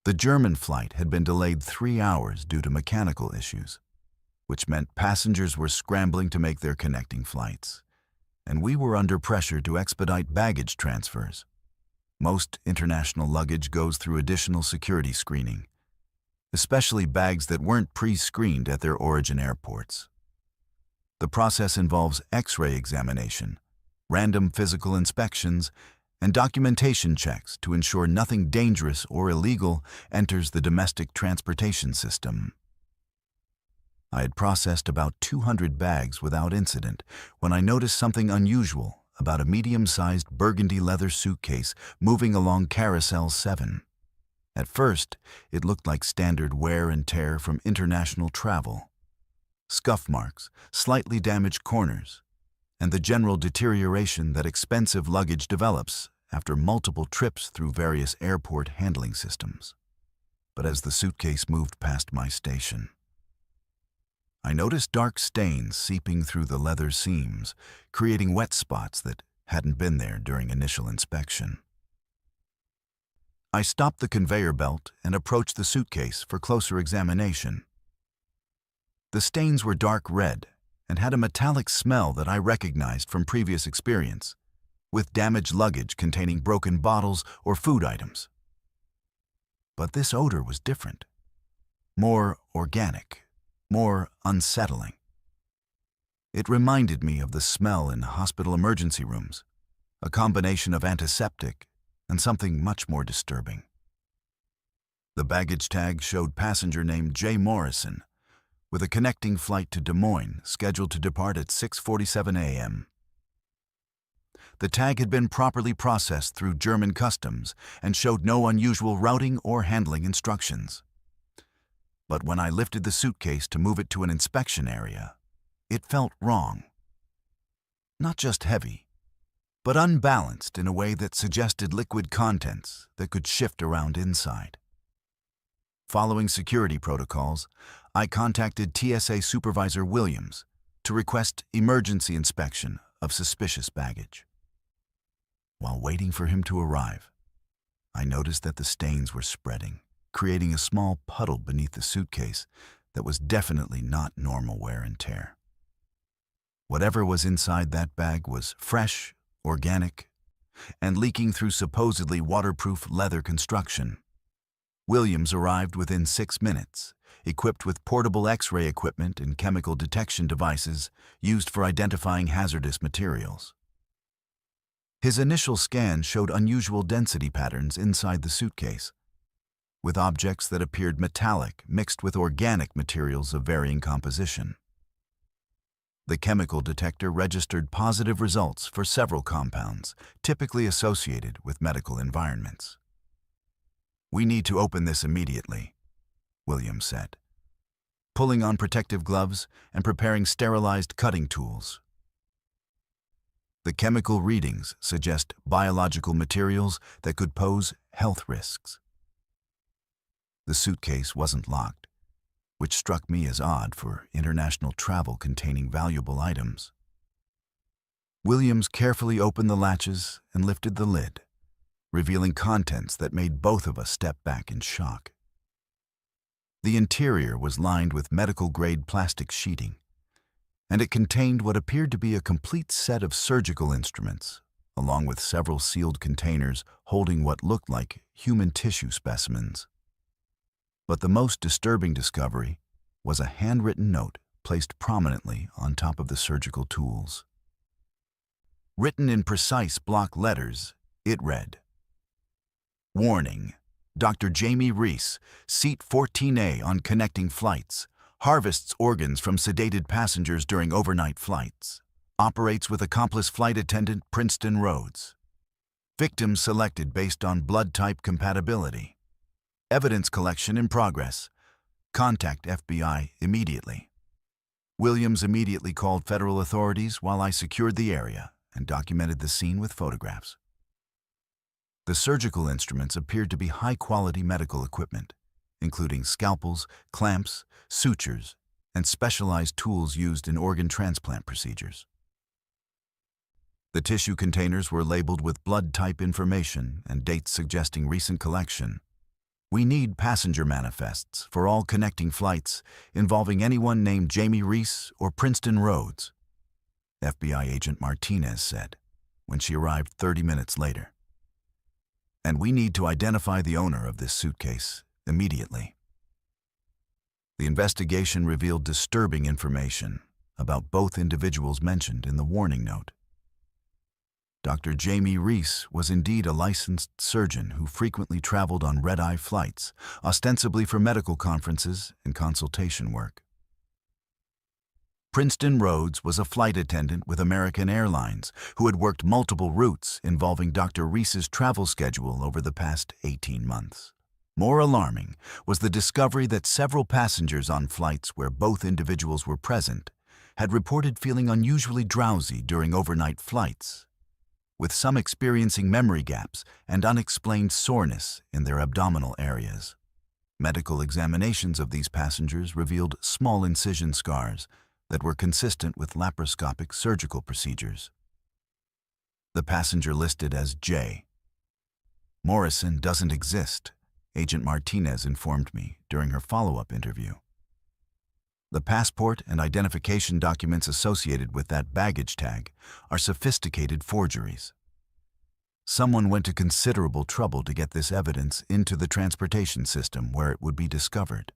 The German flight had been delayed 3 hours due to mechanical issues, which meant passengers were scrambling to make their connecting flights, and we were under pressure to expedite baggage transfers. Most international luggage goes through additional security screening, especially bags that weren't pre-screened at their origin airports. The process involves X-ray examination, random physical inspections, and documentation checks to ensure nothing dangerous or illegal enters the domestic transportation system. I had processed about 200 bags without incident when I noticed something unusual about a medium-sized burgundy leather suitcase moving along Carousel 7. At first, it looked like standard wear and tear from international travel. scuff marks, slightly damaged corners, and the general deterioration that expensive luggage develops after multiple trips through various airport handling systems. But as the suitcase moved past my station, I noticed dark stains seeping through the leather seams, creating wet spots that hadn't been there during initial inspection. I stopped the conveyor belt and approached the suitcase for closer examination. The stains were dark red and had a metallic smell that I recognized from previous experience, with damaged luggage containing broken bottles or food items. But this odor was different, more organic, more unsettling. It reminded me of the smell in hospital emergency rooms, a combination of antiseptic and something much more disturbing. The baggage tag showed passenger named J. Morrison, with a connecting flight to Des Moines scheduled to depart at 6:47 a.m. The tag had been properly processed through German customs and showed no unusual routing or handling instructions. But when I lifted the suitcase to move it to an inspection area, it felt wrong. Not just heavy, but unbalanced in a way that suggested liquid contents that could shift around inside. Following security protocols, I contacted TSA Supervisor Williams to request emergency inspection of suspicious baggage. While waiting for him to arrive, I noticed that the stains were spreading, creating a small puddle beneath the suitcase that was definitely not normal wear and tear. Whatever was inside that bag was fresh, organic, and leaking through supposedly waterproof leather construction. Williams arrived within 6 minutes, equipped with portable X-ray equipment and chemical detection devices used for identifying hazardous materials. His initial scan showed unusual density patterns inside the suitcase, with objects that appeared metallic mixed with organic materials of varying composition. The chemical detector registered positive results for several compounds typically associated with medical environments. "We need to open this immediately," Williams said, pulling on protective gloves and preparing sterilized cutting tools. The chemical readings suggest biological materials that could pose health risks. The suitcase wasn't locked, which struck me as odd for international travel containing valuable items. Williams carefully opened the latches and lifted the lid, revealing contents that made both of us step back in shock. The interior was lined with medical-grade plastic sheeting, and it contained what appeared to be a complete set of surgical instruments, along with several sealed containers holding what looked like human tissue specimens. But the most disturbing discovery was a handwritten note placed prominently on top of the surgical tools. Written in precise block letters, it read, "Warning, Dr. Jamie Reese, seat 14A on connecting flights, harvests organs from sedated passengers during overnight flights, operates with accomplice flight attendant Princeton Rhodes. Victim selected based on blood type compatibility. Evidence collection in progress. Contact FBI immediately." Williams immediately called federal authorities while I secured the area and documented the scene with photographs. The surgical instruments appeared to be high-quality medical equipment, including scalpels, clamps, sutures, and specialized tools used in organ transplant procedures. The tissue containers were labeled with blood type information and dates suggesting recent collection. "We need passenger manifests for all connecting flights involving anyone named Jamie Reese or Princeton Rhodes," FBI agent Martinez said when she arrived 30 minutes later. "And we need to identify the owner of this suitcase immediately." The investigation revealed disturbing information about both individuals mentioned in the warning note. Dr. Jamie Reese was indeed a licensed surgeon who frequently traveled on red-eye flights, ostensibly for medical conferences and consultation work. Princeton Rhodes was a flight attendant with American Airlines who had worked multiple routes involving Dr. Reese's travel schedule over the past 18 months. More alarming was the discovery that several passengers on flights where both individuals were present had reported feeling unusually drowsy during overnight flights, with some experiencing memory gaps and unexplained soreness in their abdominal areas. Medical examinations of these passengers revealed small incision scars that were consistent with laparoscopic surgical procedures. The passenger listed as J. Morrison doesn't exist, Agent Martinez informed me during her follow-up interview. The passport and identification documents associated with that baggage tag are sophisticated forgeries. Someone went to considerable trouble to get this evidence into the transportation system where it would be discovered.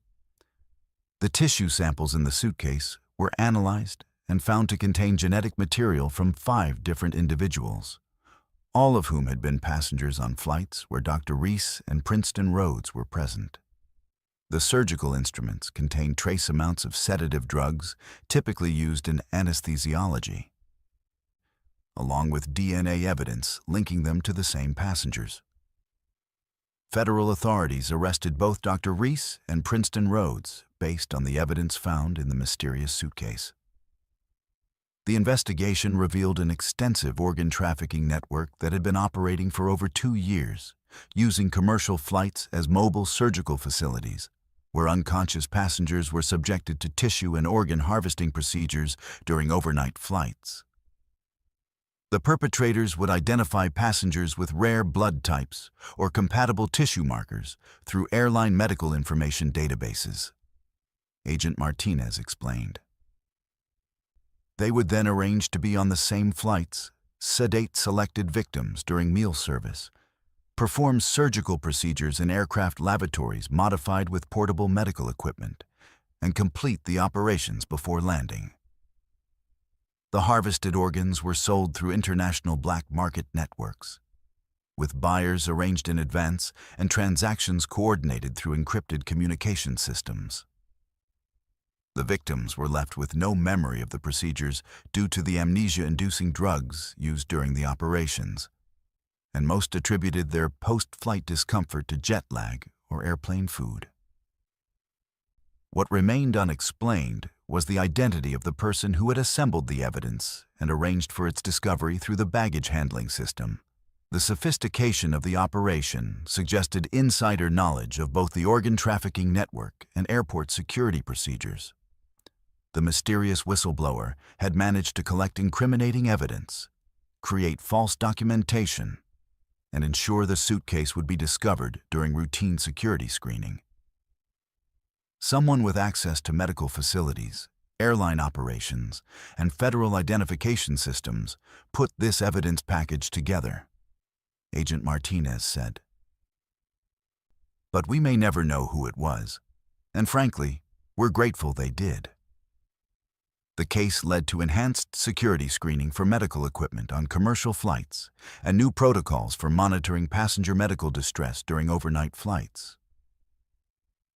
The tissue samples in the suitcase were analyzed and found to contain genetic material from 5 different individuals, all of whom had been passengers on flights where Dr. Reese and Princeton Rhodes were present. The surgical instruments contained trace amounts of sedative drugs typically used in anesthesiology, along with DNA evidence linking them to the same passengers. Federal authorities arrested both Dr. Reese and Princeton Rhodes based on the evidence found in the mysterious suitcase. The investigation revealed an extensive organ trafficking network that had been operating for over 2 years, using commercial flights as mobile surgical facilities, where unconscious passengers were subjected to tissue and organ harvesting procedures during overnight flights. The perpetrators would identify passengers with rare blood types or compatible tissue markers through airline medical information databases, Agent Martinez explained. They would then arrange to be on the same flights, sedate selected victims during meal service, perform surgical procedures in aircraft lavatories modified with portable medical equipment, and complete the operations before landing. The harvested organs were sold through international black market networks, with buyers arranged in advance and transactions coordinated through encrypted communication systems. The victims were left with no memory of the procedures due to the amnesia-inducing drugs used during the operations, and most attributed their post-flight discomfort to jet lag or airplane food. What remained unexplained was the identity of the person who had assembled the evidence and arranged for its discovery through the baggage handling system. The sophistication of the operation suggested insider knowledge of both the organ trafficking network and airport security procedures. The mysterious whistleblower had managed to collect incriminating evidence, create false documentation, and ensure the suitcase would be discovered during routine security screening. Someone with access to medical facilities, airline operations, and federal identification systems put this evidence package together, Agent Martinez said. But we may never know who it was, and frankly, we're grateful they did. The case led to enhanced security screening for medical equipment on commercial flights and new protocols for monitoring passenger medical distress during overnight flights.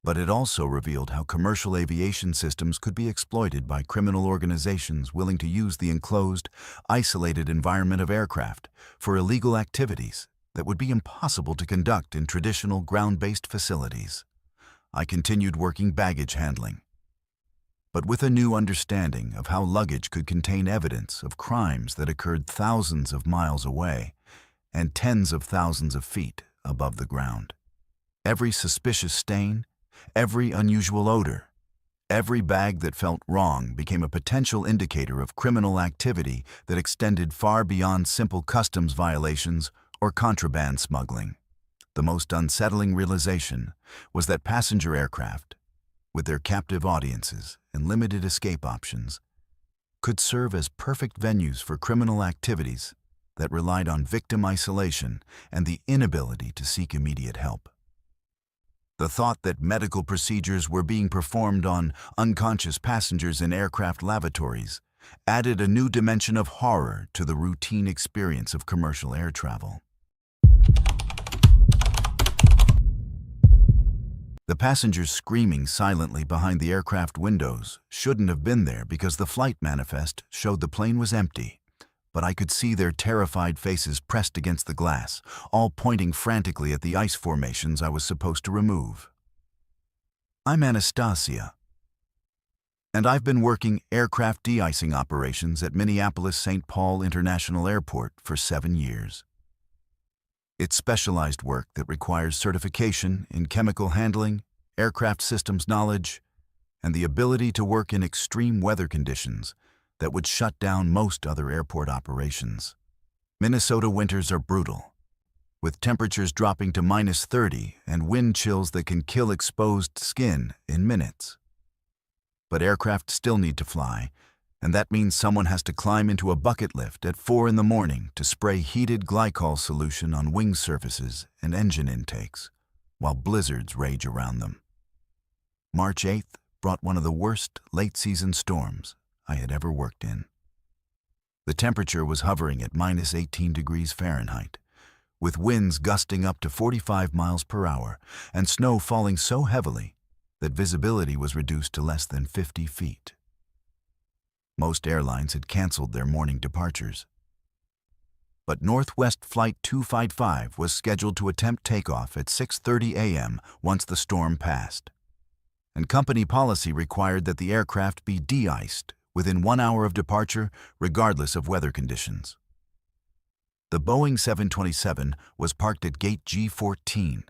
But it also revealed how commercial aviation systems could be exploited by criminal organizations willing to use the enclosed, isolated environment of aircraft for illegal activities that would be impossible to conduct in traditional ground-based facilities. I continued working baggage handling, but with a new understanding of how luggage could contain evidence of crimes that occurred thousands of miles away and tens of thousands of feet above the ground. Every suspicious stain, every unusual odor, every bag that felt wrong became a potential indicator of criminal activity that extended far beyond simple customs violations or contraband smuggling. The most unsettling realization was that passenger aircraft, with their captive audiences and limited escape options, could serve as perfect venues for criminal activities that relied on victim isolation and the inability to seek immediate help. The thought that medical procedures were being performed on unconscious passengers in aircraft lavatories added a new dimension of horror to the routine experience of commercial air travel. The passengers screaming silently behind the aircraft windows shouldn't have been there because the flight manifest showed the plane was empty, but I could see their terrified faces pressed against the glass, all pointing frantically at the ice formations I was supposed to remove. I'm Anastasia, and I've been working aircraft de-icing operations at Minneapolis-St. Paul International Airport for 7 years. It's specialized work that requires certification in chemical handling, aircraft systems knowledge, and the ability to work in extreme weather conditions that would shut down most other airport operations. Minnesota winters are brutal, with temperatures dropping to -30 and wind chills that can kill exposed skin in minutes. But aircraft still need to fly, and that means someone has to climb into a bucket lift at 4 in the morning to spray heated glycol solution on wing surfaces and engine intakes, while blizzards rage around them. March 8th brought one of the worst late-season storms I had ever worked in. The temperature was hovering at -18 degrees Fahrenheit, with winds gusting up to 45 miles per hour and snow falling so heavily that visibility was reduced to less than 50 feet. Most airlines had canceled their morning departures. But Northwest Flight 255 was scheduled to attempt takeoff at 6:30 a.m. once the storm passed. And company policy required that the aircraft be de-iced within 1 hour of departure, regardless of weather conditions. The Boeing 727 was parked at Gate G14,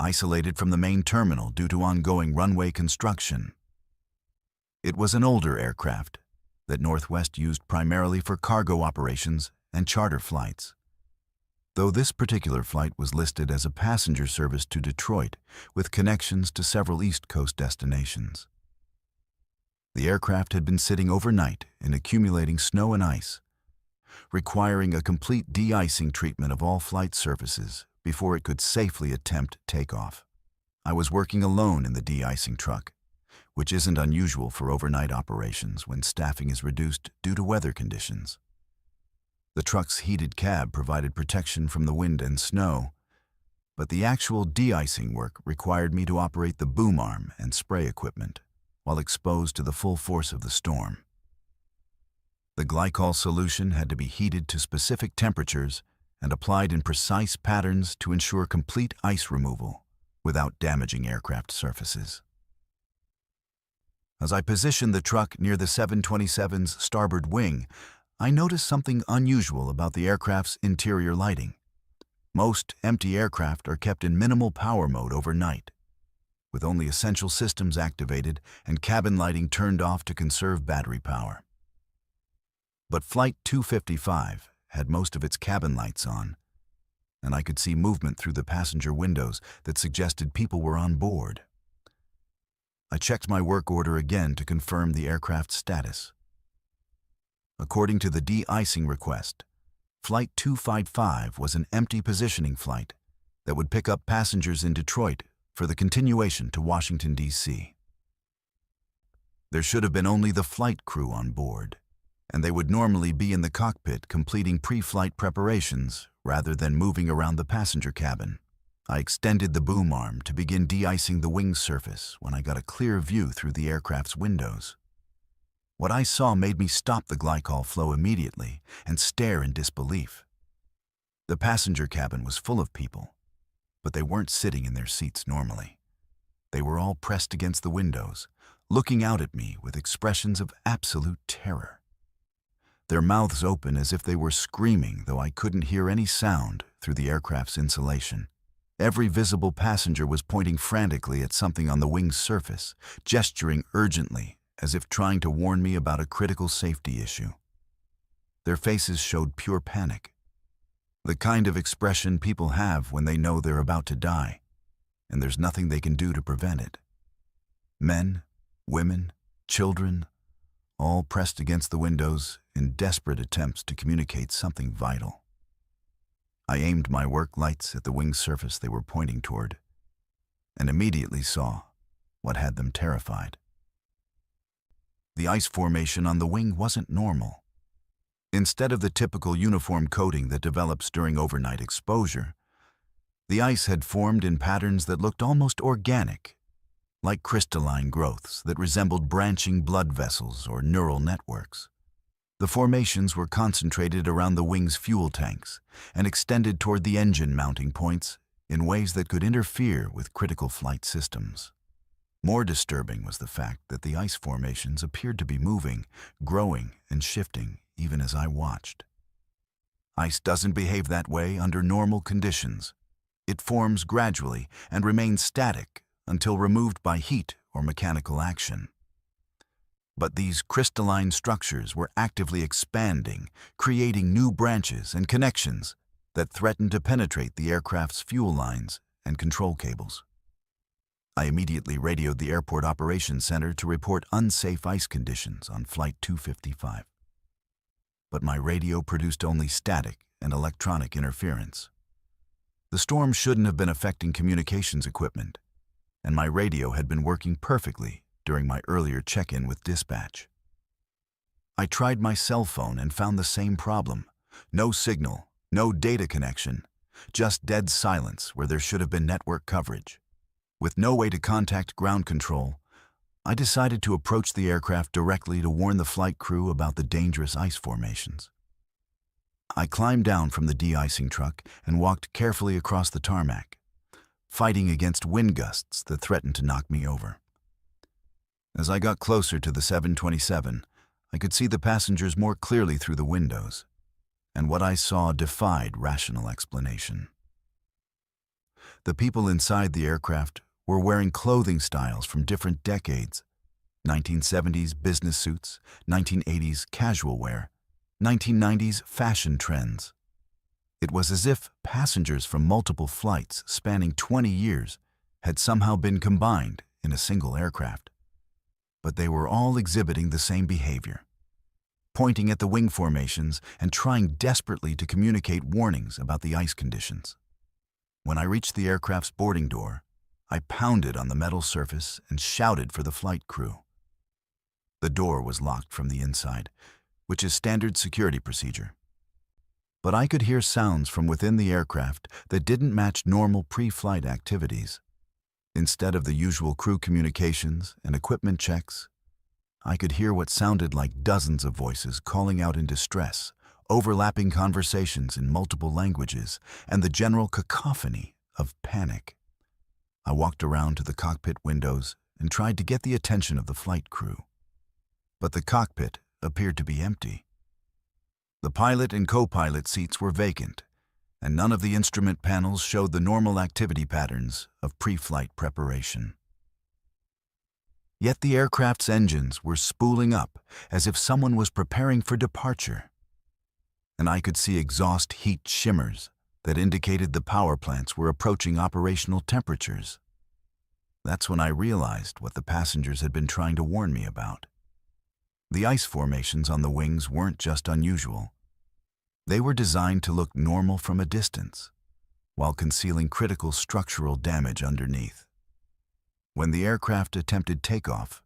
isolated from the main terminal due to ongoing runway construction. It was an older aircraft that Northwest used primarily for cargo operations and charter flights, though this particular flight was listed as a passenger service to Detroit with connections to several East Coast destinations. The aircraft had been sitting overnight in accumulating snow and ice, requiring a complete de-icing treatment of all flight surfaces before it could safely attempt takeoff. I was working alone in the de-icing truck, which isn't unusual for overnight operations when staffing is reduced due to weather conditions. The truck's heated cab provided protection from the wind and snow, but the actual de-icing work required me to operate the boom arm and spray equipment while exposed to the full force of the storm. The glycol solution had to be heated to specific temperatures and applied in precise patterns to ensure complete ice removal without damaging aircraft surfaces. As I positioned the truck near the 727's starboard wing, I noticed something unusual about the aircraft's interior lighting. Most empty aircraft are kept in minimal power mode overnight, with only essential systems activated and cabin lighting turned off to conserve battery power. But Flight 255 had most of its cabin lights on, and I could see movement through the passenger windows that suggested people were on board. I checked my work order again to confirm the aircraft's status. According to the de-icing request, Flight 255 was an empty positioning flight that would pick up passengers in Detroit for the continuation to Washington, D.C. There should have been only the flight crew on board, and they would normally be in the cockpit completing pre-flight preparations rather than moving around the passenger cabin. I extended the boom arm to begin de-icing the wing surface when I got a clear view through the aircraft's windows. What I saw made me stop the glycol flow immediately and stare in disbelief. The passenger cabin was full of people, but they weren't sitting in their seats normally. They were all pressed against the windows, looking out at me with expressions of absolute terror. Their mouths open as if they were screaming, though I couldn't hear any sound through the aircraft's insulation. Every visible passenger was pointing frantically at something on the wing's surface, gesturing urgently as if trying to warn me about a critical safety issue. Their faces showed pure panic, the kind of expression people have when they know they're about to die, and there's nothing they can do to prevent it. Men, women, children, all pressed against the windows in desperate attempts to communicate something vital. I aimed my work lights at the wing surface they were pointing toward, and immediately saw what had them terrified. The ice formation on the wing wasn't normal. Instead of the typical uniform coating that develops during overnight exposure, the ice had formed in patterns that looked almost organic, like crystalline growths that resembled branching blood vessels or neural networks. The formations were concentrated around the wing's fuel tanks and extended toward the engine mounting points in ways that could interfere with critical flight systems. More disturbing was the fact that the ice formations appeared to be moving, growing, and shifting even as I watched. Ice doesn't behave that way under normal conditions. It forms gradually and remains static until removed by heat or mechanical action. But these crystalline structures were actively expanding, creating new branches and connections that threatened to penetrate the aircraft's fuel lines and control cables. I immediately radioed the Airport Operations Center to report unsafe ice conditions on Flight 255. But my radio produced only static and electronic interference. The storm shouldn't have been affecting communications equipment, and my radio had been working perfectly during my earlier check-in with dispatch. I tried my cell phone and found the same problem. No signal, no data connection, just dead silence where there should have been network coverage. With no way to contact ground control, I decided to approach the aircraft directly to warn the flight crew about the dangerous ice formations. I climbed down from the de-icing truck and walked carefully across the tarmac, fighting against wind gusts that threatened to knock me over. As I got closer to the 727, I could see the passengers more clearly through the windows, and what I saw defied rational explanation. The people inside the aircraft were wearing clothing styles from different decades: 1970s business suits, 1980s casual wear, 1990s fashion trends. It was as if passengers from multiple flights spanning 20 years had somehow been combined in a single aircraft. But they were all exhibiting the same behavior, pointing at the wing formations and trying desperately to communicate warnings about the ice conditions. When I reached the aircraft's boarding door, I pounded on the metal surface and shouted for the flight crew. The door was locked from the inside, which is standard security procedure. But I could hear sounds from within the aircraft that didn't match normal pre-flight activities. Instead of the usual crew communications and equipment checks, I could hear what sounded like dozens of voices calling out in distress, overlapping conversations in multiple languages, and the general cacophony of panic. I walked around to the cockpit windows and tried to get the attention of the flight crew. But the cockpit appeared to be empty. The pilot and co-pilot seats were vacant, and none of the instrument panels showed the normal activity patterns of pre-flight preparation. Yet the aircraft's engines were spooling up as if someone was preparing for departure, and I could see exhaust heat shimmers that indicated the power plants were approaching operational temperatures. That's when I realized what the passengers had been trying to warn me about. The ice formations on the wings weren't just unusual. They were designed to look normal from a distance, while concealing critical structural damage underneath. When the aircraft attempted takeoff,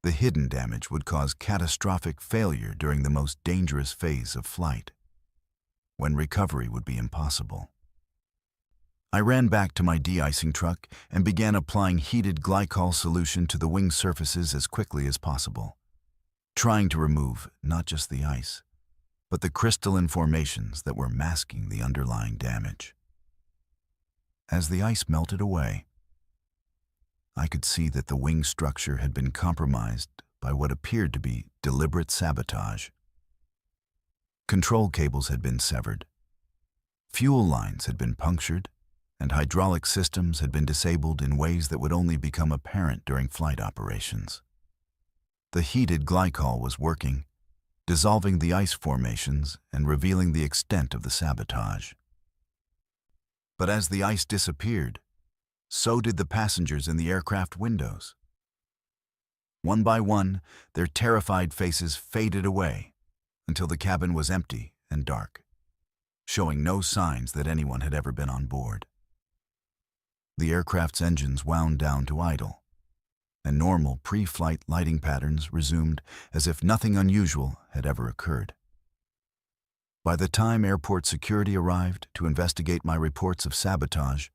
the hidden damage would cause catastrophic failure during the most dangerous phase of flight, when recovery would be impossible. I ran back to my de-icing truck and began applying heated glycol solution to the wing surfaces as quickly as possible, trying to remove not just the ice, but the crystalline formations that were masking the underlying damage. As the ice melted away, I could see that the wing structure had been compromised by what appeared to be deliberate sabotage. Control cables had been severed, fuel lines had been punctured, and hydraulic systems had been disabled in ways that would only become apparent during flight operations. The heated glycol was working, dissolving the ice formations and revealing the extent of the sabotage. But as the ice disappeared, so did the passengers in the aircraft windows. One by one, their terrified faces faded away until the cabin was empty and dark, showing no signs that anyone had ever been on board. The aircraft's engines wound down to idle, and normal pre-flight lighting patterns resumed as if nothing unusual had ever occurred. By the time airport security arrived to investigate my reports of sabotage,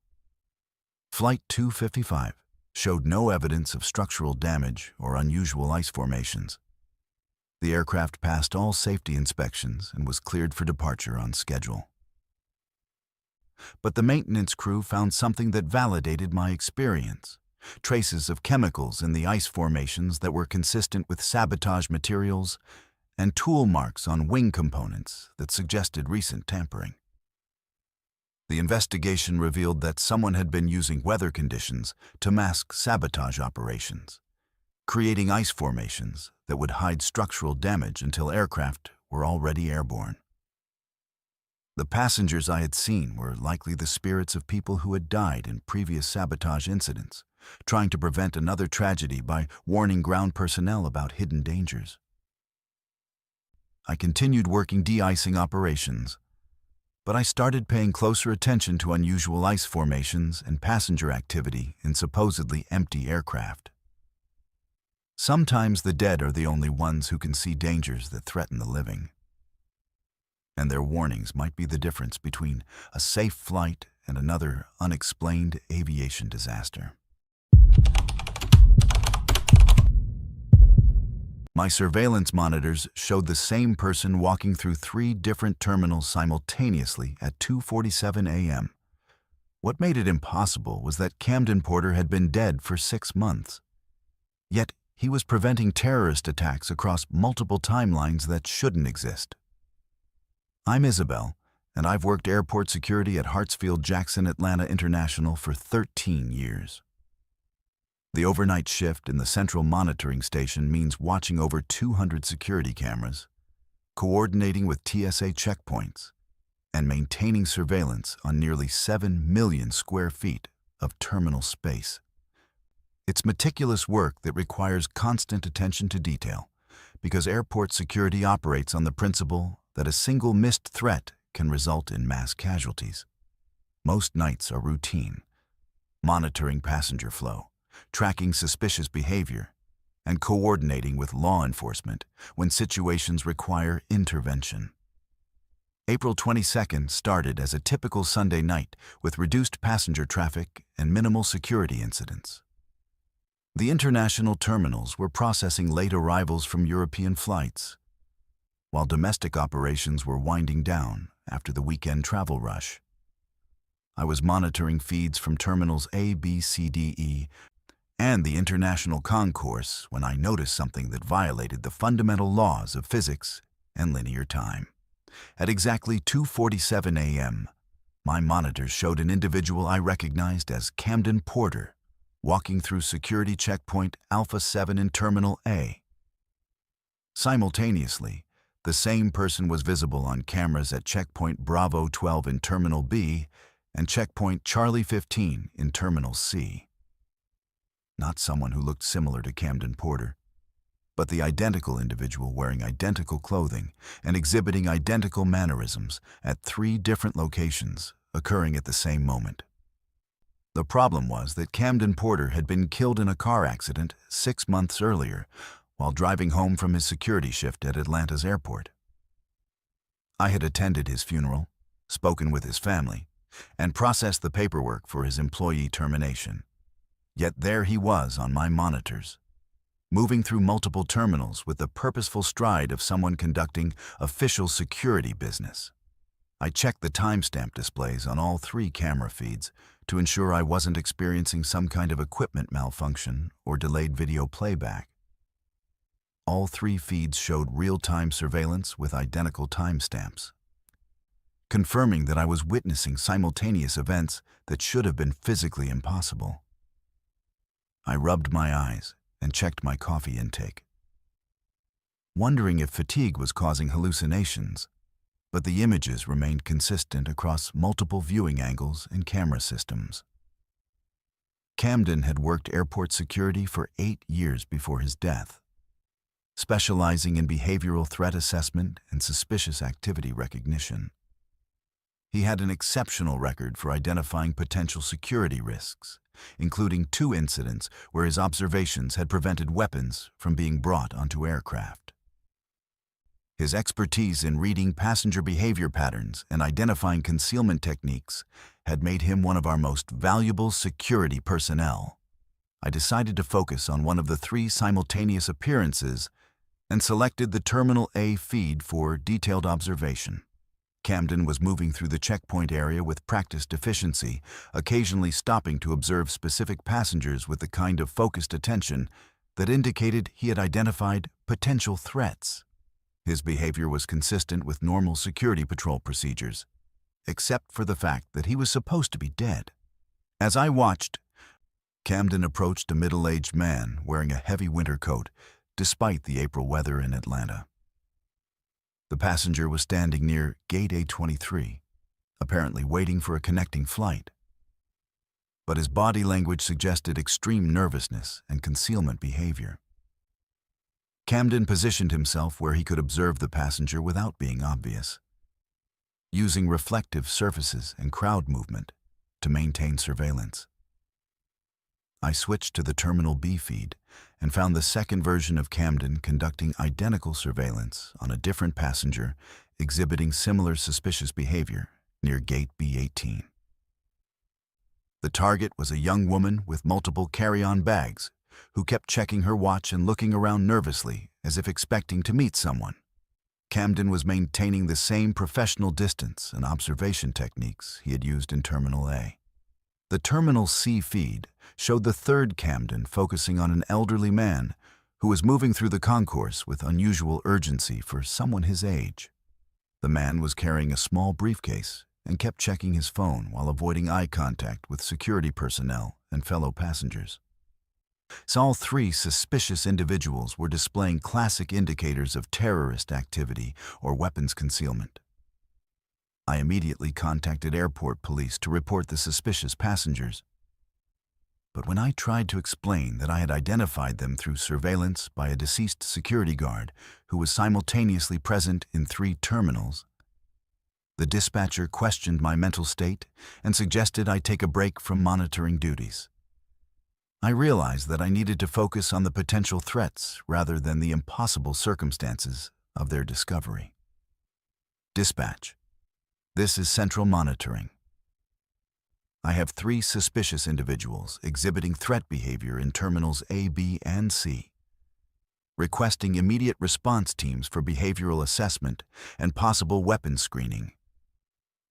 Flight 255 showed no evidence of structural damage or unusual ice formations. The aircraft passed all safety inspections and was cleared for departure on schedule. But the maintenance crew found something that validated my experience: traces of chemicals in the ice formations that were consistent with sabotage materials, and tool marks on wing components that suggested recent tampering. The investigation revealed that someone had been using weather conditions to mask sabotage operations, creating ice formations that would hide structural damage until aircraft were already airborne. The passengers I had seen were likely the spirits of people who had died in previous sabotage incidents, trying to prevent another tragedy by warning ground personnel about hidden dangers. I continued working de-icing operations, but I started paying closer attention to unusual ice formations and passenger activity in supposedly empty aircraft. Sometimes the dead are the only ones who can see dangers that threaten the living, and their warnings might be the difference between a safe flight and another unexplained aviation disaster. My surveillance monitors showed the same person walking through 3 different terminals simultaneously at 2:47 a.m. What made it impossible was that Camden Porter had been dead for 6 months. Yet he was preventing terrorist attacks across multiple timelines that shouldn't exist. I'm Isabel, and I've worked airport security at Hartsfield-Jackson Atlanta International for 13 years. The overnight shift in the central monitoring station means watching over 200 security cameras, coordinating with TSA checkpoints, and maintaining surveillance on nearly 7 million square feet of terminal space. It's meticulous work that requires constant attention to detail, because airport security operates on the principle that a single missed threat can result in mass casualties. Most nights are routine: monitoring passenger flow, tracking suspicious behavior, and coordinating with law enforcement when situations require intervention. April 22nd started as a typical Sunday night with reduced passenger traffic and minimal security incidents. The international terminals were processing late arrivals from European flights, while domestic operations were winding down after the weekend travel rush. I was monitoring feeds from terminals A, B, C, D, E, and the international concourse when I noticed something that violated the fundamental laws of physics and linear time. At exactly 2:47 a.m., my monitors showed an individual I recognized as Camden Porter walking through security checkpoint Alpha 7 in Terminal A. Simultaneously, the same person was visible on cameras at checkpoint Bravo 12 in Terminal B and checkpoint Charlie 15 in Terminal C. Not someone who looked similar to Camden Porter, but the identical individual wearing identical clothing and exhibiting identical mannerisms at 3 different locations, occurring at the same moment. The problem was that Camden Porter had been killed in a car accident 6 months earlier while driving home from his security shift at Atlanta's airport. I had attended his funeral, spoken with his family, and processed the paperwork for his employee termination. Yet there he was on my monitors, moving through multiple terminals with the purposeful stride of someone conducting official security business. I checked the timestamp displays on all 3 camera feeds to ensure I wasn't experiencing some kind of equipment malfunction or delayed video playback. All 3 feeds showed real-time surveillance with identical timestamps, confirming that I was witnessing simultaneous events that should have been physically impossible. I rubbed my eyes and checked my coffee intake, wondering if fatigue was causing hallucinations, but the images remained consistent across multiple viewing angles and camera systems. Camden had worked airport security for 8 years before his death, specializing in behavioral threat assessment and suspicious activity recognition. He had an exceptional record for identifying potential security risks, including 2 incidents where his observations had prevented weapons from being brought onto aircraft. His expertise in reading passenger behavior patterns and identifying concealment techniques had made him one of our most valuable security personnel. I decided to focus on one of the 3 simultaneous appearances and selected the Terminal A feed for detailed observation. Camden was moving through the checkpoint area with practiced efficiency, occasionally stopping to observe specific passengers with the kind of focused attention that indicated he had identified potential threats. His behavior was consistent with normal security patrol procedures, except for the fact that he was supposed to be dead. As I watched, Camden approached a middle-aged man wearing a heavy winter coat, despite the April weather in Atlanta. The passenger was standing near Gate A23, apparently waiting for a connecting flight. But his body language suggested extreme nervousness and concealment behavior. Camden positioned himself where he could observe the passenger without being obvious, using reflective surfaces and crowd movement to maintain surveillance. I switched to the Terminal B feed and found the second version of Camden conducting identical surveillance on a different passenger exhibiting similar suspicious behavior near Gate B18. The target was a young woman with multiple carry-on bags who kept checking her watch and looking around nervously as if expecting to meet someone. Camden was maintaining the same professional distance and observation techniques he had used in Terminal A. The Terminal C feed showed the third Camden focusing on an elderly man who was moving through the concourse with unusual urgency for someone his age. The man was carrying a small briefcase and kept checking his phone while avoiding eye contact with security personnel and fellow passengers. All three suspicious individuals were displaying classic indicators of terrorist activity or weapons concealment. I immediately contacted airport police to report the suspicious passengers. But when I tried to explain that I had identified them through surveillance by a deceased security guard who was simultaneously present in 3 terminals, the dispatcher questioned my mental state and suggested I take a break from monitoring duties. I realized that I needed to focus on the potential threats rather than the impossible circumstances of their discovery. Dispatch. This is Central Monitoring. I have 3 suspicious individuals exhibiting threat behavior in Terminals A, B, and C, requesting immediate response teams for behavioral assessment and possible weapons screening.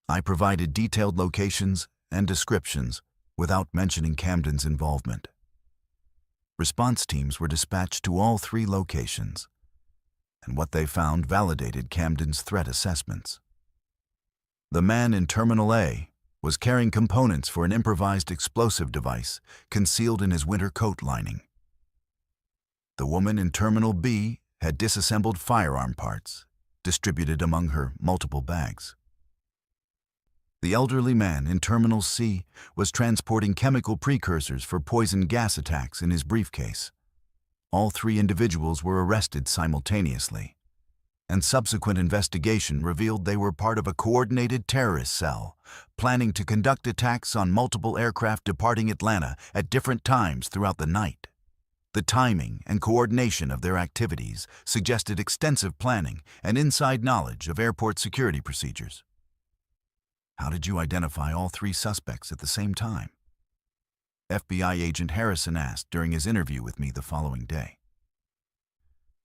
I provided detailed locations and descriptions without mentioning Camden's involvement. Response teams were dispatched to all 3 locations, and what they found validated Camden's threat assessments. The man in Terminal A was carrying components for an improvised explosive device concealed in his winter coat lining. The woman in Terminal B had disassembled firearm parts, distributed among her multiple bags. The elderly man in Terminal C was transporting chemical precursors for poison gas attacks in his briefcase. All 3 individuals were arrested simultaneously, and subsequent investigation revealed they were part of a coordinated terrorist cell, planning to conduct attacks on multiple aircraft departing Atlanta at different times throughout the night. The timing and coordination of their activities suggested extensive planning and inside knowledge of airport security procedures. How did you identify all 3 suspects at the same time? FBI agent Harrison asked during his interview with me the following day.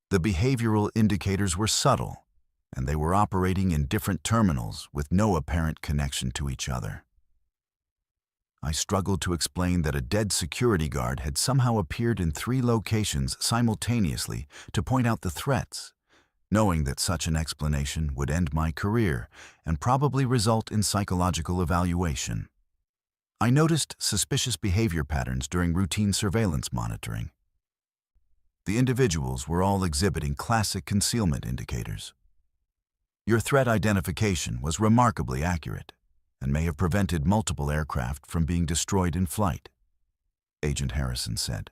The behavioral indicators were subtle, and they were operating in different terminals with no apparent connection to each other. I struggled to explain that a dead security guard had somehow appeared in 3 locations simultaneously to point out the threats, knowing that such an explanation would end my career and probably result in psychological evaluation. I noticed suspicious behavior patterns during routine surveillance monitoring. The individuals were all exhibiting classic concealment indicators. Your threat identification was remarkably accurate and may have prevented multiple aircraft from being destroyed in flight, Agent Harrison said.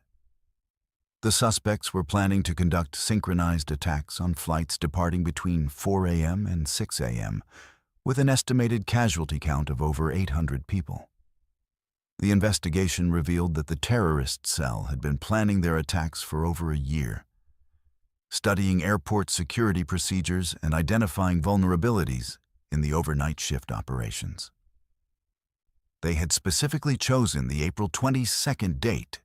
The suspects were planning to conduct synchronized attacks on flights departing between 4 a.m. and 6 a.m., with an estimated casualty count of over 800 people. The investigation revealed that the terrorist cell had been planning their attacks for over a year, studying airport security procedures and identifying vulnerabilities in the overnight shift operations. They had specifically chosen the April 22nd date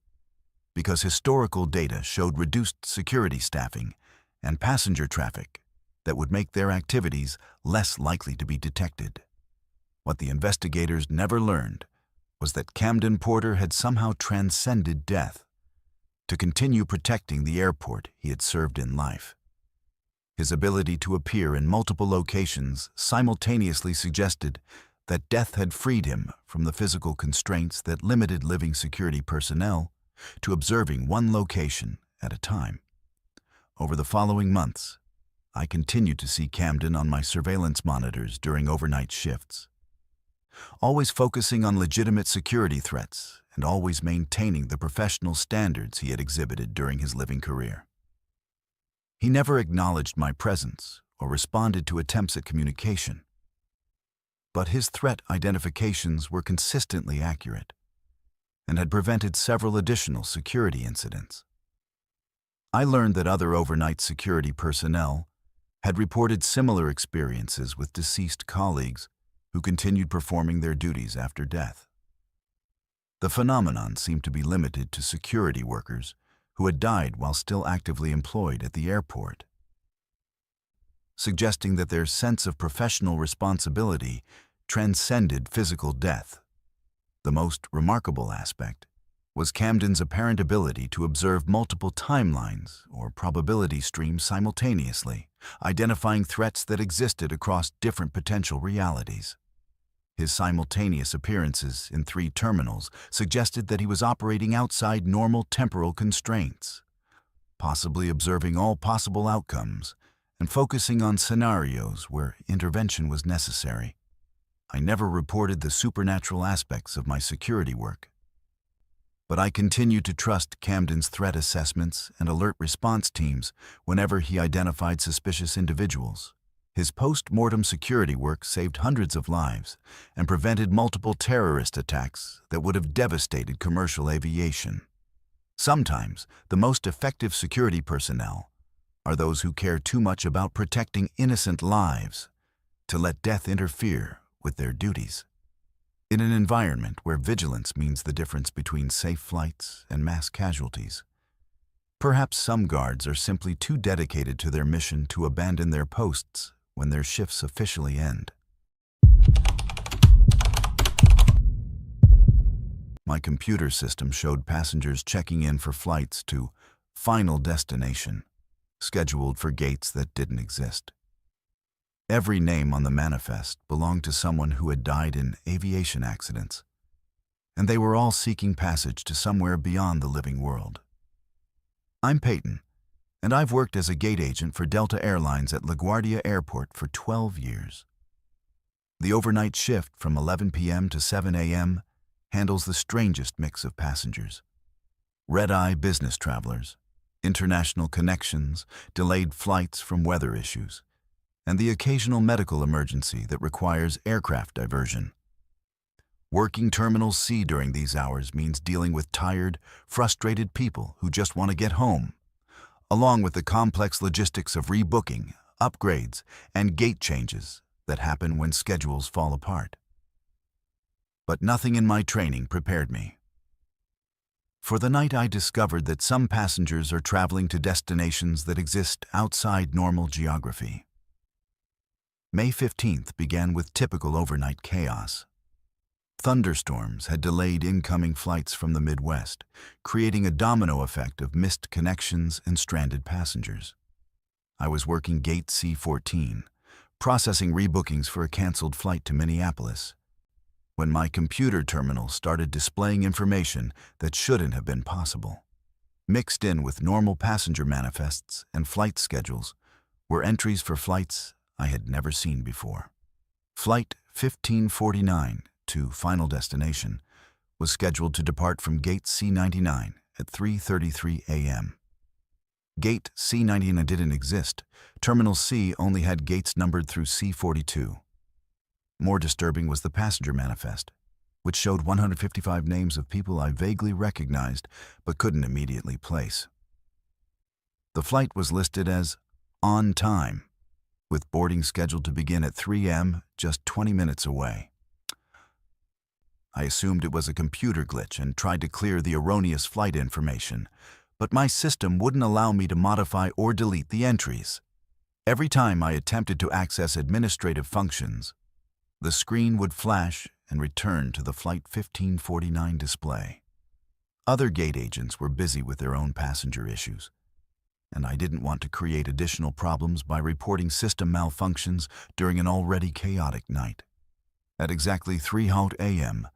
because historical data showed reduced security staffing and passenger traffic that would make their activities less likely to be detected. What the investigators never learned was that Camden Porter had somehow transcended death to continue protecting the airport he had served in life. His ability to appear in multiple locations simultaneously suggested that death had freed him from the physical constraints that limited living security personnel to observing one location at a time. Over the following months, I continued to see Camden on my surveillance monitors during overnight shifts, always focusing on legitimate security threats and always maintaining the professional standards he had exhibited during his living career. He never acknowledged my presence or responded to attempts at communication, but his threat identifications were consistently accurate and had prevented several additional security incidents. I learned that other overnight security personnel had reported similar experiences with deceased colleagues who continued performing their duties after death. The phenomenon seemed to be limited to security workers who had died while still actively employed at the airport, suggesting that their sense of professional responsibility transcended physical death. The most remarkable aspect was Camden's apparent ability to observe multiple timelines or probability streams simultaneously, identifying threats that existed across different potential realities. His simultaneous appearances in 3 terminals suggested that he was operating outside normal temporal constraints, possibly observing all possible outcomes and focusing on scenarios where intervention was necessary. I never reported the supernatural aspects of my security work, but I continued to trust Camden's threat assessments and alert response teams whenever he identified suspicious individuals. His post-mortem security work saved hundreds of lives and prevented multiple terrorist attacks that would have devastated commercial aviation. Sometimes, the most effective security personnel are those who care too much about protecting innocent lives to let death interfere with their duties. In an environment where vigilance means the difference between safe flights and mass casualties, perhaps some guards are simply too dedicated to their mission to abandon their posts when their shifts officially end. My computer system showed passengers checking in for flights to final destination, scheduled for gates that didn't exist. Every name on the manifest belonged to someone who had died in aviation accidents, and they were all seeking passage to somewhere beyond the living world. I'm Peyton, and I've worked as a gate agent for Delta Airlines at LaGuardia Airport for 12 years. The overnight shift from 11 p.m. to 7 a.m. handles the strangest mix of passengers: red-eye business travelers, international connections, delayed flights from weather issues, and the occasional medical emergency that requires aircraft diversion. Working Terminal C during these hours means dealing with tired, frustrated people who just want to get home, along with the complex logistics of rebooking, upgrades, and gate changes that happen when schedules fall apart. But nothing in my training prepared me for the night I discovered that some passengers are traveling to destinations that exist outside normal geography. May 15th began with typical overnight chaos. Thunderstorms had delayed incoming flights from the Midwest, creating a domino effect of missed connections and stranded passengers. I was working Gate C14, processing rebookings for a canceled flight to Minneapolis, when my computer terminal started displaying information that shouldn't have been possible. Mixed in with normal passenger manifests and flight schedules were entries for flights I had never seen before. Flight 1549 to final destination was scheduled to depart from Gate C99 at 3:33 a.m. Gate C99 didn't exist. Terminal C only had gates numbered through C42. More disturbing was the passenger manifest, which showed 155 names of people I vaguely recognized but couldn't immediately place. The flight was listed as on time, with boarding scheduled to begin at 3 a.m., just 20 minutes away. I assumed it was a computer glitch and tried to clear the erroneous flight information, but my system wouldn't allow me to modify or delete the entries. Every time I attempted to access administrative functions, the screen would flash and return to the Flight 1549 display. Other gate agents were busy with their own passenger issues, and I didn't want to create additional problems by reporting system malfunctions during an already chaotic night. At exactly 3:00 a.m.,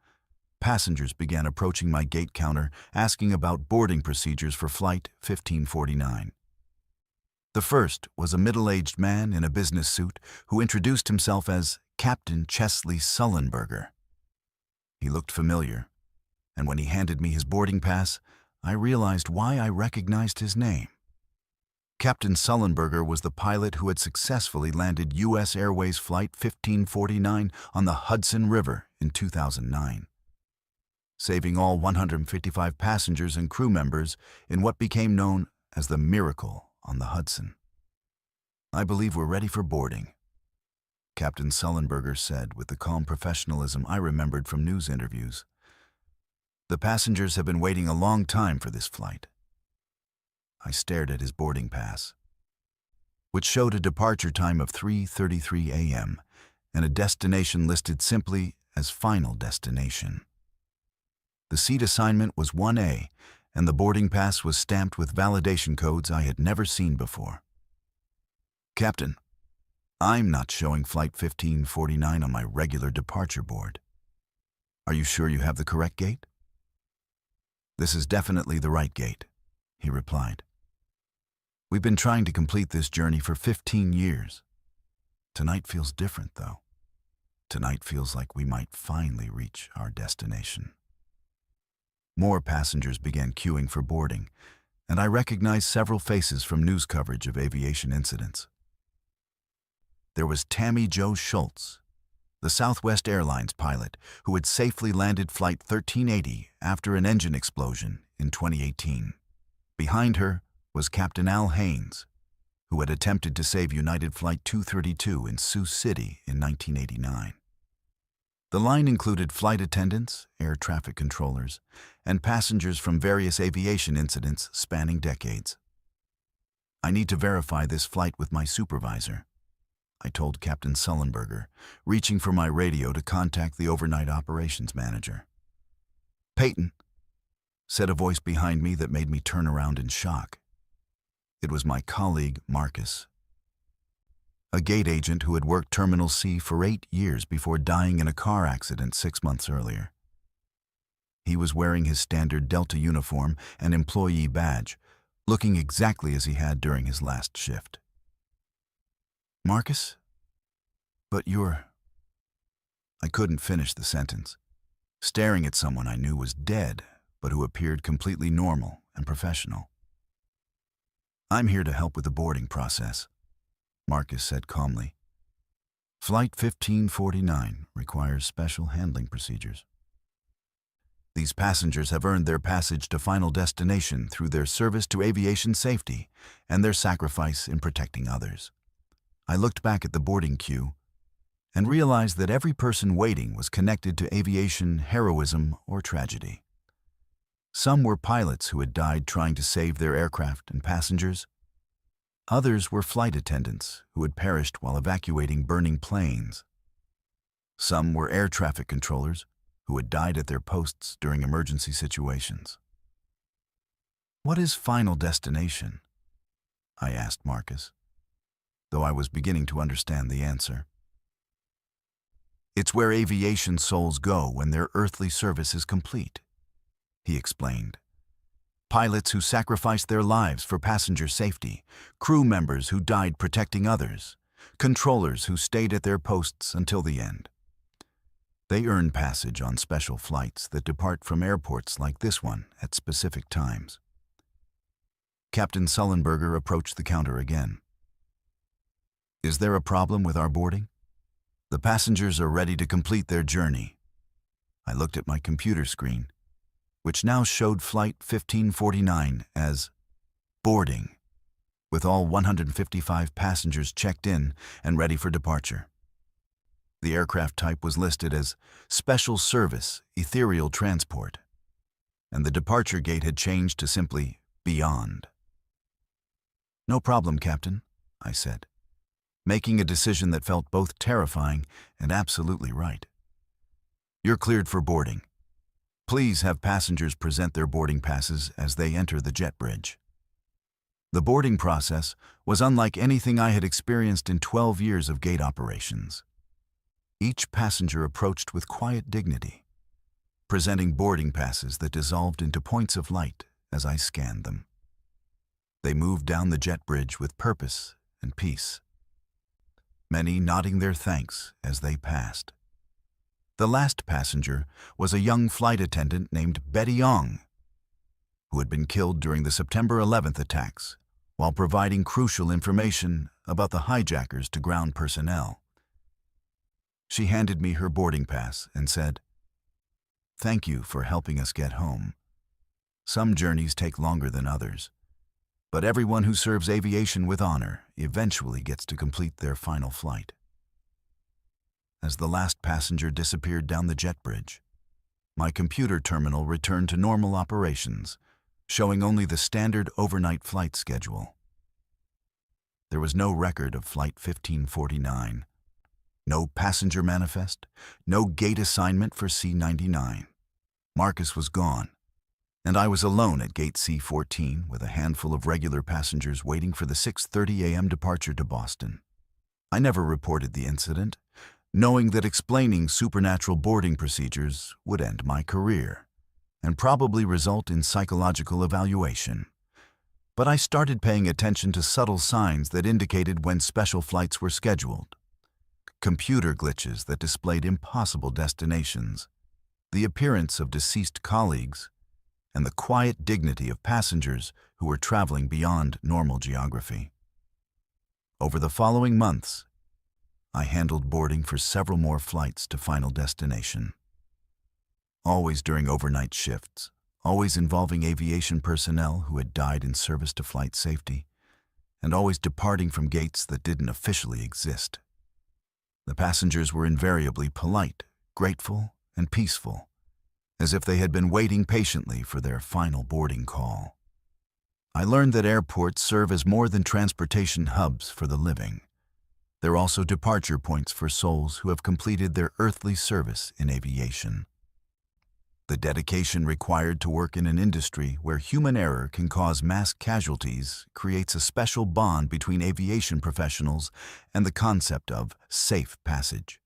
passengers began approaching my gate counter asking about boarding procedures for Flight 1549. The first was a middle-aged man in a business suit who introduced himself as Captain Chesley Sullenberger. He looked familiar, and when he handed me his boarding pass, I realized why I recognized his name. Captain Sullenberger was the pilot who had successfully landed U.S. Airways Flight 1549 on the Hudson River in 2009, saving all 155 passengers and crew members in what became known as the Miracle on the Hudson. "I believe we're ready for boarding," Captain Sullenberger said with the calm professionalism I remembered from news interviews. "The passengers have been waiting a long time for this flight." I stared at his boarding pass, which showed a departure time of 3:33 a.m. and a destination listed simply as Final Destination. The seat assignment was 1A, and the boarding pass was stamped with validation codes I had never seen before. "Captain, I'm not showing Flight 1549 on my regular departure board. Are you sure you have the correct gate?" "This is definitely the right gate," he replied. "We've been trying to complete this journey for 15 years. Tonight feels different, though. Tonight feels like we might finally reach our destination." More passengers began queuing for boarding, and I recognized several faces from news coverage of aviation incidents. There was Tammy Jo Schultz, the Southwest Airlines pilot who had safely landed Flight 1380 after an engine explosion in 2018. Behind her was Captain Al Haynes, who had attempted to save United Flight 232 in Sioux City in 1989. The line included flight attendants, air traffic controllers, and passengers from various aviation incidents spanning decades. "I need to verify this flight with my supervisor," I told Captain Sullenberger, reaching for my radio to contact the overnight operations manager. "Peyton," said a voice behind me that made me turn around in shock. It was my colleague, Marcus, a gate agent who had worked Terminal C for 8 years before dying in a car accident 6 months earlier. He was wearing his standard Delta uniform and employee badge, looking exactly as he had during his last shift. "Marcus? But you're—" I couldn't finish the sentence, staring at someone I knew was dead, but who appeared completely normal and professional. "I'm here to help with the boarding process," Marcus said calmly. "Flight 1549 requires special handling procedures. These passengers have earned their passage to Final Destination through their service to aviation safety and their sacrifice in protecting others." I looked back at the boarding queue and realized that every person waiting was connected to aviation heroism or tragedy. Some were pilots who had died trying to save their aircraft and passengers. Others were flight attendants who had perished while evacuating burning planes. Some were air traffic controllers who had died at their posts during emergency situations. "What is Final Destination?" I asked Marcus, though I was beginning to understand the answer. "It's where aviation souls go when their earthly service is complete," he explained. "Pilots who sacrificed their lives for passenger safety, crew members who died protecting others, controllers who stayed at their posts until the end. They earn passage on special flights that depart from airports like this one at specific times." Captain Sullenberger approached the counter again. "Is there a problem with our boarding?" "The passengers are ready to complete their journey." I looked at my computer screen, which now showed Flight 1549 as boarding, with all 155 passengers checked in and ready for departure. The aircraft type was listed as Special Service Ethereal Transport, and the departure gate had changed to simply beyond. "No problem, Captain," I said, making a decision that felt both terrifying and absolutely right. "You're cleared for boarding. Please have passengers present their boarding passes as they enter the jet bridge." The boarding process was unlike anything I had experienced in 12 years of gate operations. Each passenger approached with quiet dignity, presenting boarding passes that dissolved into points of light as I scanned them. They moved down the jet bridge with purpose and peace, many nodding their thanks as they passed. The last passenger was a young flight attendant named Betty Ong, who had been killed during the September 11th attacks while providing crucial information about the hijackers to ground personnel. She handed me her boarding pass and said, "Thank you for helping us get home. Some journeys take longer than others, but everyone who serves aviation with honor eventually gets to complete their final flight." As the last passenger disappeared down the jet bridge, my computer terminal returned to normal operations, showing only the standard overnight flight schedule. There was no record of Flight 1549, no passenger manifest, no gate assignment for C-99. Marcus was gone, and I was alone at Gate C-14 with a handful of regular passengers waiting for the 6:30 a.m. departure to Boston. I never reported the incident, knowing that explaining supernatural boarding procedures would end my career and probably result in psychological evaluation. But I started paying attention to subtle signs that indicated when special flights were scheduled. Computer glitches that displayed impossible destinations, the appearance of deceased colleagues, and the quiet dignity of passengers who were traveling beyond normal geography. Over the following months, I handled boarding for several more flights to final destination. Always during overnight shifts, always involving aviation personnel who had died in service to flight safety, and always departing from gates that didn't officially exist. The passengers were invariably polite, grateful, and peaceful, as if they had been waiting patiently for their final boarding call. I learned that airports serve as more than transportation hubs for the living. They're also departure points for souls who have completed their earthly service in aviation. The dedication required to work in an industry where human error can cause mass casualties creates a special bond between aviation professionals and the concept of safe passage.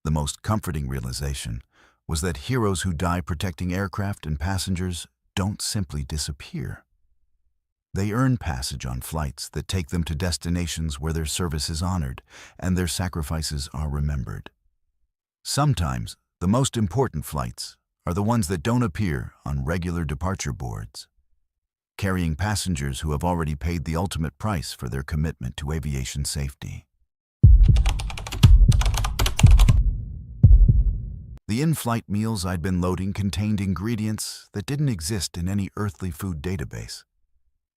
The most comforting realization was that heroes who die protecting aircraft and passengers don't simply disappear. They earn passage on flights that take them to destinations where their service is honored and their sacrifices are remembered. Sometimes, the most important flights are the ones that don't appear on regular departure boards, carrying passengers who have already paid the ultimate price for their commitment to aviation safety. The in-flight meals I'd been loading contained ingredients that didn't exist in any earthly food database.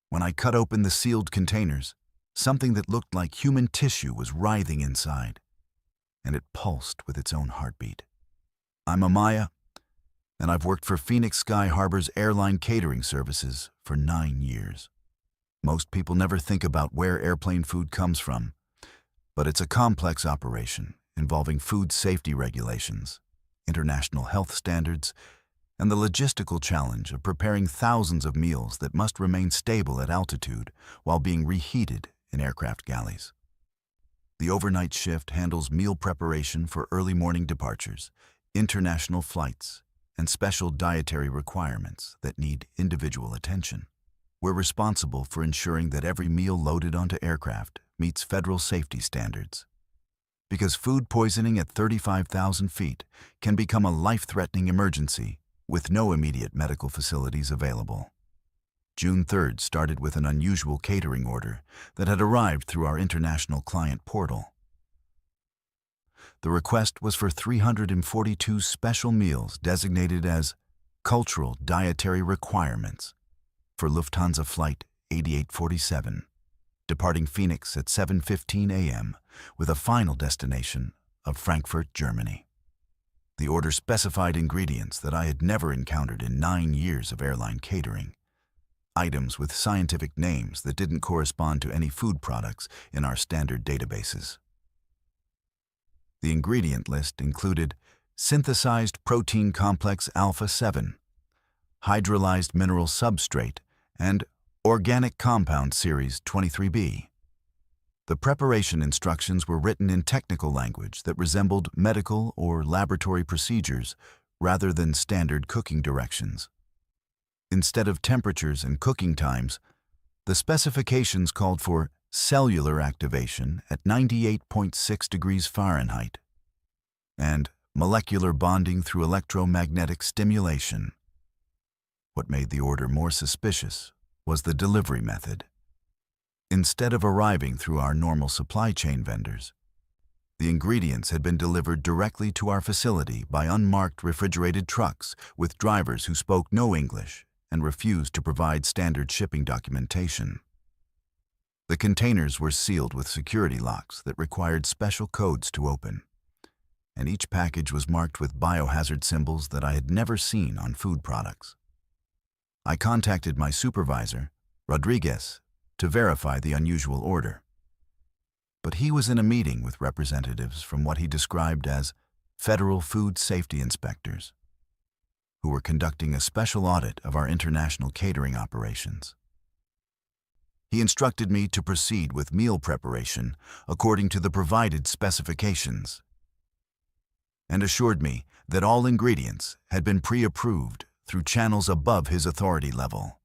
When I cut open the sealed containers, something that looked like human tissue was writhing inside, and it pulsed with its own heartbeat. I'm Amaya, and I've worked for Phoenix Sky Harbor's Airline catering services for 9 years. Most people never think about where airplane food comes from, but it's a complex operation involving food safety regulations, international health standards, and the logistical challenge of preparing thousands of meals that must remain stable at altitude while being reheated in aircraft galleys. The overnight shift handles meal preparation for early morning departures, international flights, and special dietary requirements that need individual attention. We're responsible for ensuring that every meal loaded onto aircraft meets federal safety standards. Because food poisoning at 35,000 feet can become a life-threatening emergency with no immediate medical facilities available. June 3rd started with an unusual catering order that had arrived through our international client portal. The request was for 342 special meals designated as cultural dietary requirements for Lufthansa Flight 8847, departing Phoenix at 7:15 a.m. with a final destination of Frankfurt, Germany. The order specified ingredients that I had never encountered in 9 years of airline catering. items with scientific names that didn't correspond to any food products in our standard databases. The ingredient list included synthesized protein complex alpha 7, hydrolyzed mineral substrate, and organic compound series 23B. The preparation instructions were written in technical language that resembled medical or laboratory procedures rather than standard cooking directions. Instead of temperatures and cooking times, the specifications called for cellular activation at 98.6 degrees Fahrenheit and molecular bonding through electromagnetic stimulation. What made the order more suspicious was the delivery method. Instead of arriving through our normal supply chain vendors, the ingredients had been delivered directly to our facility by unmarked refrigerated trucks with drivers who spoke no English and refused to provide standard shipping documentation. The containers were sealed with security locks that required special codes to open, and each package was marked with biohazard symbols that I had never seen on food products. I contacted my supervisor, Rodriguez, to verify the unusual order. But he was in a meeting with representatives from what he described as federal food safety inspectors, who were conducting a special audit of our international catering operations. He instructed me to proceed with meal preparation according to the provided specifications, and assured me that all ingredients had been pre-approved through channels above his authority level.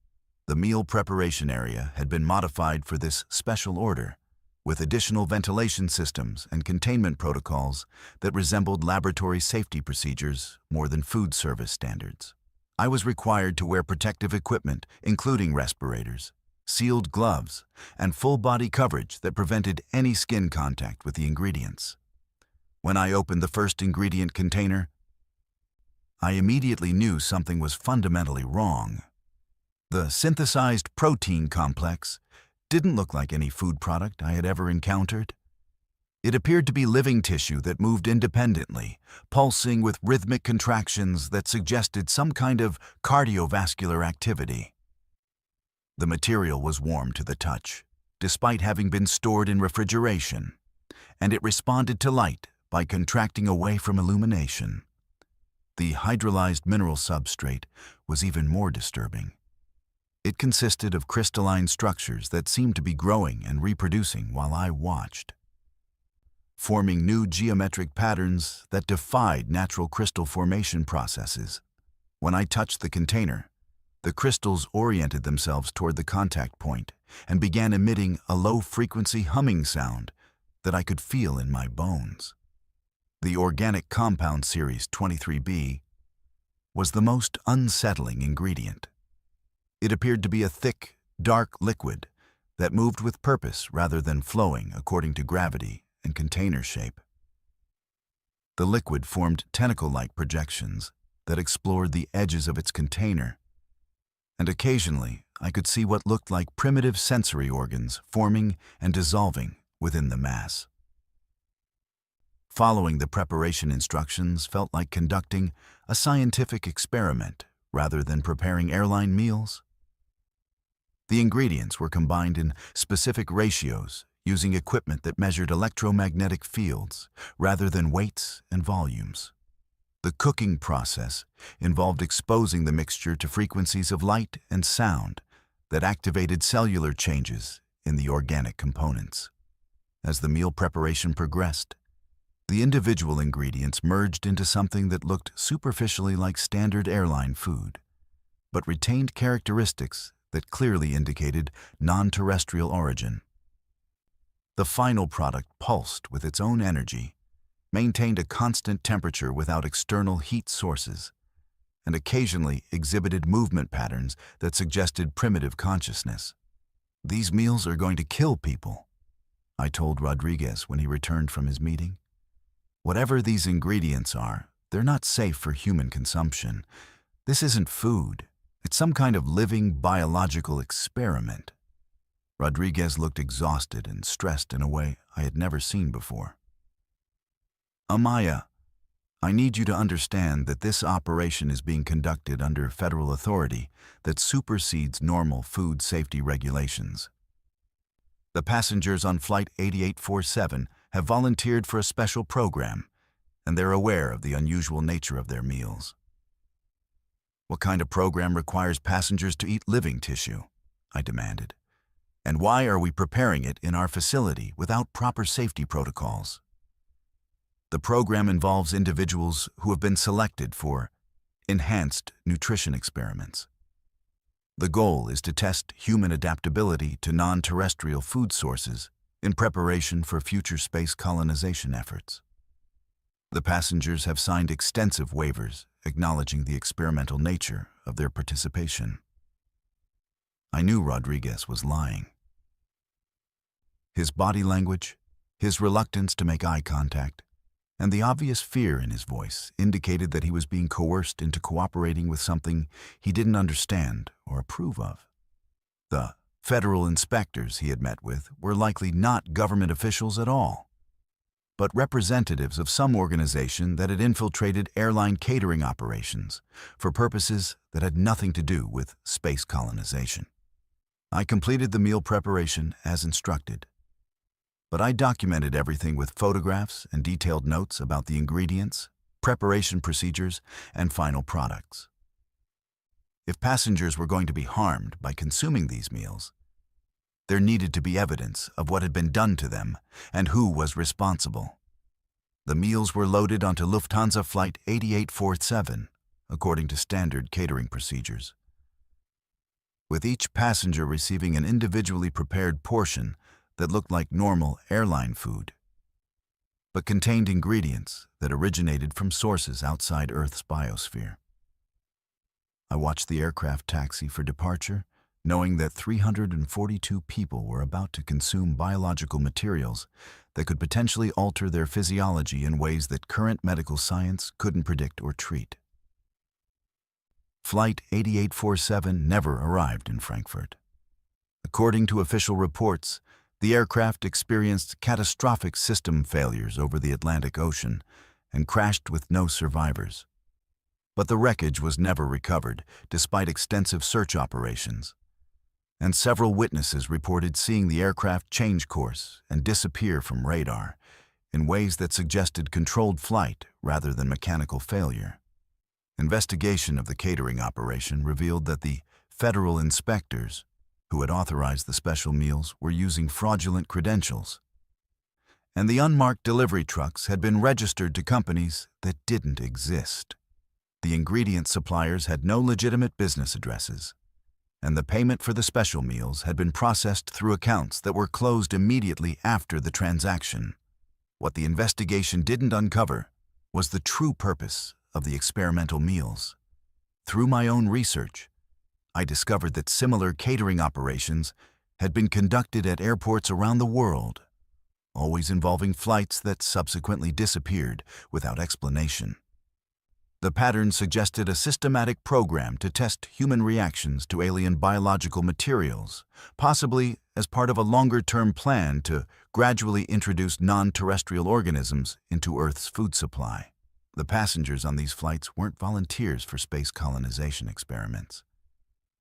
The meal preparation area had been modified for this special order, with additional ventilation systems and containment protocols that resembled laboratory safety procedures more than food service standards. I was required to wear protective equipment, including respirators, sealed gloves, and full-body coverage that prevented any skin contact with the ingredients. When I opened the first ingredient container, I immediately knew something was fundamentally wrong. The synthesized protein complex didn't look like any food product I had ever encountered. It appeared to be living tissue that moved independently, pulsing with rhythmic contractions that suggested some kind of cardiovascular activity. The material was warm to the touch, despite having been stored in refrigeration, and it responded to light by contracting away from illumination. The hydrolyzed mineral substrate was even more disturbing. It consisted of crystalline structures that seemed to be growing and reproducing while I watched, forming new geometric patterns that defied natural crystal formation processes. When I touched the container, the crystals oriented themselves toward the contact point and began emitting a low-frequency humming sound that I could feel in my bones. The organic compound series 23B was the most unsettling ingredient. It appeared to be a thick, dark liquid that moved with purpose rather than flowing according to gravity and container shape. The liquid formed tentacle-like projections that explored the edges of its container, and occasionally I could see what looked like primitive sensory organs forming and dissolving within the mass. Following the preparation instructions felt like conducting a scientific experiment rather than preparing airline meals. The ingredients were combined in specific ratios using equipment that measured electromagnetic fields rather than weights and volumes. The cooking process involved exposing the mixture to frequencies of light and sound that activated cellular changes in the organic components. As the meal preparation progressed, the individual ingredients merged into something that looked superficially like standard airline food, but retained characteristics that clearly indicated non-terrestrial origin. The final product pulsed with its own energy, maintained a constant temperature without external heat sources, and occasionally exhibited movement patterns that suggested primitive consciousness. "These meals are going to kill people," I told Rodriguez when he returned from his meeting. "Whatever these ingredients are, they're not safe for human consumption. This isn't food. It's some kind of living biological experiment." Rodriguez looked exhausted and stressed in a way I had never seen before. "Amaya, I need you to understand that this operation is being conducted under federal authority that supersedes normal food safety regulations. The passengers on Flight 8847 have volunteered for a special program, and they're aware of the unusual nature of their meals. What kind of program requires passengers to eat living tissue? I demanded. And why are we preparing it in our facility without proper safety protocols? The program involves individuals who have been selected for enhanced nutrition experiments. The goal is to test human adaptability to non-terrestrial food sources in preparation for future space colonization efforts. The passengers have signed extensive waivers acknowledging the experimental nature of their participation. I knew Rodriguez was lying. His body language, his reluctance to make eye contact, and the obvious fear in his voice indicated that he was being coerced into cooperating with something he didn't understand or approve of. The federal inspectors he had met with were likely not government officials at all, but representatives of some organization that had infiltrated airline catering operations for purposes that had nothing to do with space colonization. I completed the meal preparation as instructed, but I documented everything with photographs and detailed notes about the ingredients, preparation procedures, and final products. If passengers were going to be harmed by consuming these meals, there needed to be evidence of what had been done to them and who was responsible. The meals were loaded onto Lufthansa Flight 8847, according to standard catering procedures, with each passenger receiving an individually prepared portion that looked like normal airline food, but contained ingredients that originated from sources outside Earth's biosphere. I watched the aircraft taxi for departure, knowing that 342 people were about to consume biological materials that could potentially alter their physiology in ways that current medical science couldn't predict or treat. Flight 8847 never arrived in Frankfurt. According to official reports, the aircraft experienced catastrophic system failures over the Atlantic Ocean and crashed with no survivors. But the wreckage was never recovered, despite extensive search operations, and several witnesses reported seeing the aircraft change course and disappear from radar in ways that suggested controlled flight rather than mechanical failure. Investigation of the catering operation revealed that the federal inspectors who had authorized the special meals were using fraudulent credentials, and the unmarked delivery trucks had been registered to companies that didn't exist. The ingredient suppliers had no legitimate business addresses, and the payment for the special meals had been processed through accounts that were closed immediately after the transaction. What the investigation didn't uncover was the true purpose of the experimental meals. Through my own research, I discovered that similar catering operations had been conducted at airports around the world, always involving flights that subsequently disappeared without explanation. The pattern suggested a systematic program to test human reactions to alien biological materials, possibly as part of a longer-term plan to gradually introduce non-terrestrial organisms into Earth's food supply. The passengers on these flights weren't volunteers for space colonization experiments.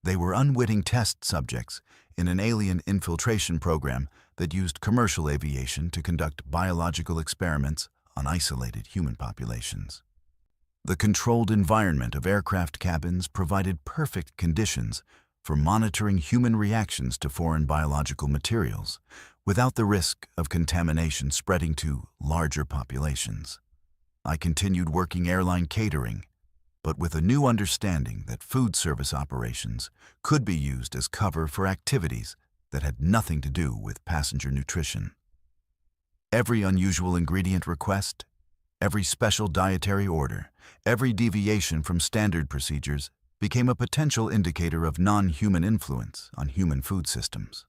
They were unwitting test subjects in an alien infiltration program that used commercial aviation to conduct biological experiments on isolated human populations. The controlled environment of aircraft cabins provided perfect conditions for monitoring human reactions to foreign biological materials without the risk of contamination spreading to larger populations. I continued working airline catering, but with a new understanding that food service operations could be used as cover for activities that had nothing to do with passenger nutrition. Every unusual ingredient request, every special dietary order, every deviation from standard procedures became a potential indicator of non-human influence on human food systems.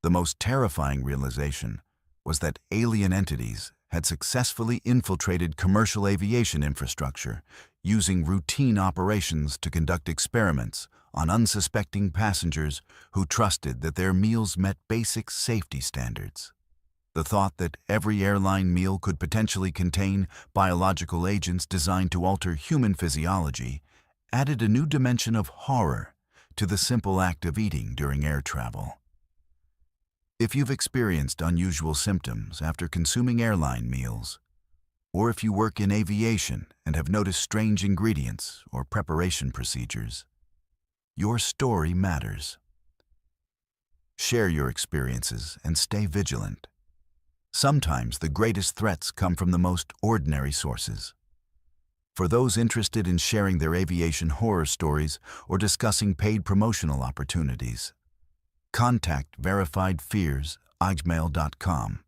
The most terrifying realization was that alien entities had successfully infiltrated commercial aviation infrastructure, using routine operations to conduct experiments on unsuspecting passengers who trusted that their meals met basic safety standards. The thought that every airline meal could potentially contain biological agents designed to alter human physiology added a new dimension of horror to the simple act of eating during air travel. If you've experienced unusual symptoms after consuming airline meals, or if you work in aviation and have noticed strange ingredients or preparation procedures, your story matters. Share your experiences and stay vigilant. Sometimes the greatest threats come from the most ordinary sources. For those interested in sharing their aviation horror stories or discussing paid promotional opportunities, contact verifiedfears@gmail.com.